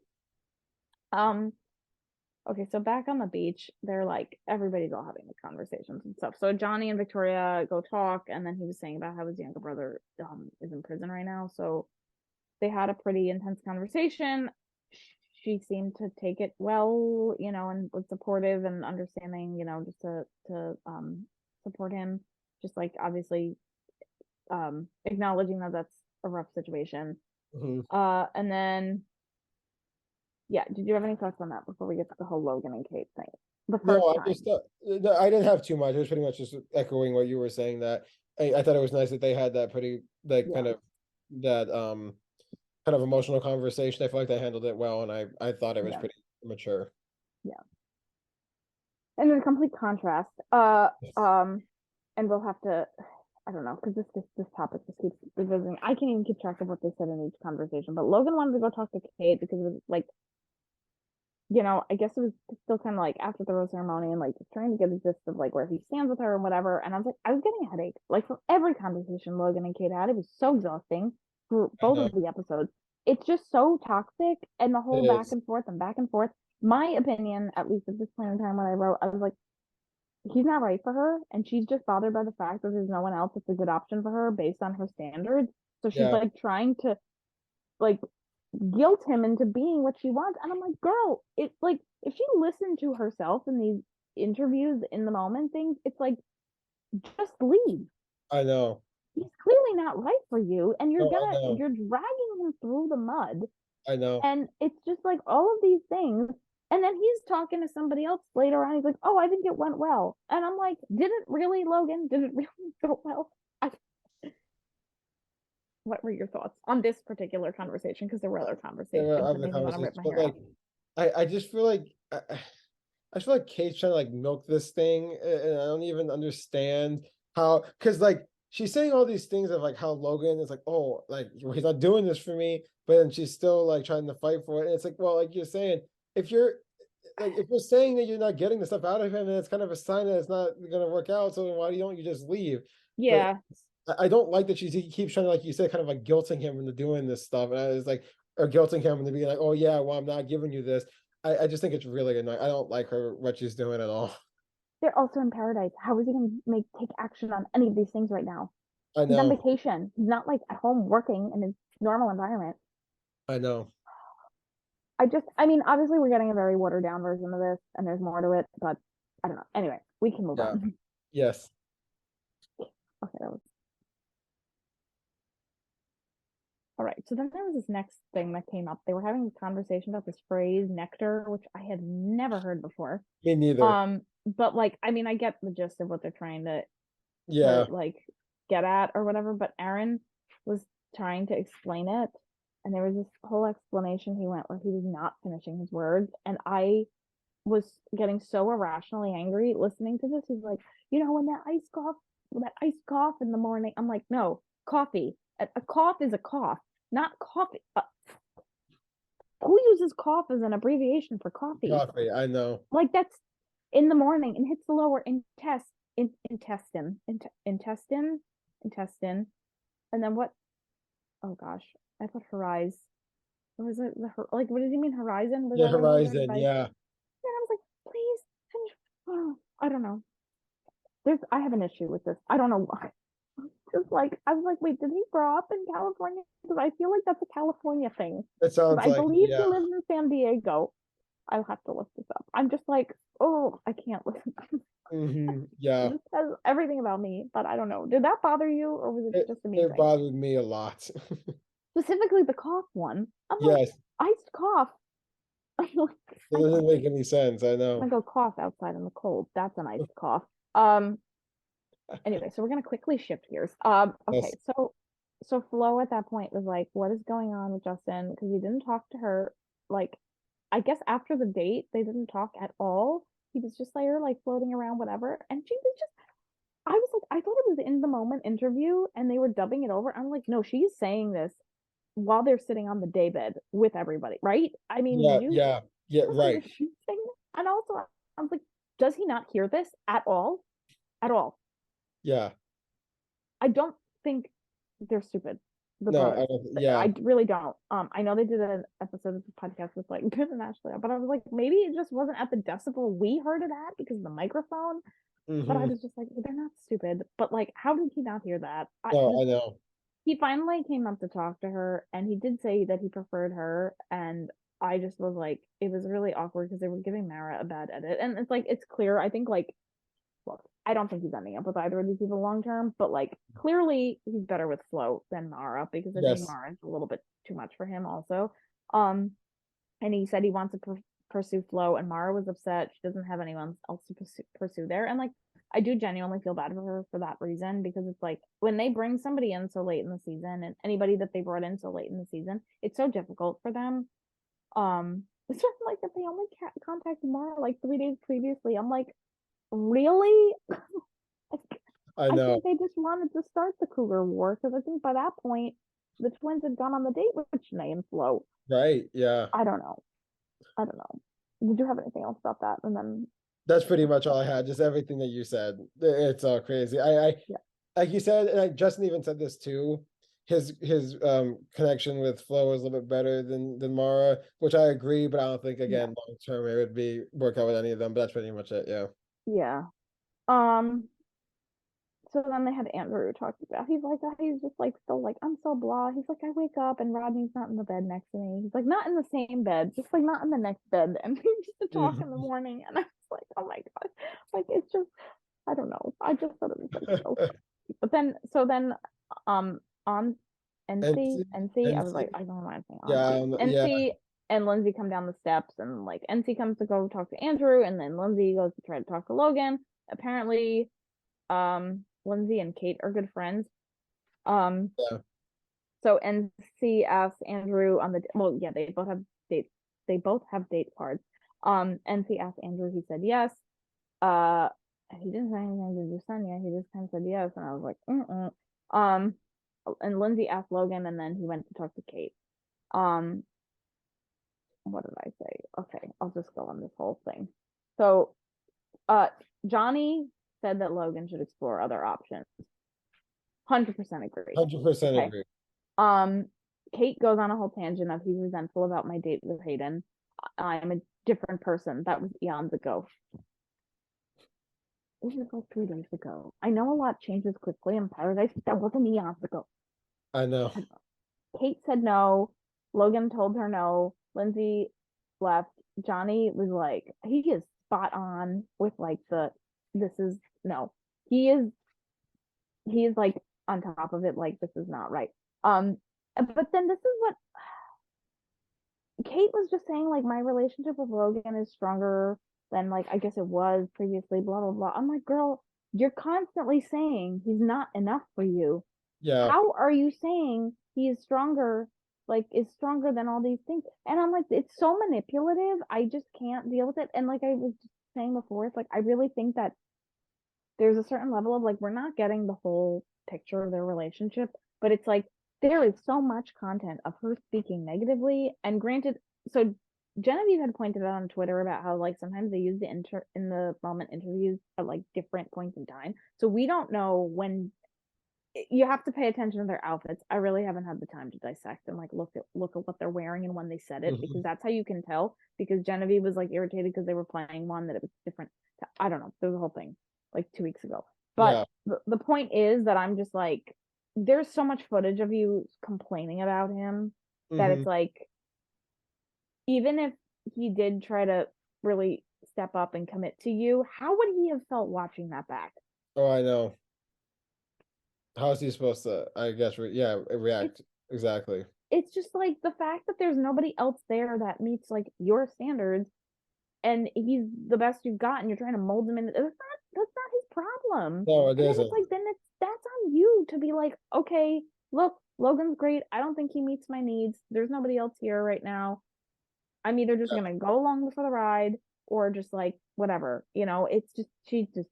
Um, okay, so back on the beach, they're like everybody's all having the conversations and stuff. So Johnny and Victoria go talk, and then he was saying about how his younger brother is in prison right now. So they had a pretty intense conversation. She seemed to take it well, and was supportive and understanding, just to support him. Just like obviously acknowledging that that's a rough situation. Mhm. And then yeah, did you have any thoughts on that before we get to the whole Logan and Kate thing? The first No, I time. just no, I didn't have too much. It was pretty much just echoing what you were saying. That I thought it was nice that they had that pretty like Yeah. kind of that kind of emotional conversation. I feel like they handled it well, and I thought it was Yeah. pretty mature. Yeah. And then complete contrast. And we'll have to I don't know, because this topic just keeps revisiting. I can't even keep track of what they said in each conversation. But Logan wanted to go talk to Kate because it was like, I guess it was still kind of like after the rose ceremony and like trying to get a gist of like where he stands with her and whatever. And I was like, I was getting a headache. Like from every conversation Logan and Kate had, it was so exhausting for I both know of the episodes. It's just so toxic, and the whole it back is. and forth and back and forth. My opinion, at least at this point in time when I wrote, I was like, he's not right for her, and she's just bothered by the fact that there's no one else that's a good option for her based on her standards. So she's Yeah, like trying to like guilt him into being what she wants. And I'm like, girl, it's like if she listened to herself in these interviews in the moment things, it's like just leave. I know. He's clearly not right for you, and No, I know. you're dragging him through the mud. I know. And it's just like all of these things. And then he's talking to somebody else later on. He's like, oh, I think it went well. And I'm like, did it really, Logan? Did it really go well? What were your thoughts on this particular conversation? Because there were other There conversations were that other made me want to rip conversations, my but hair like out. I just feel like I feel like Kate's trying to like milk this thing, and I don't even understand how. Because like she's saying all these things of like how Logan is like, oh, like he's not doing this for me, but then she's still like trying to fight for it. And it's like, well, like you're saying, if you're if you're saying that you're not getting the stuff out of him, then it's kind of a sign that it's not going to work out. So then why don't you just leave? But Yeah. I don't like that she keeps trying to, like you said, kind of like guilting him into doing this stuff. And I was like, or guilting him into being like, oh yeah, well, I'm not giving you this. I just think it's really annoying. I don't like her, what she's doing at all. They're also in paradise. How is he gonna take action on any of these things right now? I He's on know. vacation. He's not like at home working in his normal environment. I know. I mean, obviously we're getting a very watered down version of this, and there's more to it, but I don't know. Anyway, we can move Yeah. on. Yes. Okay, that was all right. So then there was this next thing that came up. They were having a conversation about this phrase nectar, which I had never heard before. Me neither. But like, I mean, I get the gist of what they're trying to Yeah. like get at or whatever, but Aaron was trying to explain it, and there was this whole explanation he went where he was not finishing his words, and I was getting so irrationally angry listening to this. He's like, when that iced cough in the morning. I'm like, no, coffee. A cough is a cough, not coffee. Who uses cough as an abbreviation for coffee? Coffee. I know. Like that's in the morning and hits the lower intestine, and then what? Oh gosh, I put horizon. What was it? Like, what does he mean? Horizon? Was The that what he meant horizon. by? Yeah. And I was like, please, oh, I don't know. I have an issue with this. I don't know why. Just like I was like, wait, did he grow up in California? Because I feel like that's a California thing. It sounds I like, believe he yeah. lives in San Diego. I'll have to look this up. I'm just like, oh, I can't listen. Yeah. This says everything about me, but I don't know. Did that bother you, or was it just a me It thing? bothered me a lot. Specifically the cough one. I'm like, Yes. iced cough. It doesn't make any sense. I I'm know. gonna go cough outside in the cold. That's an iced cough. Anyway, so we're gonna quickly shift gears. Okay, Yes. so Flo at that point was like, what is going on with Justin? Because he didn't talk to her. Like, I guess after the date, they didn't talk at all. He was just there, like floating around, whatever. And she was just, I was like, I thought it was in the moment interview and they were dubbing it over. I'm like, no, she's saying this while they're sitting on the daybed with everybody, right? I mean, Yeah. did you Yeah. Yeah. Right. saying this? And also, I was like, does he not hear this at all? At all? Yeah. I don't think they're stupid. The No, pros. yeah. I really don't. I know they did an episode of the podcast with like Ben and Ashley, but I was like, maybe it just wasn't at the decibel we heard it at because of the microphone. But I was just like, they're not stupid. But like, how did he not hear that? No, I know. He finally came up to talk to her, and he did say that he preferred her. And I just was like, it was really awkward because they were giving Mara a bad edit, and it's like it's clear. I think like look, I don't think he's ending up with either of these people long term, but like clearly he's better with Flo than Mara because I think Yes. Mara is a little bit too much for him also. Um, and he said he wants to pursue Flo, and Mara was upset she doesn't have anyone else to pursue there, and like I do genuinely feel bad for her for that reason because it's like when they bring somebody in so late in the season and anybody that they brought in so late in the season, it's so difficult for them. It's just like that they only contacted Mara like 3 days previously. I'm like, really? I I know. think they just wanted to start the Cougar War because I think by that point the twins had gone on the date with Shanae and Flo. Right. Yeah. I don't know. I don't know. Did you have anything else about that? And then That's pretty much all I had. Just everything that you said. It's all crazy. I yeah, like you said, and Justin even said this too. His connection with Flo is a little bit better than Mara, which I agree, but I don't think yeah, again long term it would be work out with any of them. But that's pretty much it. Yeah. yeah. Um. So then they had Andrew talking about. He's like, he's just like still like I'm so blah. He's like, I wake up and Rodney's not in the bed next to me. He's like, not in the same bed, just like not in the next bed. And we used to talk in the morning, and I was like, oh my god, like it's just I don't know. I just thought it was like so funny. But then on NC, NC, I was like, NC, I don't know why I'm saying yeah, yeah, NC and Lindsay come down the steps, and like NC comes to go talk to Andrew, and then Lindsay goes to try to talk to Logan. Apparently, Lindsay and Kate are good friends. Um, yeah, so NC asks Andrew on the well, yeah, they both have dates. They both have date cards. NC asked Andrew, he said yes. Uh, he didn't say anything to Jasenia. He just kind of said yes, and I was like, mm-mm. Um, and Lindsay asked Logan, and then he went to talk to Kate. Um, what did I say? Okay, I'll just go on this whole thing. So, Johnny said that Logan should explore other options. 100% agree. 100% Okay. agree. Kate goes on a whole tangent of he's resentful about my date with Hayden. I'm a different person. That was eons ago. It was like 3 days ago. I know a lot changes quickly in paradise, but that wasn't eons ago. I know. Kate said no. Logan told her no. Lindsay left. Johnny was like, he is spot on with like this is no. He is like on top of it, like this is not right. But then this is what Kate was just saying, like, my relationship with Logan is stronger than like I guess it was previously, blah blah blah. I'm like, girl, you're constantly saying he's not enough for you. Yeah. How are you saying he is stronger, like is stronger than all these things? And I'm like, it's so manipulative. I just can't deal with it. And like I was just saying before, it's like I really think that there's a certain level of like we're not getting the whole picture of their relationship, but it's like there is so much content of her speaking negatively. And granted, so Genevieve had pointed out on Twitter about how like sometimes they use the in the moment interviews at like different points in time. So we don't know when you have to pay attention to their outfits. I really haven't had the time to dissect and like look at what they're wearing and when they said it, because that's how you can tell. Because Genevieve was like irritated because they were playing one that it was different. I don't know. There was a whole thing like 2 weeks ago. But Yeah. the point is that I'm just like, there's so much footage of you complaining about him that Mm-hmm. it's like, even if he did try to really step up and commit to you, how would he have felt watching that back? Oh, I know. How is he supposed to, I guess, It's react? Exactly. it's just like the fact that there's nobody else there that meets like your standards, and he's the best you've got, and you're trying to mold him in. That's not his problem. No, it And then it's isn't. like that's on you to be like, okay, look, Logan's great. I don't think he meets my needs. There's nobody else here right now. I'm either just gonna go along for the ride or just like whatever. It's just she's just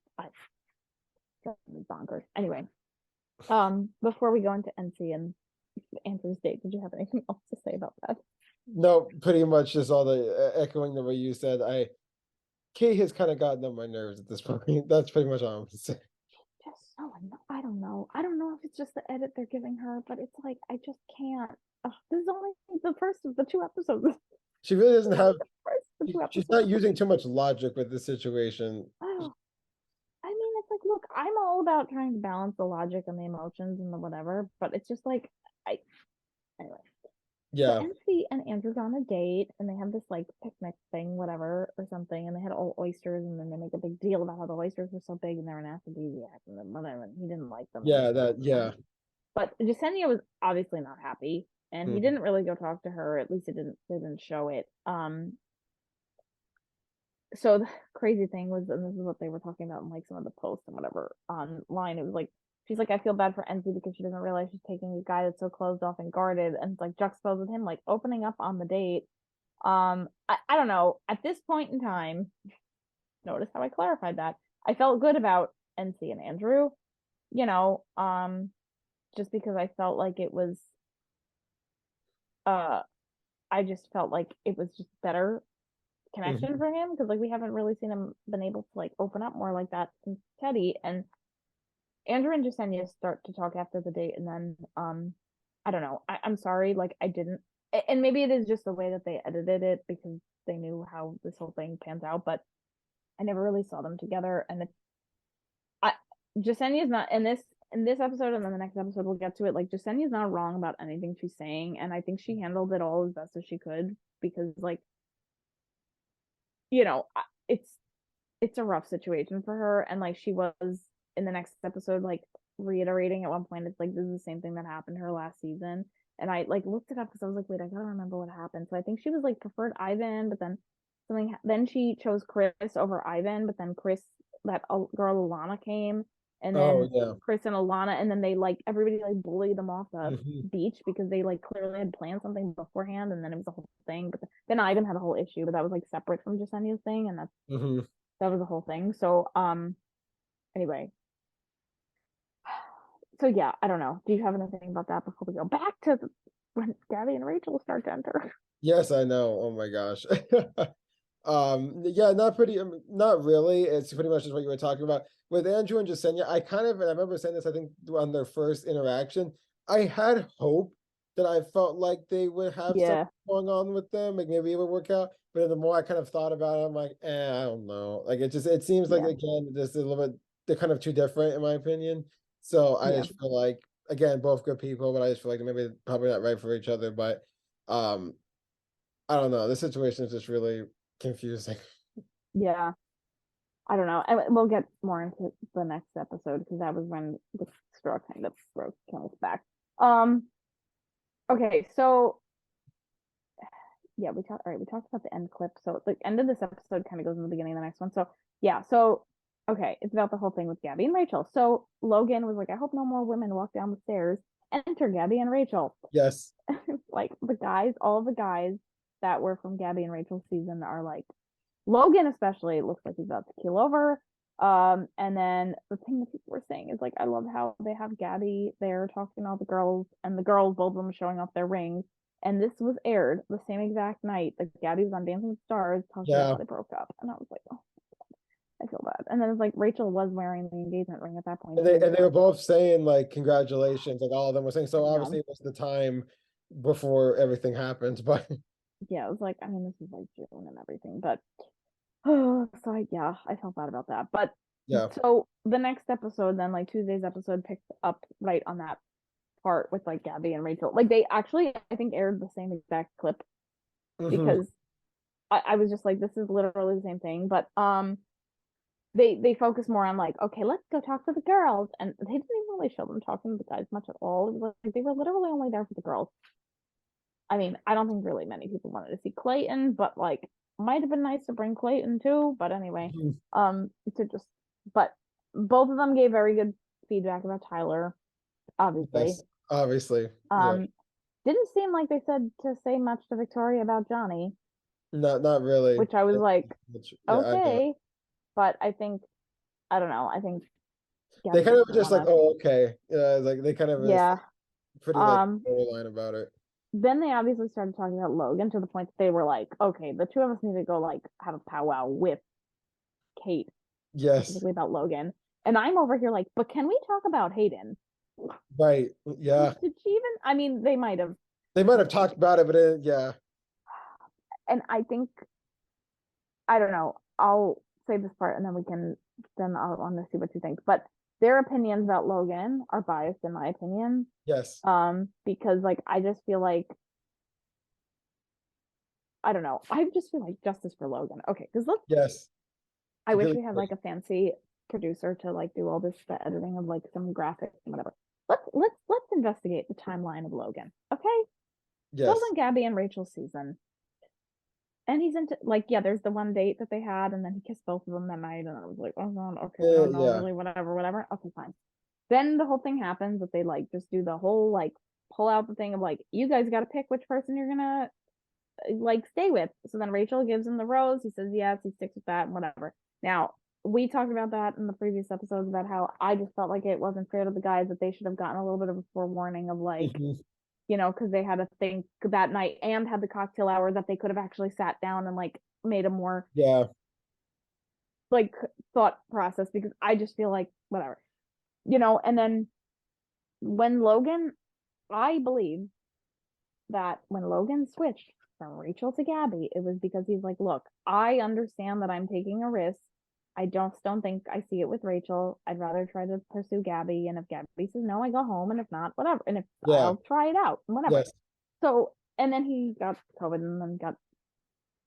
bonkers. Anyway, before we go into NC and Andrew's date, did you have anything else to say about that? No, pretty much just all the echoing the way you said. Kate has kind of gotten on my nerves at this point. That's pretty much all I'm gonna say. Just so I don't know. I don't know if it's just the edit they're giving her, but it's like I just can't. This is only the first of the 2 episodes. She really doesn't have. The first of the two She's episodes. not using too much logic with this situation. Oh, I mean, it's like, look, I'm all about trying to balance the logic and the emotions and the whatever, but it's just like I anyway. So Yeah. MC and Andrew go on a date, and they have this like picnic thing, whatever, or something, and they had all oysters, and then they make a big deal about how the oysters were so big and they're an aphrodisiac, and then whatever, and he didn't like them. Yeah. Yeah. But Jasenia was obviously not happy, and he Mhm. didn't really go talk to her. At least they didn't show it. So the crazy thing was, and this is what they were talking about in like some of the posts and whatever online. It was like she's like, I feel bad for NC because she doesn't realize she's taking a guy that's so closed off and guarded, and it's like juxtaposed with him like opening up on the date. I don't know. At this point in time, notice how I clarified that. I felt good about NC and Andrew, you know, just because I felt like it was uh I just felt like it was just better connection Mhm. for him, because like we haven't really seen him been able to like open up more like that since Teddy. And Andrew and Jasenia start to talk after the date, and then I don't know. I'm sorry, like I didn't, and maybe it is just the way that they edited it because they knew how this whole thing pans out, but I never really saw them together. And it's I Jasenia is not in this episode, and then the next episode we'll get to it. Like Jasenia is not wrong about anything she's saying, and I think she handled it all as best as she could, because like you know it's it's a rough situation for her, and like she was in the next episode like reiterating at one point, it's like this is the same thing that happened to her last season. And I like looked it up because I was like, wait, I gotta remember what happened. So I think she was like preferred Ivan, but then then she chose Chris over Ivan, but then Chris, that girl Alana came, and Oh then yeah. Chris and Alana, and then they like everybody like bullied them off the Mhm. beach because they like clearly had planned something beforehand, and then it was a whole thing. But then Ivan had a whole issue, but that was like separate from Jasenia's thing, and Mhm. that was the whole thing. So Anyway, so yeah, I don't know. Do you have anything about that before we go back to when Gabby and Rachel start to enter? Yes, I know. Oh my gosh. Yeah, not really. It's pretty much just what you were talking about with Andrew and Jasenia. And I remember saying this, I think, on their first interaction. I had hope that I felt like they would have something Yeah, going on with them, like maybe it would work out. But the more I kind of thought about it, I'm like, I don't know. Like it seems like, yeah, again, just a little bit, they're kind of too different in my opinion. So I yeah, just feel like, again, both good people, but I just feel like maybe probably not right for each other. But um I don't know. This situation is just really confusing. yeah. I don't know. And we'll get more into the next episode because that was when the straw kind of broke Camel's back. Um. Okay, so yeah, we talked. All right, we talked about the end clip. So the end of this episode kind of goes in the beginning of the next one. So yeah, so okay, it's about the whole thing with Gabby and Rachel. So Logan was like, "I hope no more women walk down the stairs." Enter Gabby and Rachel. Yes. Like the guys, all the guys that were from Gabby and Rachel's season are like Logan, especially, looks like he's about to keel over. And then the thing that people were saying is like, I love how they have Gabby there talking to all the girls, and the girls, both of them showing off their rings. And this was aired the same exact night that Gabby was on Dancing with the Stars talking about Yeah. how they broke up. And I was like, oh, I feel bad. And then it's like Rachel was wearing the engagement ring at that point. And they were both saying like congratulations, like all of them were saying. I So know. obviously it was the time before everything happened, but Yeah, it was like, I mean, this is like June and everything, but oh, so yeah, I felt bad about that. But yeah. so the next episode, then like Tuesday's episode, picked up right on that part with like Gabby and Rachel. Like they actually, I think, aired the same exact clip Hmm. because I was just like, this is literally the same thing. But they focus more on like, okay, let's go talk to the girls, and they didn't even really show them talking to the guys much at all. It was like they were literally only there for the girls. I mean, I don't think really many people wanted to see Clayton, but like might have been nice to bring Clayton too. But anyway, to just but both of them gave very good feedback about Tyler, obviously. Yes, obviously. Yeah. Um, didn't seem like they said to say much to Victoria about Johnny, Not really. which I was like, Yeah, I know. okay, but I think I don't know. I think They Gabby kind just of were didn't just want like, to. oh, okay. Yeah, like they kind of was Yeah. pretty like Um. line about it. Then they obviously started talking about Logan to the point that they were like, okay, the two of us need to go like have a powwow with Kate Yes. specifically about Logan. And I'm over here like, but can we talk about Hayden? Right. Like, Yeah. did she even? I mean, they might have. They might have talked about it, but yeah. And I think, I don't know, I'll say this part and then then I'll want to see what you think. But their opinions about Logan are biased, in my opinion. Yes. Because like, I just feel like, I don't know, I just feel like justice for Logan. Okay, because look, Yes. I wish Completely we had agree. like a fancy producer to like do all this the editing of like some graphics and whatever. Let's investigate the timeline of Logan. Okay. So Yes. then Gabby and Rachel's season. And he's into like, yeah, there's the one date that they had, and then he kissed both of them that night, and I was like, oh god, okay, I don't know, Yeah. really, whatever. Okay, fine. Then the whole thing happens that they like just do the whole like pull out the thing of like, you guys gotta pick which person you're gonna like stay with. So then Rachel gives him the rose. He says yes, he sticks with that, and whatever. Now, we talked about that in the previous episodes about how I just felt like it wasn't fair to the guys that they should have gotten a little bit of a forewarning of like, Mhm. because they had to think that night and had the cocktail hour that they could have actually sat down and like made a more Yeah. like thought process because I just feel like whatever, and then when Logan, I believe that when Logan switched from Rachel to Gabby, it was because he's like, look, I understand that I'm taking a risk. I don't think I see it with Rachel. I'd rather try to pursue Gabby. And if Gabby says no, I go home. And if not, whatever. And if Yeah. I'll try it out, whatever. Yes. So, and then he got COVID and then got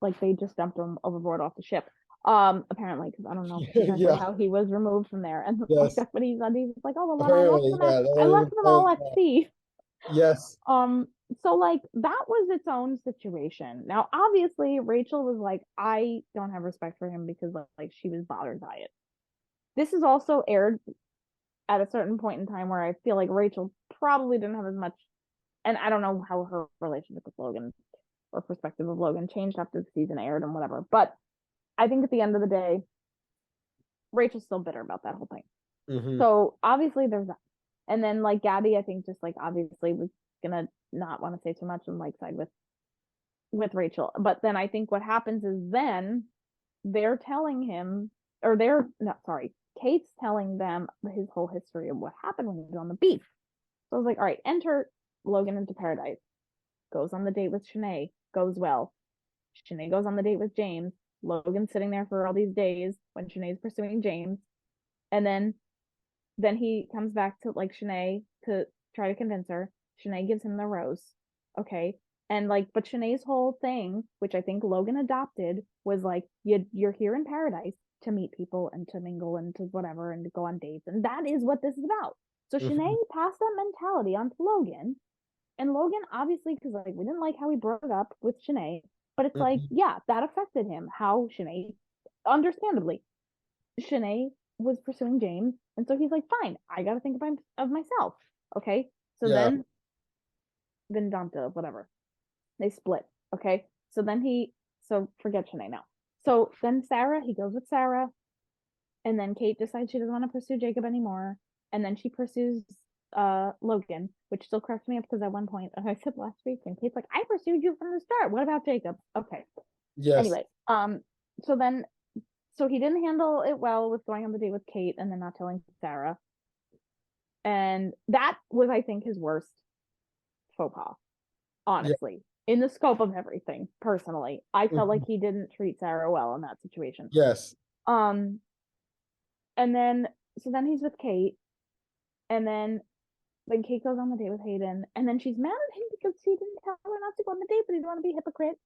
like they just dumped him overboard off the ship. Apparently, because I don't know exactly Yeah. how he was removed from there. And like Yes. that's what he said. He was like, oh well, then Apparently, yeah. I left them all at sea. Yes. So like that was its own situation. Now, obviously, Rachel was like, I don't have respect for him because like she was bothered by it. This is also aired at a certain point in time where I feel like Rachel probably didn't have as much, and I don't know how her relationship with Logan or perspective of Logan changed after the season aired and whatever. But I think at the end of the day, Rachel's still bitter about that whole thing. Hmm. So obviously there's that. And then like Gabby, I think just like obviously was gonna not want to say too much and like side with Rachel. But then I think what happens is then they're telling him, or they're not sorry, Kate's telling them his whole history of what happened when he was on the beach. So I was like, all right, enter Logan into paradise. Goes on the date with Shanae, goes well. Shanae goes on the date with James. Logan's sitting there for all these days when Shanae's pursuing James. And then he comes back to like Shanae to try to convince her. Shanae gives him the rose. Okay. And like, but Shanae's whole thing, which I think Logan adopted, was like, you're here in paradise to meet people and to mingle and to whatever and to go on dates. And that is what this is about. So Shanae Hmm. passed that mentality on to Logan. And Logan, obviously, because like we didn't like how he broke up with Shanae, but it's like, Hmm. yeah, that affected him. How Shanae, understandably, Shanae was pursuing James, and so he's like, fine, I gotta think of myself. Okay. So Yeah. then Dante, whatever. They split. Okay. So forget Shanae now. So then Sarah, he goes with Sarah, and then Kate decides she doesn't want to pursue Jacob anymore. And then she pursues Logan, which still cracks me up because at one point, as I said last week, and Kate's like, I pursued you from the start. What about Jacob? Okay. Yes. Anyway, so then so he didn't handle it well with going on the date with Kate and then not telling Sarah. And that was, I think, his worst faux pas, Yeah. honestly. In the scope of everything, personally. I felt like Mhm. he didn't treat Sarah well in that situation. Yes. Um, and then so then he's with Kate, and then Kate goes on the date with Hayden, and then she's mad at him because he didn't tell her not to go on the date, but he didn't want to be a hypocrite.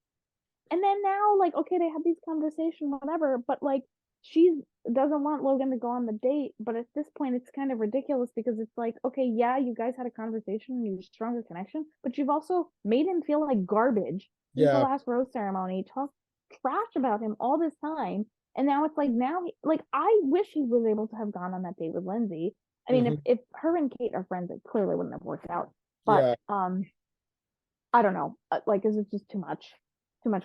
And then now, like, okay, they have these conversations, whatever, but like she doesn't want Logan to go on the date. But at this point, it's kind of ridiculous because it's like, okay, yeah, you guys had a conversation, you stronger connection, but you've also made him feel like garbage since the Yeah. last rose ceremony, talked trash about him all this time. And now it's like like I wish he was able to have gone on that date with Lindsay. I mean, Hmm. if her and Kate are friends, it clearly wouldn't have worked out. But Yeah. I don't know. Like, is it just too much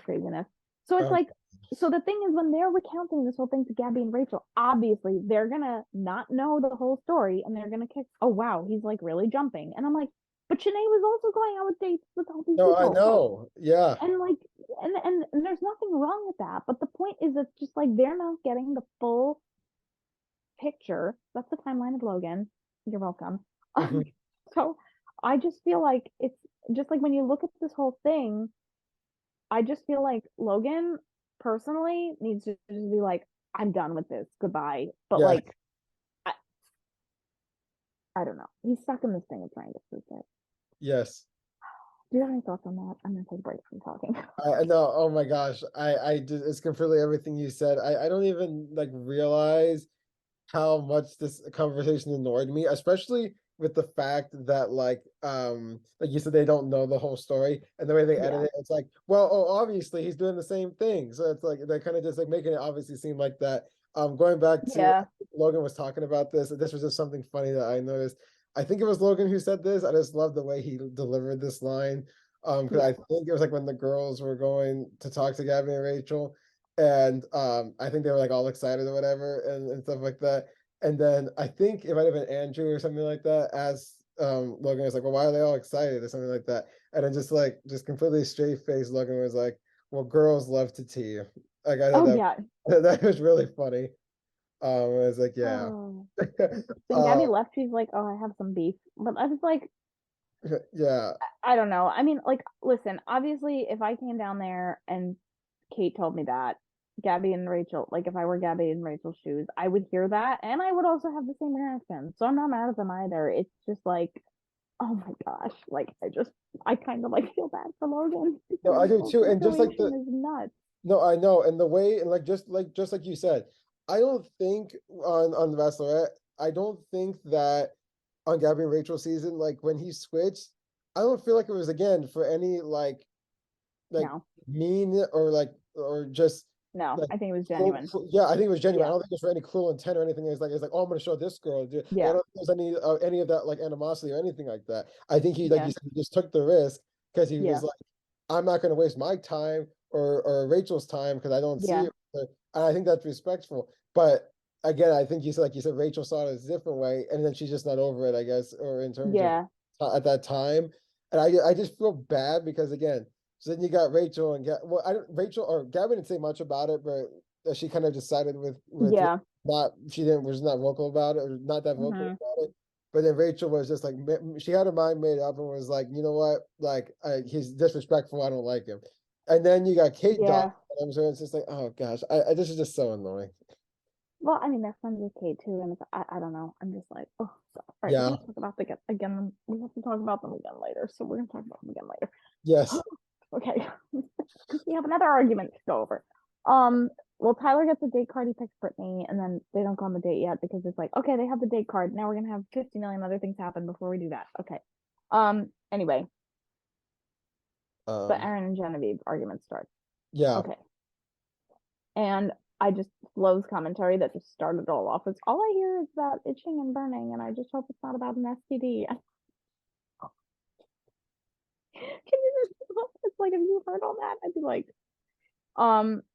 craziness? So it's Um, like, so the thing is, when they're recounting this whole thing to Gabby and Rachel, obviously they're gonna not know the whole story, and they're gonna kick. Oh wow, he's like really jumping, and I'm like, but Shanae was also going out with dates with all these no, I people, know. Yeah. and like, and there's nothing wrong with that. But the point is, it's just like they're not getting the full picture. That's the timeline of Logan. You're welcome. Hmm. So I just feel like it's just like when you look at this whole thing, I just feel like Logan personally needs to just be like, I'm done with this. Goodbye. But Yeah. like, I, I don't know. He's stuck in this thing of trying to prove it. Yes. Do you have any thoughts on that? I'm gonna take a break from talking. I know. Oh my gosh. I did. It's completely everything you said. I don't even like realize how much this conversation annoyed me, especially with the fact that like you said, they don't know the whole story, and the way they edit Yeah. it, it's like, well, oh, obviously he's doing the same thing. So it's like they're kind of just like making it obviously seem like that. Going back to Yeah. Logan was talking about this, and this was just something funny that I noticed. I think it was Logan who said this. I just love the way he delivered this line. Because Yeah. I think it was like when the girls were going to talk to Gabby and Rachel, and I think they were like all excited or whatever and stuff like that. And then I think it might have been Andrew or something like that, as Logan was like, well, why are they all excited or something like that? And then just completely straight faced Logan was like, well, girls love to tea. Like I thought Oh that yeah. that was really funny. I was like, yeah. Oh. When uh Gabby left, she's like, "Oh, I have some beef," but I was like, yeah. I don't know. I mean, like, listen, obviously, if I came down there and Kate told me that, Gabby and Rachel, like, if I were Gabby and Rachel's shoes, I would hear that and I would also have the same reaction. So I'm not mad at them either. It's just like, oh my gosh, like, I kind of like feel bad for Logan No, because I this do whole too. And just like situation the is nuts. no, I know, and the way and just like you said, I don't think on the Bachelorette, I don't think that on Gabby and Rachel season, like when he switched, I don't feel like it was again for any like No, mean or or just no, like I think it was genuine. yeah, I think it was genuine. I Yeah, don't think it was for any cruel intent or anything. It's like, oh, I'm gonna show this girl. Dude. Like, I yeah, don't think there's any of that like animosity or anything like that. I think he like yeah, you said, he just took the risk because he was yeah, like, I'm not gonna waste my time or Rachel's time because I don't see yeah, it. And I think that's respectful. But again, I think like you said, Rachel saw it a different way, and then she's just not over it, I guess, or in terms of Yeah. at that time. And I just feel bad because again, so then you got Rachel and well, I don't Rachel or Gabby didn't say much about it, but she kind of decided with Yeah. not she didn't was not vocal about it or not that vocal Hmm. about it. But then Rachel was just like she had her mind made up and was like, you know what, like he's disrespectful. I don't like him. And then you got Kate Dodd. Yeah. So it's just like, oh gosh, this is just so annoying. Well, I mean, they're friends with Kate too, and I don't know. I'm just like, oh, all right. We're Yeah. gonna talk about the again. We have to talk about them again later, so we're gonna talk about them again later. Yes. Okay, because we have another argument to go over. Well, Tyler gets a date card. He picks Brittany, and then they don't go on the date yet because it's like, okay, they have the date card. Now we're gonna have 50 million other things happen before we do that. Okay. Anyway, the Aaron and Genevieve argument starts. Yeah. Okay. And I just Flo's commentary that just started it all off. It's all I hear is about itching and burning, and I just hope it's not about an STD. Can you just it's like, have you heard all that? I'd be like,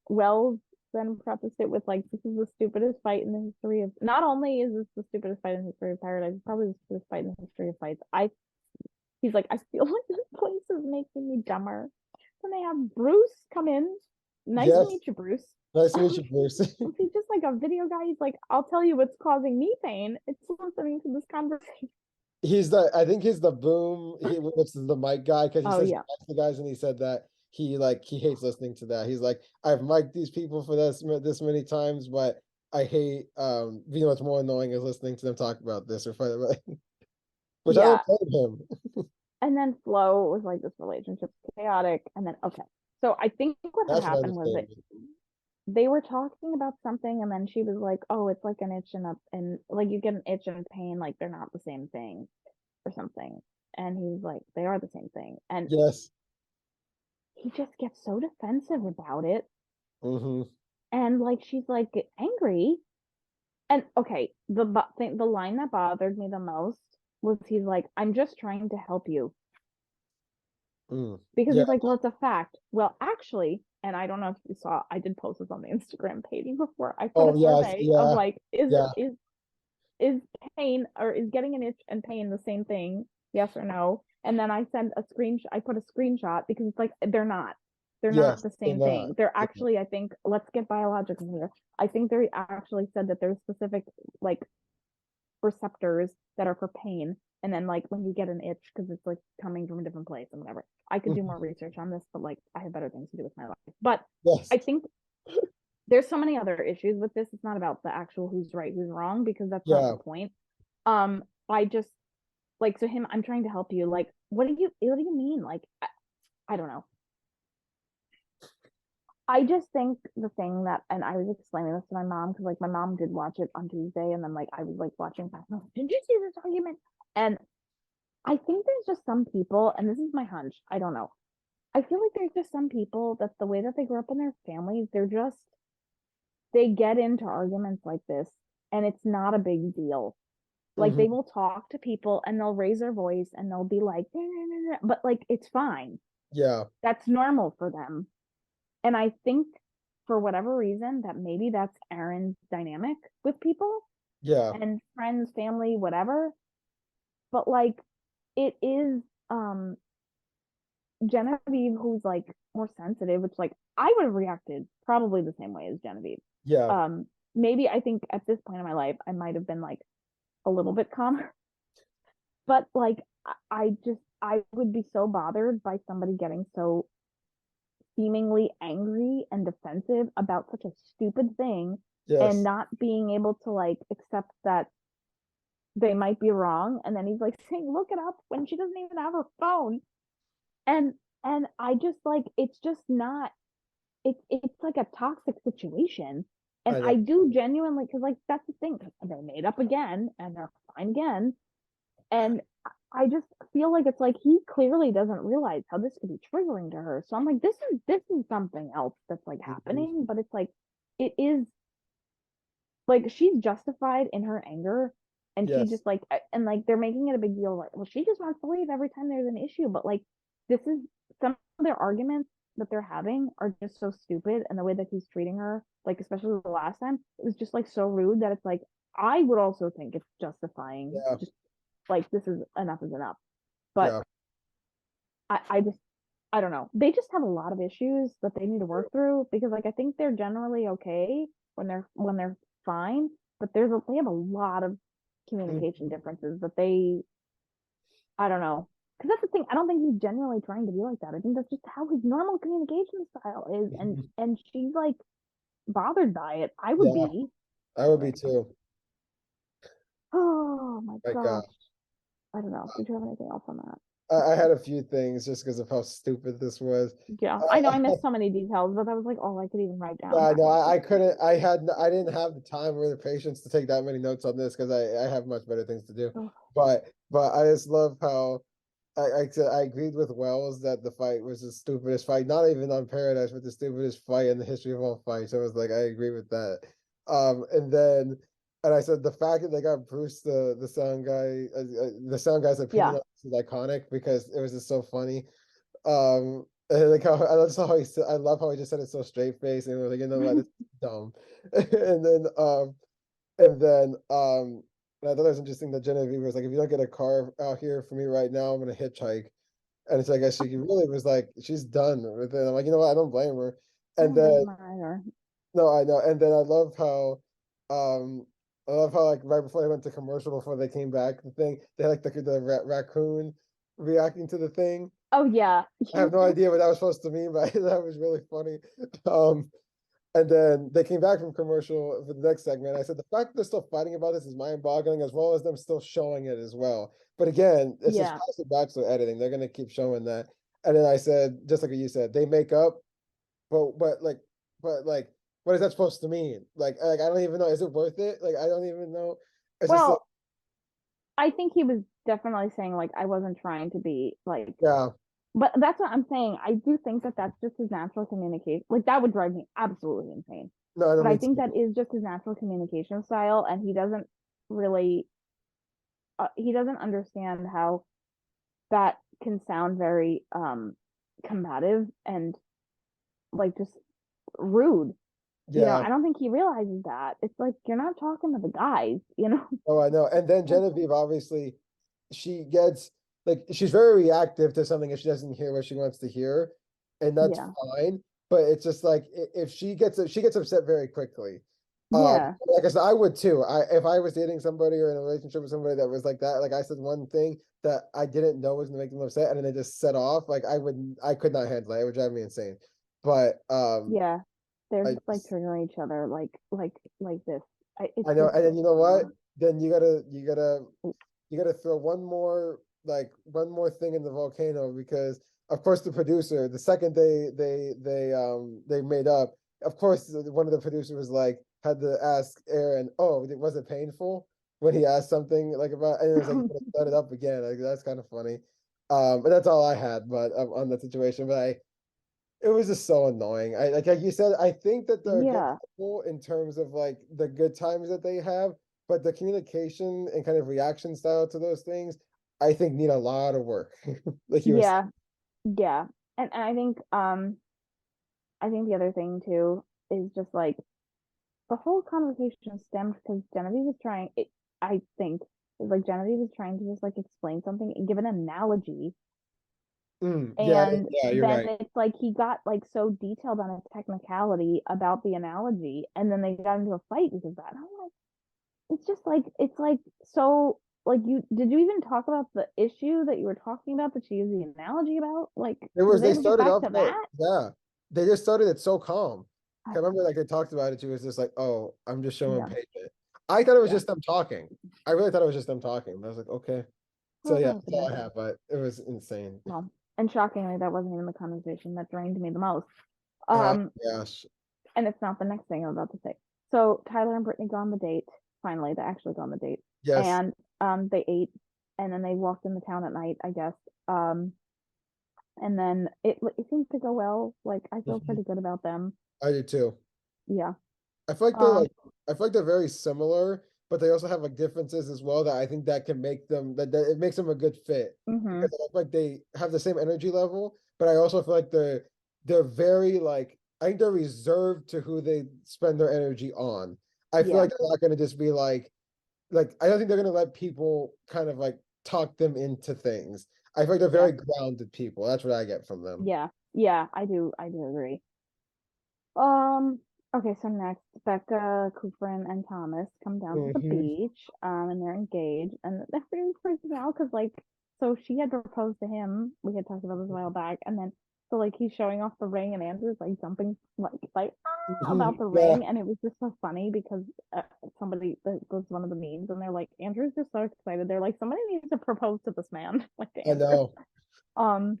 Wells then prefaced it with like, this is the stupidest fight in the history of not only is this the stupidest fight in the history of Paradise, it's probably the stupidest fight in the history of fights. He's like, I feel like this place is making me dumber. Then they have Bruce come in. Nice to meet you, Bruce. Nice to meet you, Bruce. He's just like a video guy. He's like, I'll tell you what's causing me pain. It's listening to this conversation. I think he's the boom. What's the mic guy? Because he says the guys, and he said that he hates listening to that. He's like, I've mic'd these people for this many times, but I hate you know what's more annoying is listening to them talk about this or fight about which I don't blame him. And then Flo was like, this relationship's chaotic. And then so I think what had happened was that they were talking about something, and then she was like, oh, it's like an itch and like you get an itch and pain, like they're not the same thing or something. And he's like, they are the same thing. And yes, he just gets so defensive about it. Mm-hmm. And like she's like angry. And okay, the line that bothered me the most was he's like, I'm just trying to help you. Because he's like, well, it's a fact. Well, actually, and I don't know if you saw, I did post this on the Instagram page before. I put a survey of like, is pain or is getting an itch and pain the same thing? Yes or no? And then I sent a screenshot. I put a screenshot because it's like they're not. They're not the same thing. They're actually, I think, let's get biological here. I think they actually said that there's specific like receptors that are for pain. And then like when you get an itch, because it's like coming from a different place and whatever. I could do more research on this, but like I have better things to do with my life. But I think there's so many other issues with this. It's not about the actual who's right, who's wrong, because that's not the point. I just like, so him, I'm trying to help you. Like, what do you mean? Like, I don't know. I just think the thing that, and I was explaining this to my mom, because like my mom did watch it on Tuesday, and then like I was like watching back, and I was like, did you see this argument? And I think there's just some people, and this is my hunch, I don't know. I feel like there's just some people that the way that they grew up in their families, they get into arguments like this, and it's not a big deal. Like they will talk to people and they'll raise their voice and they'll be like, nah, nah, nah, but like it's fine. Yeah. That's normal for them. And I think for whatever reason that maybe that's Aaron's dynamic with people. Yeah. And friends, family, whatever. But like it is Genevieve who's like more sensitive, which like I would have reacted probably the same way as Genevieve. Yeah. Maybe I think at this point in my life I might have been like a little bit calmer. But like I would be so bothered by somebody getting so seemingly angry and defensive about such a stupid thing and not being able to like accept that they might be wrong. And then he's like saying, look it up when she doesn't even have her phone. And I just like, it's just not, it's like a toxic situation. And I do genuinely, because like that's the thing, they're made up again and they're fine again. And I just feel like it's like he clearly doesn't realize how this could be triggering to her. So I'm like, this is something else that's like happening, but it's like it is like she's justified in her anger, and she just like, and like they're making it a big deal, like, well, she just wants to leave every time there's an issue. But like this is some of their arguments that they're having are just so stupid, and the way that he's treating her, like especially the last time, it was just like so rude that it's like I would also think it's justifying. Yeah. Just like this is enough is enough. But Yeah. I just I don't know. They just have a lot of issues that they need to work through because like I think they're generally okay when they're fine, but they have a lot of communication differences that they I don't know. Because that's the thing. I don't think he's genuinely trying to be like that. I think that's just how his normal communication style is, and she's like bothered by it. I would Yeah, be. I would be Anyway. too. Oh my My gosh. God. I don't know. Did you have anything else on that? I had a few things just because of how stupid this was. Yeah, I know I missed so many details, but that was like all I could even write down. Yeah, no, I couldn't. I didn't have the time or the patience to take that many notes on this because I have much better things to do. Oh, But I just love how I agreed with Wells that the fight was the stupidest fight, not even on Paradise, but the stupidest fight in the history of all fights. I was like, I agree with that. And I said the fact that they got Bruce the sound guy, the sound guy's opinion yeah. on this is iconic because it was just so funny. And like how I love how I love how he just said it so straight face and we're like, you know what, it's dumb. And then and then I thought it was interesting that Genevieve was like, if you don't get a car out here for me right now, I'm gonna hitchhike. And it's like she really was like, she's done with it. I'm like, you know what, I don't blame her. I And don't blame then her either. no, I know. And then um I love how like right before they went to commercial, before they came back, the thing they had like the raccoon reacting to the thing. Oh yeah. I have no idea what that was supposed to mean, but that was really funny. And then they came back from commercial for the next segment. I said the fact that they're still fighting about this is mind-boggling, as well as them still showing it as well. But again, it's just Yeah. classic Bachelor editing. They're gonna keep showing that. And then I said, just like you said, they make up, but what is that supposed to mean? I don't even know. Is it worth it? Like I don't even know. It's just like, Well, I think he was definitely saying like I wasn't trying to be like yeah, but that's what I'm saying. I do think that that's just his natural communication. Like that would drive me absolutely insane. no, I But don't I mean think to. that is just his natural communication style, and really, he doesn't understand how that can sound very combative and like just rude. Yeah, I don't think he realizes that. It's like you're not talking to the guys, you know? oh, I know. And then Genevieve, obviously, she gets like she's very reactive to something if she doesn't hear what she wants to hear, and that's Yeah. fine. But it's just like if she gets upset very quickly. Yeah. Like I said, I would too. If I was dating somebody or in a relationship with somebody that was like that, like I said one thing that I didn't know was gonna make them upset, and then they just set off. Like I could not handle it. It would drive me insane. But Yeah. They're I just like triggering each other like this. It's I know, just and then you know what? uh, Then you gotta throw one more thing in the volcano because of course the producer, the second they made up, of course one of the producers was like had to ask Aaron, oh, was it painful when he asked something like about, and it was like set it up again. Like that's kind of funny. But that's all I had, but on that situation. But it was just so annoying. I like you said, I think that they're a good yeah. couple in terms of like the good times that they have, but the communication and kind of reaction style to those things, I think need a lot of work. Like you were saying. Yeah. Yeah. And I think the other thing too is just like the whole conversation stemmed because Genevieve was trying it, I think is like Genevieve was trying to just like explain something and give an analogy. Yeah, And yeah, you're then right. it's like he got like so detailed on a technicality about the analogy, and then they got into a fight because of that. And I'm like, it's like so like you did you even talk about the issue that you were talking about that she used the analogy about? Like, did they They ever get started back off to that, that? yeah. They just started it so calm. I I remember like they talked about it, she was just like, oh, I'm just showing Yeah, patient. I thought it was yeah. just them talking. I really thought it was just them talking. I was like, okay. So Well, yeah, that that's could all be. I have, but it was insane. Well, and shockingly, that wasn't even the conversation that drained me the most. Oh Um, gosh. and it's not the next thing I'm about to say. So Tyler and Brittany go on the date. Finally, they actually go on the date, Yes, and they ate, and then they walked in the town at night, I guess. Um, and then it seems to go well. Like I feel mhm, pretty good about them. I do too. Yeah. I feel like Um. I feel like they're very similar, but they also have like differences as well that I think that can make them that it makes them a good fit Mhm. because I feel like they have the same energy level, but I also feel like they're very like, I think they're reserved to who they spend their energy on. I feel Yeah. like they're not going to just be like I don't think they're going to let people kind of like talk them into things. I feel like they're Yeah. very grounded people. That's what I get from them. Yeah. Yeah. I do agree. Um, okay, so next, Becca, Kufrin, and Thomas come down to the Hmm. beach, and they're engaged, and they're really freaking out because, like, so she had proposed to him. We had talked about this a while back, and then so like he's showing off the ring, and Andrew's like jumping like about the Yeah, ring, and it was just so funny because somebody that was one of the memes, and they're like, Andrew's just so excited. They're like, somebody needs to propose to this man, like to I Andrew. know. Um,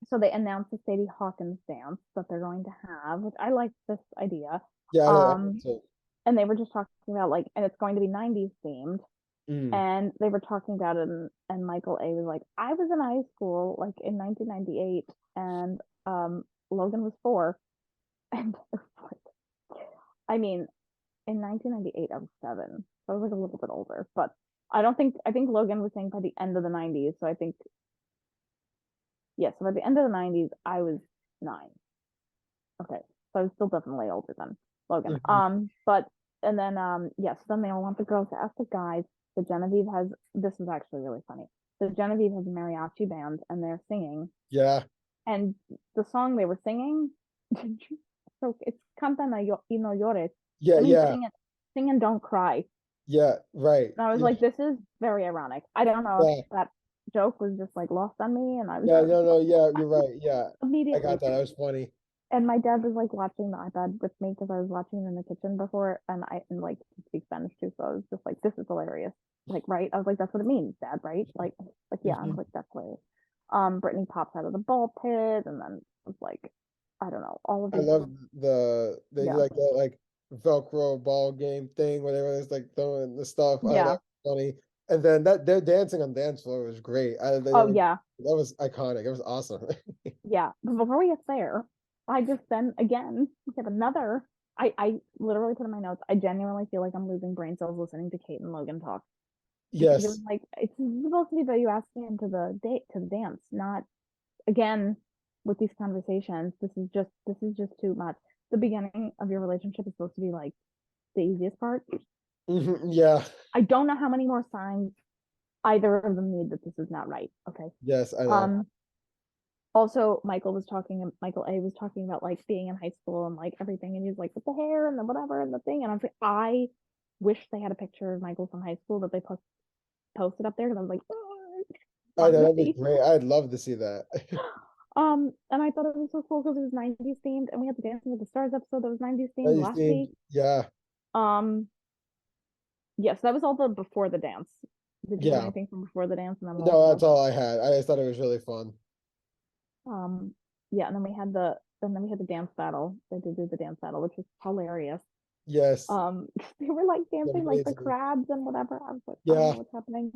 so they announced the Sadie Hawkins dance that they're going to have, which I like this idea. Yeah, Um, so, and they were just talking about like, and it's going to be 90s themed. mm, And they were talking about it, and Michael A was like, I was in high school like in 1998, and Logan was 4, and I mean, in 1998 I was 7, so I was like a little bit older, but I think Logan was saying by the end of the 90s, so I think yes, so by the end of the 90s I was 9. Okay, so I was still definitely older than Logan. mhm. But and then yes, then they all want the girls to ask the guys. The Genevieve has this is actually really funny. The Genevieve has a mariachi band and they're singing, Yeah, and the song they were singing, so it's Canta y no llores. yeah, That means yeah, sing and don't cry. yeah, right. And I was Yeah, like, this is very ironic. I don't know if yeah, that joke was just like lost on me, and I was yeah, no, no, yeah, you're right. Yeah, I immediately. got that. That was funny. And my dad was like watching the iPad with me because I was watching it in the kitchen before, and like he speaks Spanish too, so I was just like, this is hilarious. Like, right? I was like, that's what it means, Dad, right? Like yeah, I was Mhm. like, that's hilarious. Brittany pops out of the ball pit, and then was like, I don't know, all of I these, love they do yeah, like that like Velcro ball game thing where everyone's like throwing the stuff. I yeah, that was funny. And then that their dancing on the dance floor was great. oh yeah, That was iconic. It was awesome. yeah. But before we get there, I just then again we have another. I literally put in my notes. I genuinely feel like I'm losing brain cells listening to Kate and Logan talk. Because it was Yes. like it's supposed to be that you ask me into the date to the dance, not again with these conversations. This is just too much. The beginning of your relationship is supposed to be like the easiest part. Yeah. I don't know how many more signs either of them need that this is not right. Okay. Yes, I know. Um Also Michael A was talking about like being in high school and like everything, and he's like with the hair and the whatever and the thing, and I was like, I wish they had a picture of Michael from high school that they posted up there, because I was like, oh, I I know wanted to that'd be see. great. I'd love to see that. And I thought it was so cool because it was 90s themed, and we had the Dancing with the Stars episode that was 90s That themed you last seemed, week. yeah, Um, yes, that was all the before the dance. Did you have yeah. anything from before the dance? And then we'll No, go. that's all I had. I just thought it was really fun. Yeah, and then we had the dance battle. They did do the dance battle, which was hilarious. Yes, They were like dancing like the amazing. crabs and whatever. I was like, I don't Yeah, know what's happening.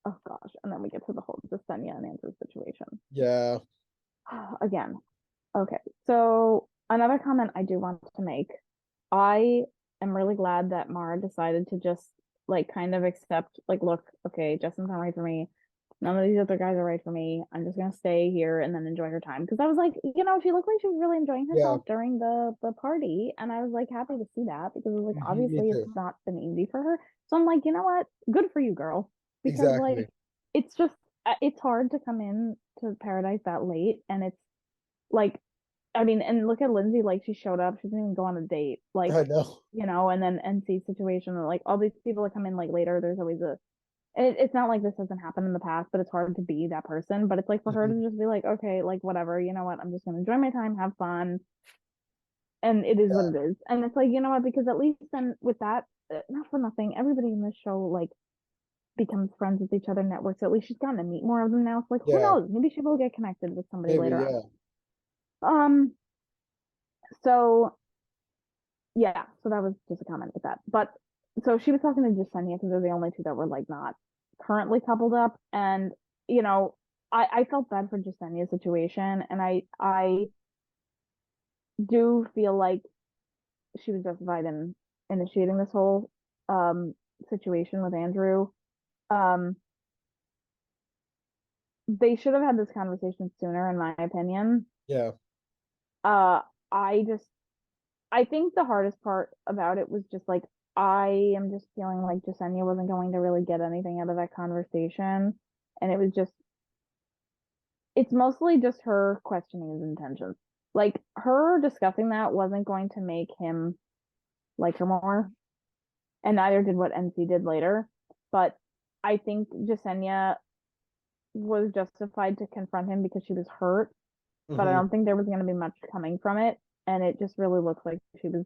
Oh gosh, and then we get to the whole Jasenia and Andrew situation yeah, again. Okay, so another comment I do want to make. I am really glad that Mara decided to just like kind of accept, like, look, okay, Justin's not right for me. None of these other guys are right for me. I'm just gonna stay here and then enjoy her time. Because I was like, she looked like she was really enjoying yeah. herself during the party, and I was like happy to see that because it was like Me obviously it's too. not been easy for her. So I'm like, you know what? Good for you, girl. Because like Exactly. it's just it's hard to come in to paradise that late, and it's like I mean, and look at Lindsay, like she showed up, she didn't even go on a date, like, I know. and then NC situation, and like all these people that come in like later, there's always it's not like this hasn't happened in the past, but it's hard to be that person. But it's like for her Mhm. to just be like, okay, like whatever, you know what, I'm just gonna enjoy my time, have fun, and it is what Yeah, it is. And it's like, you know what, because at least then with that, not for nothing, everybody in this show like becomes friends with each other, networks. At least she's gotten to meet more of them now. So like, who yeah, knows? Maybe she will get connected with somebody maybe, later on. yeah. Um, so yeah, so that was just a comment with that. But so she was talking to Jasenia because they're the only two that were like not currently coupled up, and you know, I felt bad for Jasenia's situation, and I do feel like she was justified in initiating this whole um situation with Andrew. Um, they should have had this conversation sooner, in my opinion. Yeah. Uh, I just, I think the hardest part about it was just like, I am just feeling like Jasenia wasn't going to really get anything out of that conversation. And it was just, it's mostly just her questioning his intentions. Like, her discussing that wasn't going to make him like her more, and neither did what NC did later. But I think Jasenia was justified to confront him because she was hurt, but I Hmm. don't think there was going to be much coming from it. And it just really looked like she was.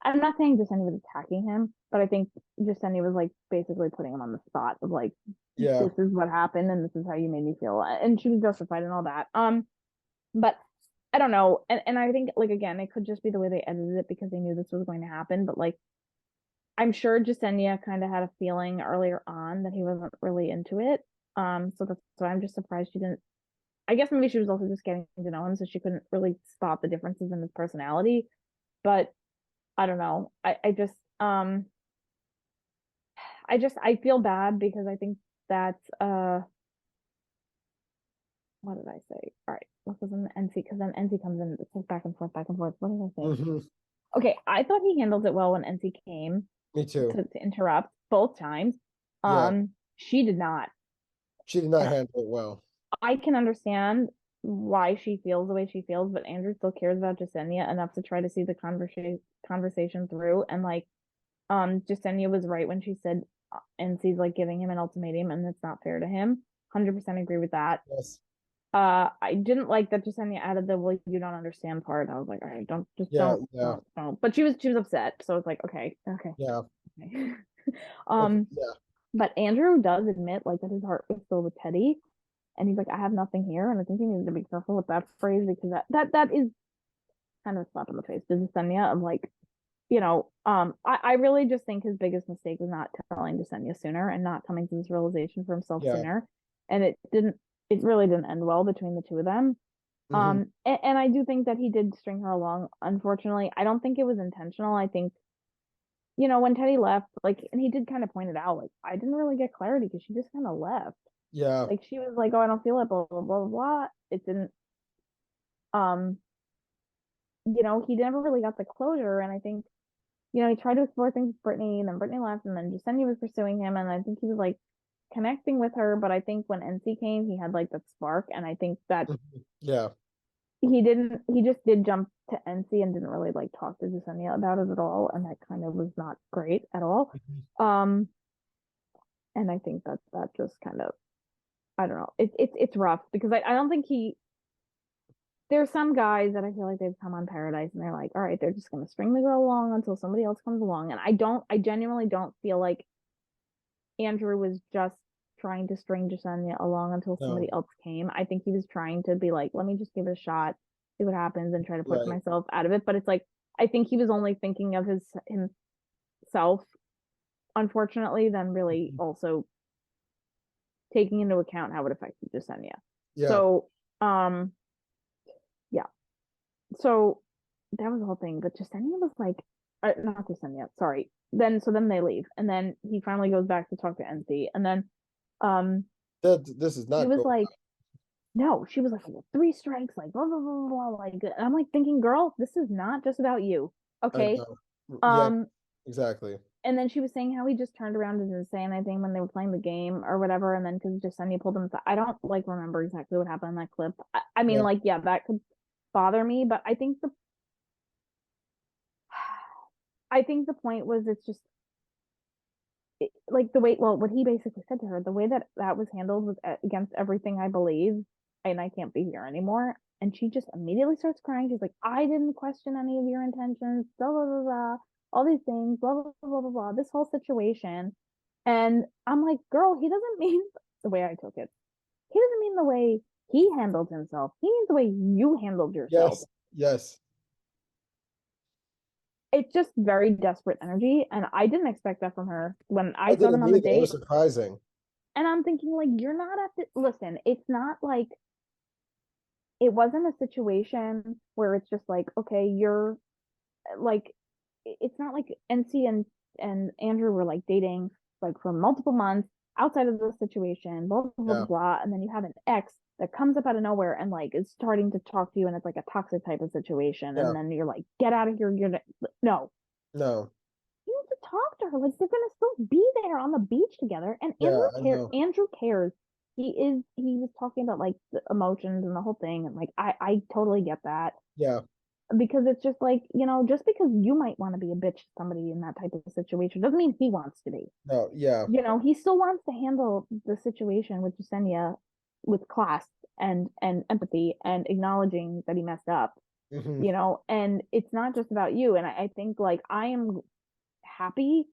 I'm not saying Jasenia was attacking him, but I think Jasenia was like basically putting him on the spot of like, Yeah. this is what happened and this is how you made me feel. And she was justified and all that. But I don't know. And I think like again, it could just be the way they edited it because they knew this was going to happen. But like I'm sure Jasenia kind of had a feeling earlier on that he wasn't really into it. So that's why I'm just surprised she didn't. I guess maybe she was also just getting to know him, so she couldn't really spot the differences in his personality. But I don't know. I feel bad because I think that's what did I say? All right, what was in the NC? Because then NC comes in, it's like back and forth, back and forth. What did I say? Hmm. Okay, I thought he handled it well when NC came Me too. to interrupt both times. Yeah. She did not. She did not And handle it well. I can understand why she feels the way she feels, but Andrew still cares about Jasenia enough to try to see the conversation through. And like, Jasenia was right when she said NC's like giving him an ultimatum and it's not fair to him. 100% agree with that. Yes. I didn't like that Jasenia added the well, you don't understand part. I was like, all right, don't just Yeah. Yeah. don't. But she was upset, so it's like, okay. Yeah. Okay. Okay. um, Yeah. but Andrew does admit like that his heart was still with Teddy, and he's like, I have nothing here, and I think he needs to be careful with that phrase because that is kind of a slap in the face to Jasenia of like, I really just think his biggest mistake was not telling Jasenia sooner and not coming to this realization for himself Yeah. sooner, and it really didn't end well between the two of them. Hmm. And I do think that he did string her along. Unfortunately, I don't think it was intentional. I think, when Teddy left, like, and he did kind of point it out, like, I didn't really get clarity because she just kind of left. Yeah. Like, she was like, oh, I don't feel it, blah, blah, blah, blah. It didn't, um, he never really got the closure. And I think, he tried to explore things with Brittany, and then Brittany left, and then Jasenia was pursuing him. And I think he was like connecting with her. But I think when NC came, he had like that spark. And I think that Mhm. Yeah. he just did jump to NC and didn't really like talk to Jasenia about it at all, and that kind of was not great at all. Mhm. Um, and I think that just kind of, I don't know, it's rough because I don't think there's some guys that I feel like they've come on Paradise and they're like, all right, they're just gonna string the girl along until somebody else comes along, and I genuinely don't feel like Andrew was just trying to string Jasenia along until No. somebody else came. I think he was trying to be like, let me just give it a shot, see what happens, and try to push Right. myself out of it. But it's like I think he was only thinking of himself, unfortunately, than really Mhm. also taking into account how it affected Jasenia. Yeah. So, yeah. So that was the whole thing. But Jasenia was like, not Jasenia, sorry. Then they leave, and then he finally goes back to talk to NC, and then um This is he not was going. like, no, she was like, well, three strikes, like blah blah blah blah, like, and I'm like thinking, girl, this is not just about you, I okay? know. Yeah. Um, Exactly. and then she was saying how he just turned around and didn't say anything when they were playing the game or whatever, and then because Jasenia pulled him aside. I don't like remember exactly what happened in that clip. I mean, Yeah. like, yeah, that could bother me, but I think the point was it's just like the way, well, what he basically said to her, the way that was handled was against everything I believe, and I can't be here anymore. And she just immediately starts crying. She's like, I didn't question any of your intentions, blah blah blah blah, all these things, blah blah blah blah blah, this whole situation. And I'm like, girl, he doesn't mean the way I took it. He doesn't mean the way he handled himself. He means the way you handled yourself. Yes. Yes. It's just very desperate energy, and I didn't expect that from her when I I saw them didn't on the either. It date. was surprising. And I'm thinking, like, you're not at the listen, it's not like it wasn't a situation where it's just like, okay, you're like it's not like NC and Andrew were like dating like for multiple months outside of the situation, blah blah blah Yeah. blah, and then you have an ex that comes up out of nowhere and like is starting to talk to you, and it's like a toxic type of situation, Yeah. and then you're like, get out of here, no. No. You need to talk to her. Like they're gonna still be there on the beach together. And Yeah, I know. Andrew cares. He was talking about like the emotions and the whole thing. And like I totally get that. Yeah. Because it's just like, just because you might want to be a bitch to somebody in that type of situation doesn't mean he wants to be. No. Yeah. He still wants to handle the situation with Jasenia with class and empathy and acknowledging that he messed up. Hmm. And it's not just about you. And I think like I am happy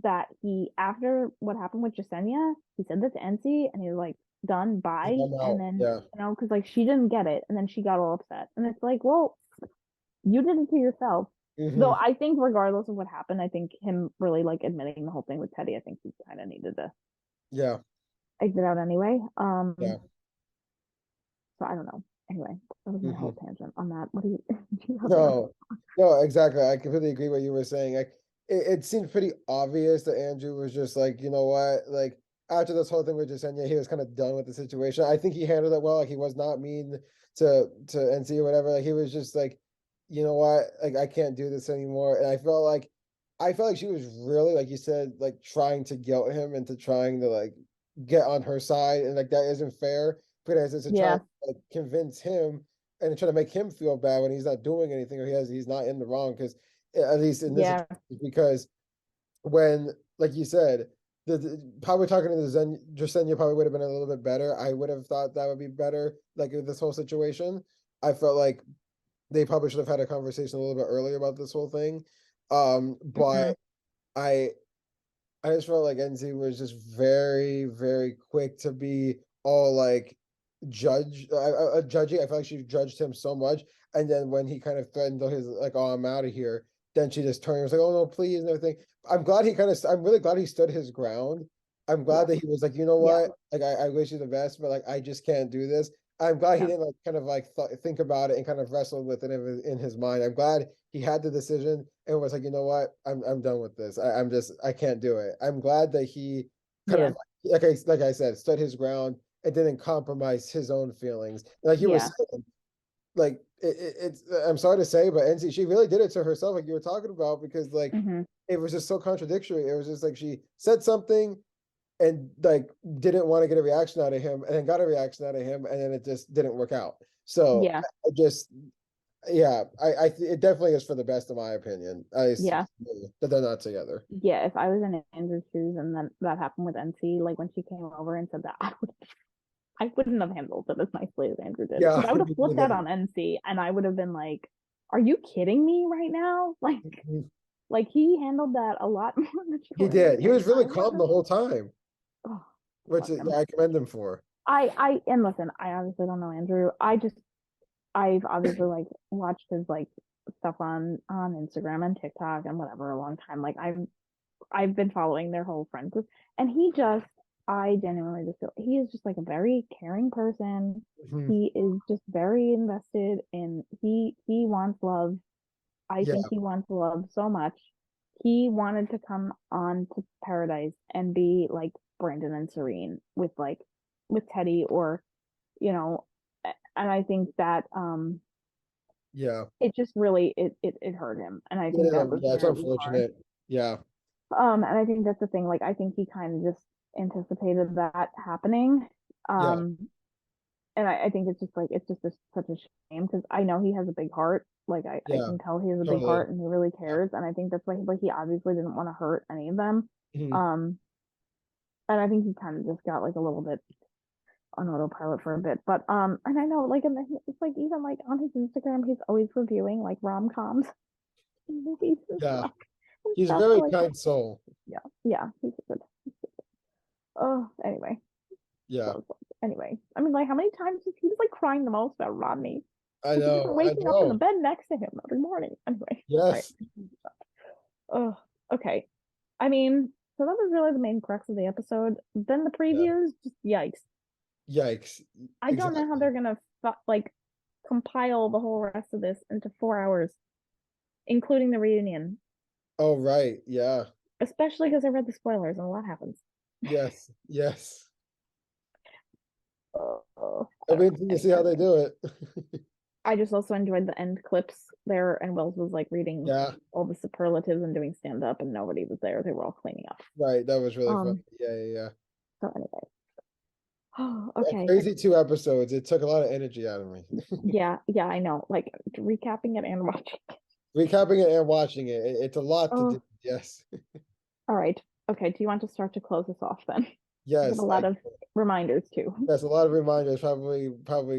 that he, after what happened with Jasenia, he said that to NC and he was like, done, bye. I'm And out. then, Yeah. because like she didn't get it and then she got all upset. And it's like, well, you did it to yourself. Though Hmm. I think regardless of what happened, I think him really like admitting the whole thing with Teddy, I think he kind of needed to Yeah. exit out anyway. Yeah. So I don't know. Anyway, that was my Hmm. whole tangent on that. What do you, do you have any No, no, exactly. I completely agree what you were saying. Like, it seemed pretty obvious that Andrew was just like, you know what, like after this whole thing with Jasenia, he was kind of done with the situation. I think he handled it well. Like, he was not mean to NC or whatever. Like, he was just like, you know what, like I can't do this anymore. And I felt like she was really, like you said, like trying to guilt him into trying to like get on her side, and like that isn't fair. Because it's trying Yeah, to like convince him and trying to make him feel bad when he's not doing anything, or he's not in the wrong. Because at least in this yeah, situation, because when, like you said, probably talking to the Jasenia probably would have been a little bit better. I would have thought that would be better. Like with this whole situation, I felt like they probably should have had a conversation a little bit earlier about this whole thing. hmm But I I just felt like NZ was just very, very quick to be all like judgy. I felt like she judged him so much, and then when he kind of threatened his like, "Oh, I'm out of here," then she just turned and was like, "Oh no, please," and everything. I'm really glad he stood his ground. I'm glad yes, that he was like, you know yeah, what, like I wish you the best, but like I just can't do this. I'm glad he yeah, didn't like kind of like think about it and kind of wrestle with it in his mind. I'm glad he had the decision and was like, you know what, I'm done with this. I'm just I can't do it. I'm glad that he kind yeah, of like I said, stood his ground and didn't compromise his own feelings. Like you were yeah, saying, like it's I'm sorry to say, but NC she really did it to herself, like you were talking about, because like hmm it was just so contradictory. It was just like she said something and like didn't want to get a reaction out of him, and then got a reaction out of him, and then it just didn't work out. So yeah, I just yeah, it definitely is for the best in my opinion. yeah. That they're not together. Yeah, if I was in Andrew's shoes and then that happened with NC, like when she came over and said that, I wouldn't have handled it as nicely as Andrew did Yeah, because I would have me flipped out neither. on NC and I would have been like, "Are you kidding me right now?" Like he handled that a lot more He maturely, did. He and was really I would calm the have. whole time, Oh, which fuck him. I commend him for. And listen, I obviously don't know Andrew. I've obviously like watched his like stuff on Instagram and TikTok and whatever a long time. Like I've been following their whole friend group, and I genuinely just feel he is just like a very caring person. Mhm. He is just very invested in he wants love. I Yeah, think he wants love so much. He wanted to come on to Paradise and be like Brandon and Serene with Teddy or you know, and I think that yeah. it just really it hurt him, and I think that was Yeah, it's really hard. unfortunate. Yeah, And I think that's the thing. Like, I think he kind of just anticipated that happening. yeah, Um, and I think it's just like it's just such a shame because I know he has a big heart. Like, I yeah, can tell he has a big totally. heart and he really cares. And I think that's why he obviously didn't want to hurt any of them. Mhm. Um, and I think he kind of just got like a little bit on autopilot for a bit. But and I know like it's like even like on his Instagram, he's always reviewing like rom-coms, movies and Yeah, stuff and he's a stuff. So very like, kind soul. yeah, yeah, he's a good. Oh, anyway. Yeah, So anyway, I mean, like, how many times he was like crying the most about Rodney? I Because he's been know, I waking up in the know. bed next to him every morning. Anyway, all right. Yes. Oh, okay. I mean, so that was really the main crux of the episode. Then the Yeah. previews, just yikes. Yikes. I don't know how Exactly. they're gonna like compile the whole rest of this into 4 hours, including the reunion. Oh, right. Yeah. Especially because I read the spoilers and a lot happens. Yes. Yes. It'll be interesting to see how they do it. I just also enjoyed the end clips there, and Wells was like reading Yeah, all the superlatives and doing stand up, and nobody was there. They were all cleaning up. right. That was really fun. Um, Yeah. so anyway. Oh, Yeah, okay. crazy 2 episodes. It took a lot of energy out of me. Yeah, I know. Like recapping it and watching. Recapping it and watching it, it's a lot to do. Oh, Yes. all right. Okay, do you want to start to close us off then? We have Yes. a lot of reminders too. That's a lot of reminders, probably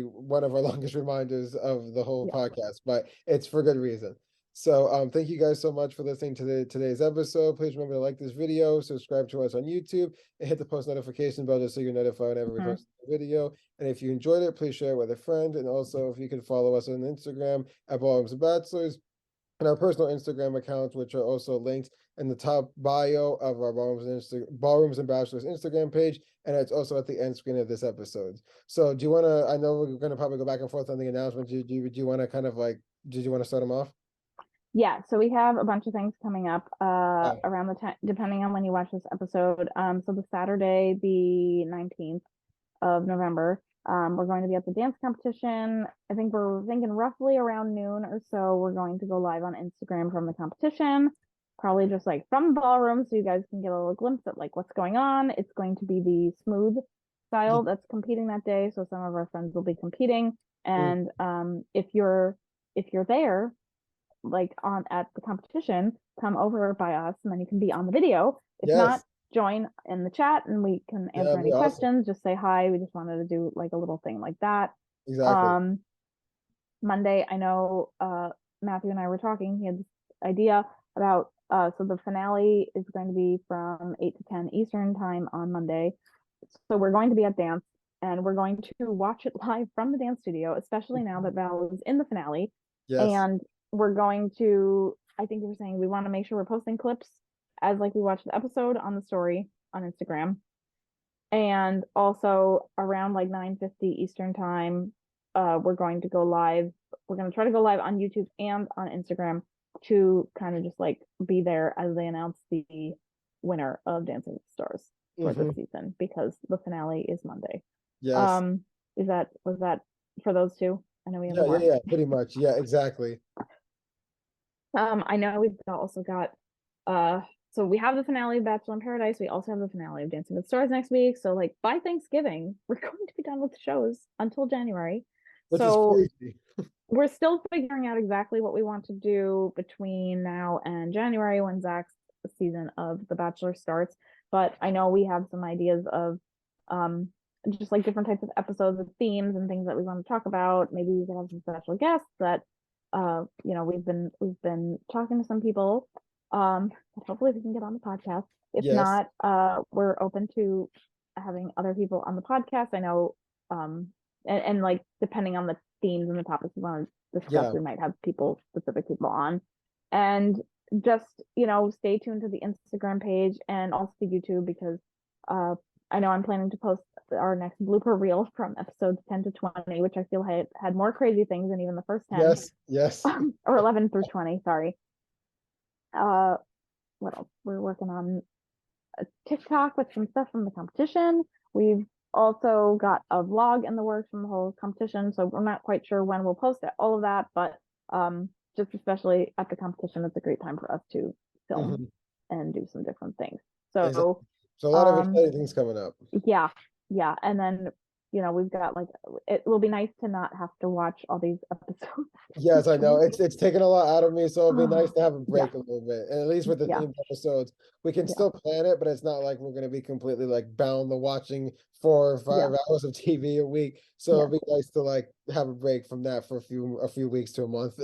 one of our longest reminders of the whole Yeah. podcast, but it's for good reason. So thank you guys so much for listening to today's episode. Please remember to like this video, subscribe to us on YouTube, and hit the post notification bell just so you're notified whenever we post a video. And if you enjoyed it, please share it with a friend. And also if you can follow us on Instagram at Ballrooms and Bachelors, and our personal Instagram accounts, which are also linked in the top bio of our Ballrooms and Bachelors Instagram page, and it's also at the end screen of this episode. So do you want to, I know we're going to probably go back and forth on the announcement. Do you want to kind of like, did you want to start them off? Yeah, so we have a bunch of things coming up around the time, depending on when you watch this episode. So the Saturday, the 19th of November, we're going to be at the dance competition. I think we're thinking roughly around noon or so. We're going to go live on Instagram from the competition, probably just like from the ballroom, so you guys can get a little glimpse at like what's going on. It's going to be the smooth style that's competing that day, so some of our friends will be competing. And if you're there, like on at the competition, come over by us, and then you can be on the video. If not, join in the chat and we can answer any questions. Just say hi. We just wanted to do like a little thing like that. Exactly. Monday, I know Matthew and I were talking. He had this idea about so the finale is going to be from 8 to 10 Eastern time on Monday. So we're going to be at dance, and we're going to watch it live from the dance studio, especially now that Val is in the finale. And we're going to, I think you were saying we want to make sure we're posting clips as like we watch the episode on the story on Instagram. And also around like 9:50 Eastern time, we're going to go live. We're going to try to go live on YouTube and on Instagram to kind of just like be there as they announce the winner of Dancing with the Stars for this season, because the finale is Monday. Yes. Was that for those two? I know we have more. Yeah, pretty much. Yeah, exactly. I know we've also got so we have the finale of Bachelor in Paradise. We also have the finale of Dancing with the Stars next week. So like by Thanksgiving, we're going to be done with the shows until January. Which is crazy. We're still figuring out exactly what we want to do between now and January when Zach's season of The Bachelor starts. But I know we have some ideas of just like different types of episodes with themes and things that we want to talk about. Maybe we can have some special guests that we've been talking to some people. Hopefully we can get on the podcast. If not, we're open to having other people on the podcast. I know and like depending on the themes and the topics we want to discuss, we might have specific people on. And just stay tuned to the Instagram page and also the YouTube, because I know I'm planning to post our next blooper reel from episodes 10 to 20, which I feel had more crazy things than even the first 10. Yes. Or 11 through 20, sorry. What else? We're working on a TikTok with some stuff from the competition. We've also got a vlog in the works from the whole competition, so we're not quite sure when we'll post all of that, but just especially at the competition, it's a great time for us to film and do some different things. So a lot of exciting things coming up. Yeah. And then we've got like, it will be nice to not have to watch all these episodes. Yes, I know it's taken a lot out of me, so it'll be nice to have a break a little bit. And at least with the themed episodes, we can still plan it, but it's not like we're going to be completely like bound to watching 4 or 5 hours of TV a week. So it'll be nice to like have a break from that for a few weeks to a month.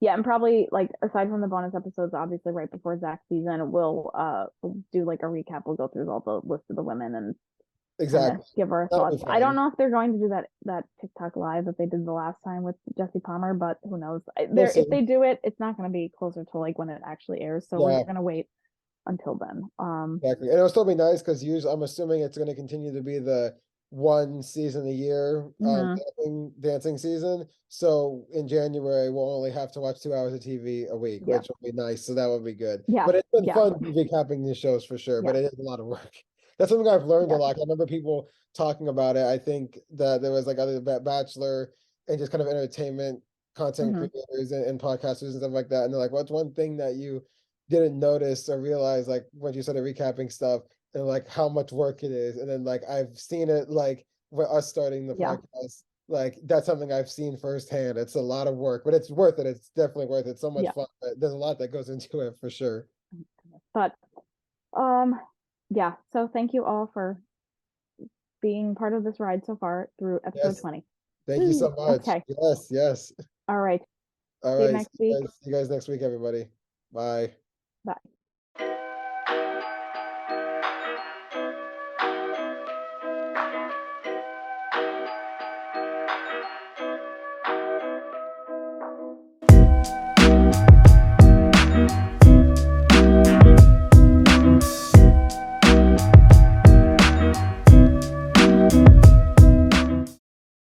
Yeah, and probably like aside from the bonus episodes, obviously right before Zach's season, we'll do like a recap. We'll go through all the list of the women and give our thoughts. I don't know if they're going to do that TikTok live that they did the last time with Jesse Palmer, but who knows? If they do it, it's not going to be closer to like when it actually airs. So we're going to wait until then. Exactly, and it'll still be nice because usually I'm assuming it's going to continue to be the one season a year dancing season. So in January we'll only have to watch 2 hours of TV a week, which will be nice. So that would be good. But it's been fun recapping these shows for sure. But it is a lot of work. that's something I've learned a Yeah. lot. I remember people talking about it. I think that there was like other Bachelor and just kind of entertainment content Mhm. creators and podcasters and stuff like that. And they're like, what's one thing that you didn't notice or realize, like when you started recapping stuff, and like how much work it is? And then like I've seen it, like with us starting the Yeah. podcast, like that's something I've seen firsthand. It's a lot of work, but it's worth it. It's definitely worth it. So much Yeah. fun. But there's a lot that goes into it for sure. But yeah, so thank you all for being part of this ride so far through episode Yes. 20. Thank you so much. Okay. Yes, yes. All right. All See you right. next week. See you guys next week, everybody. Bye. Bye.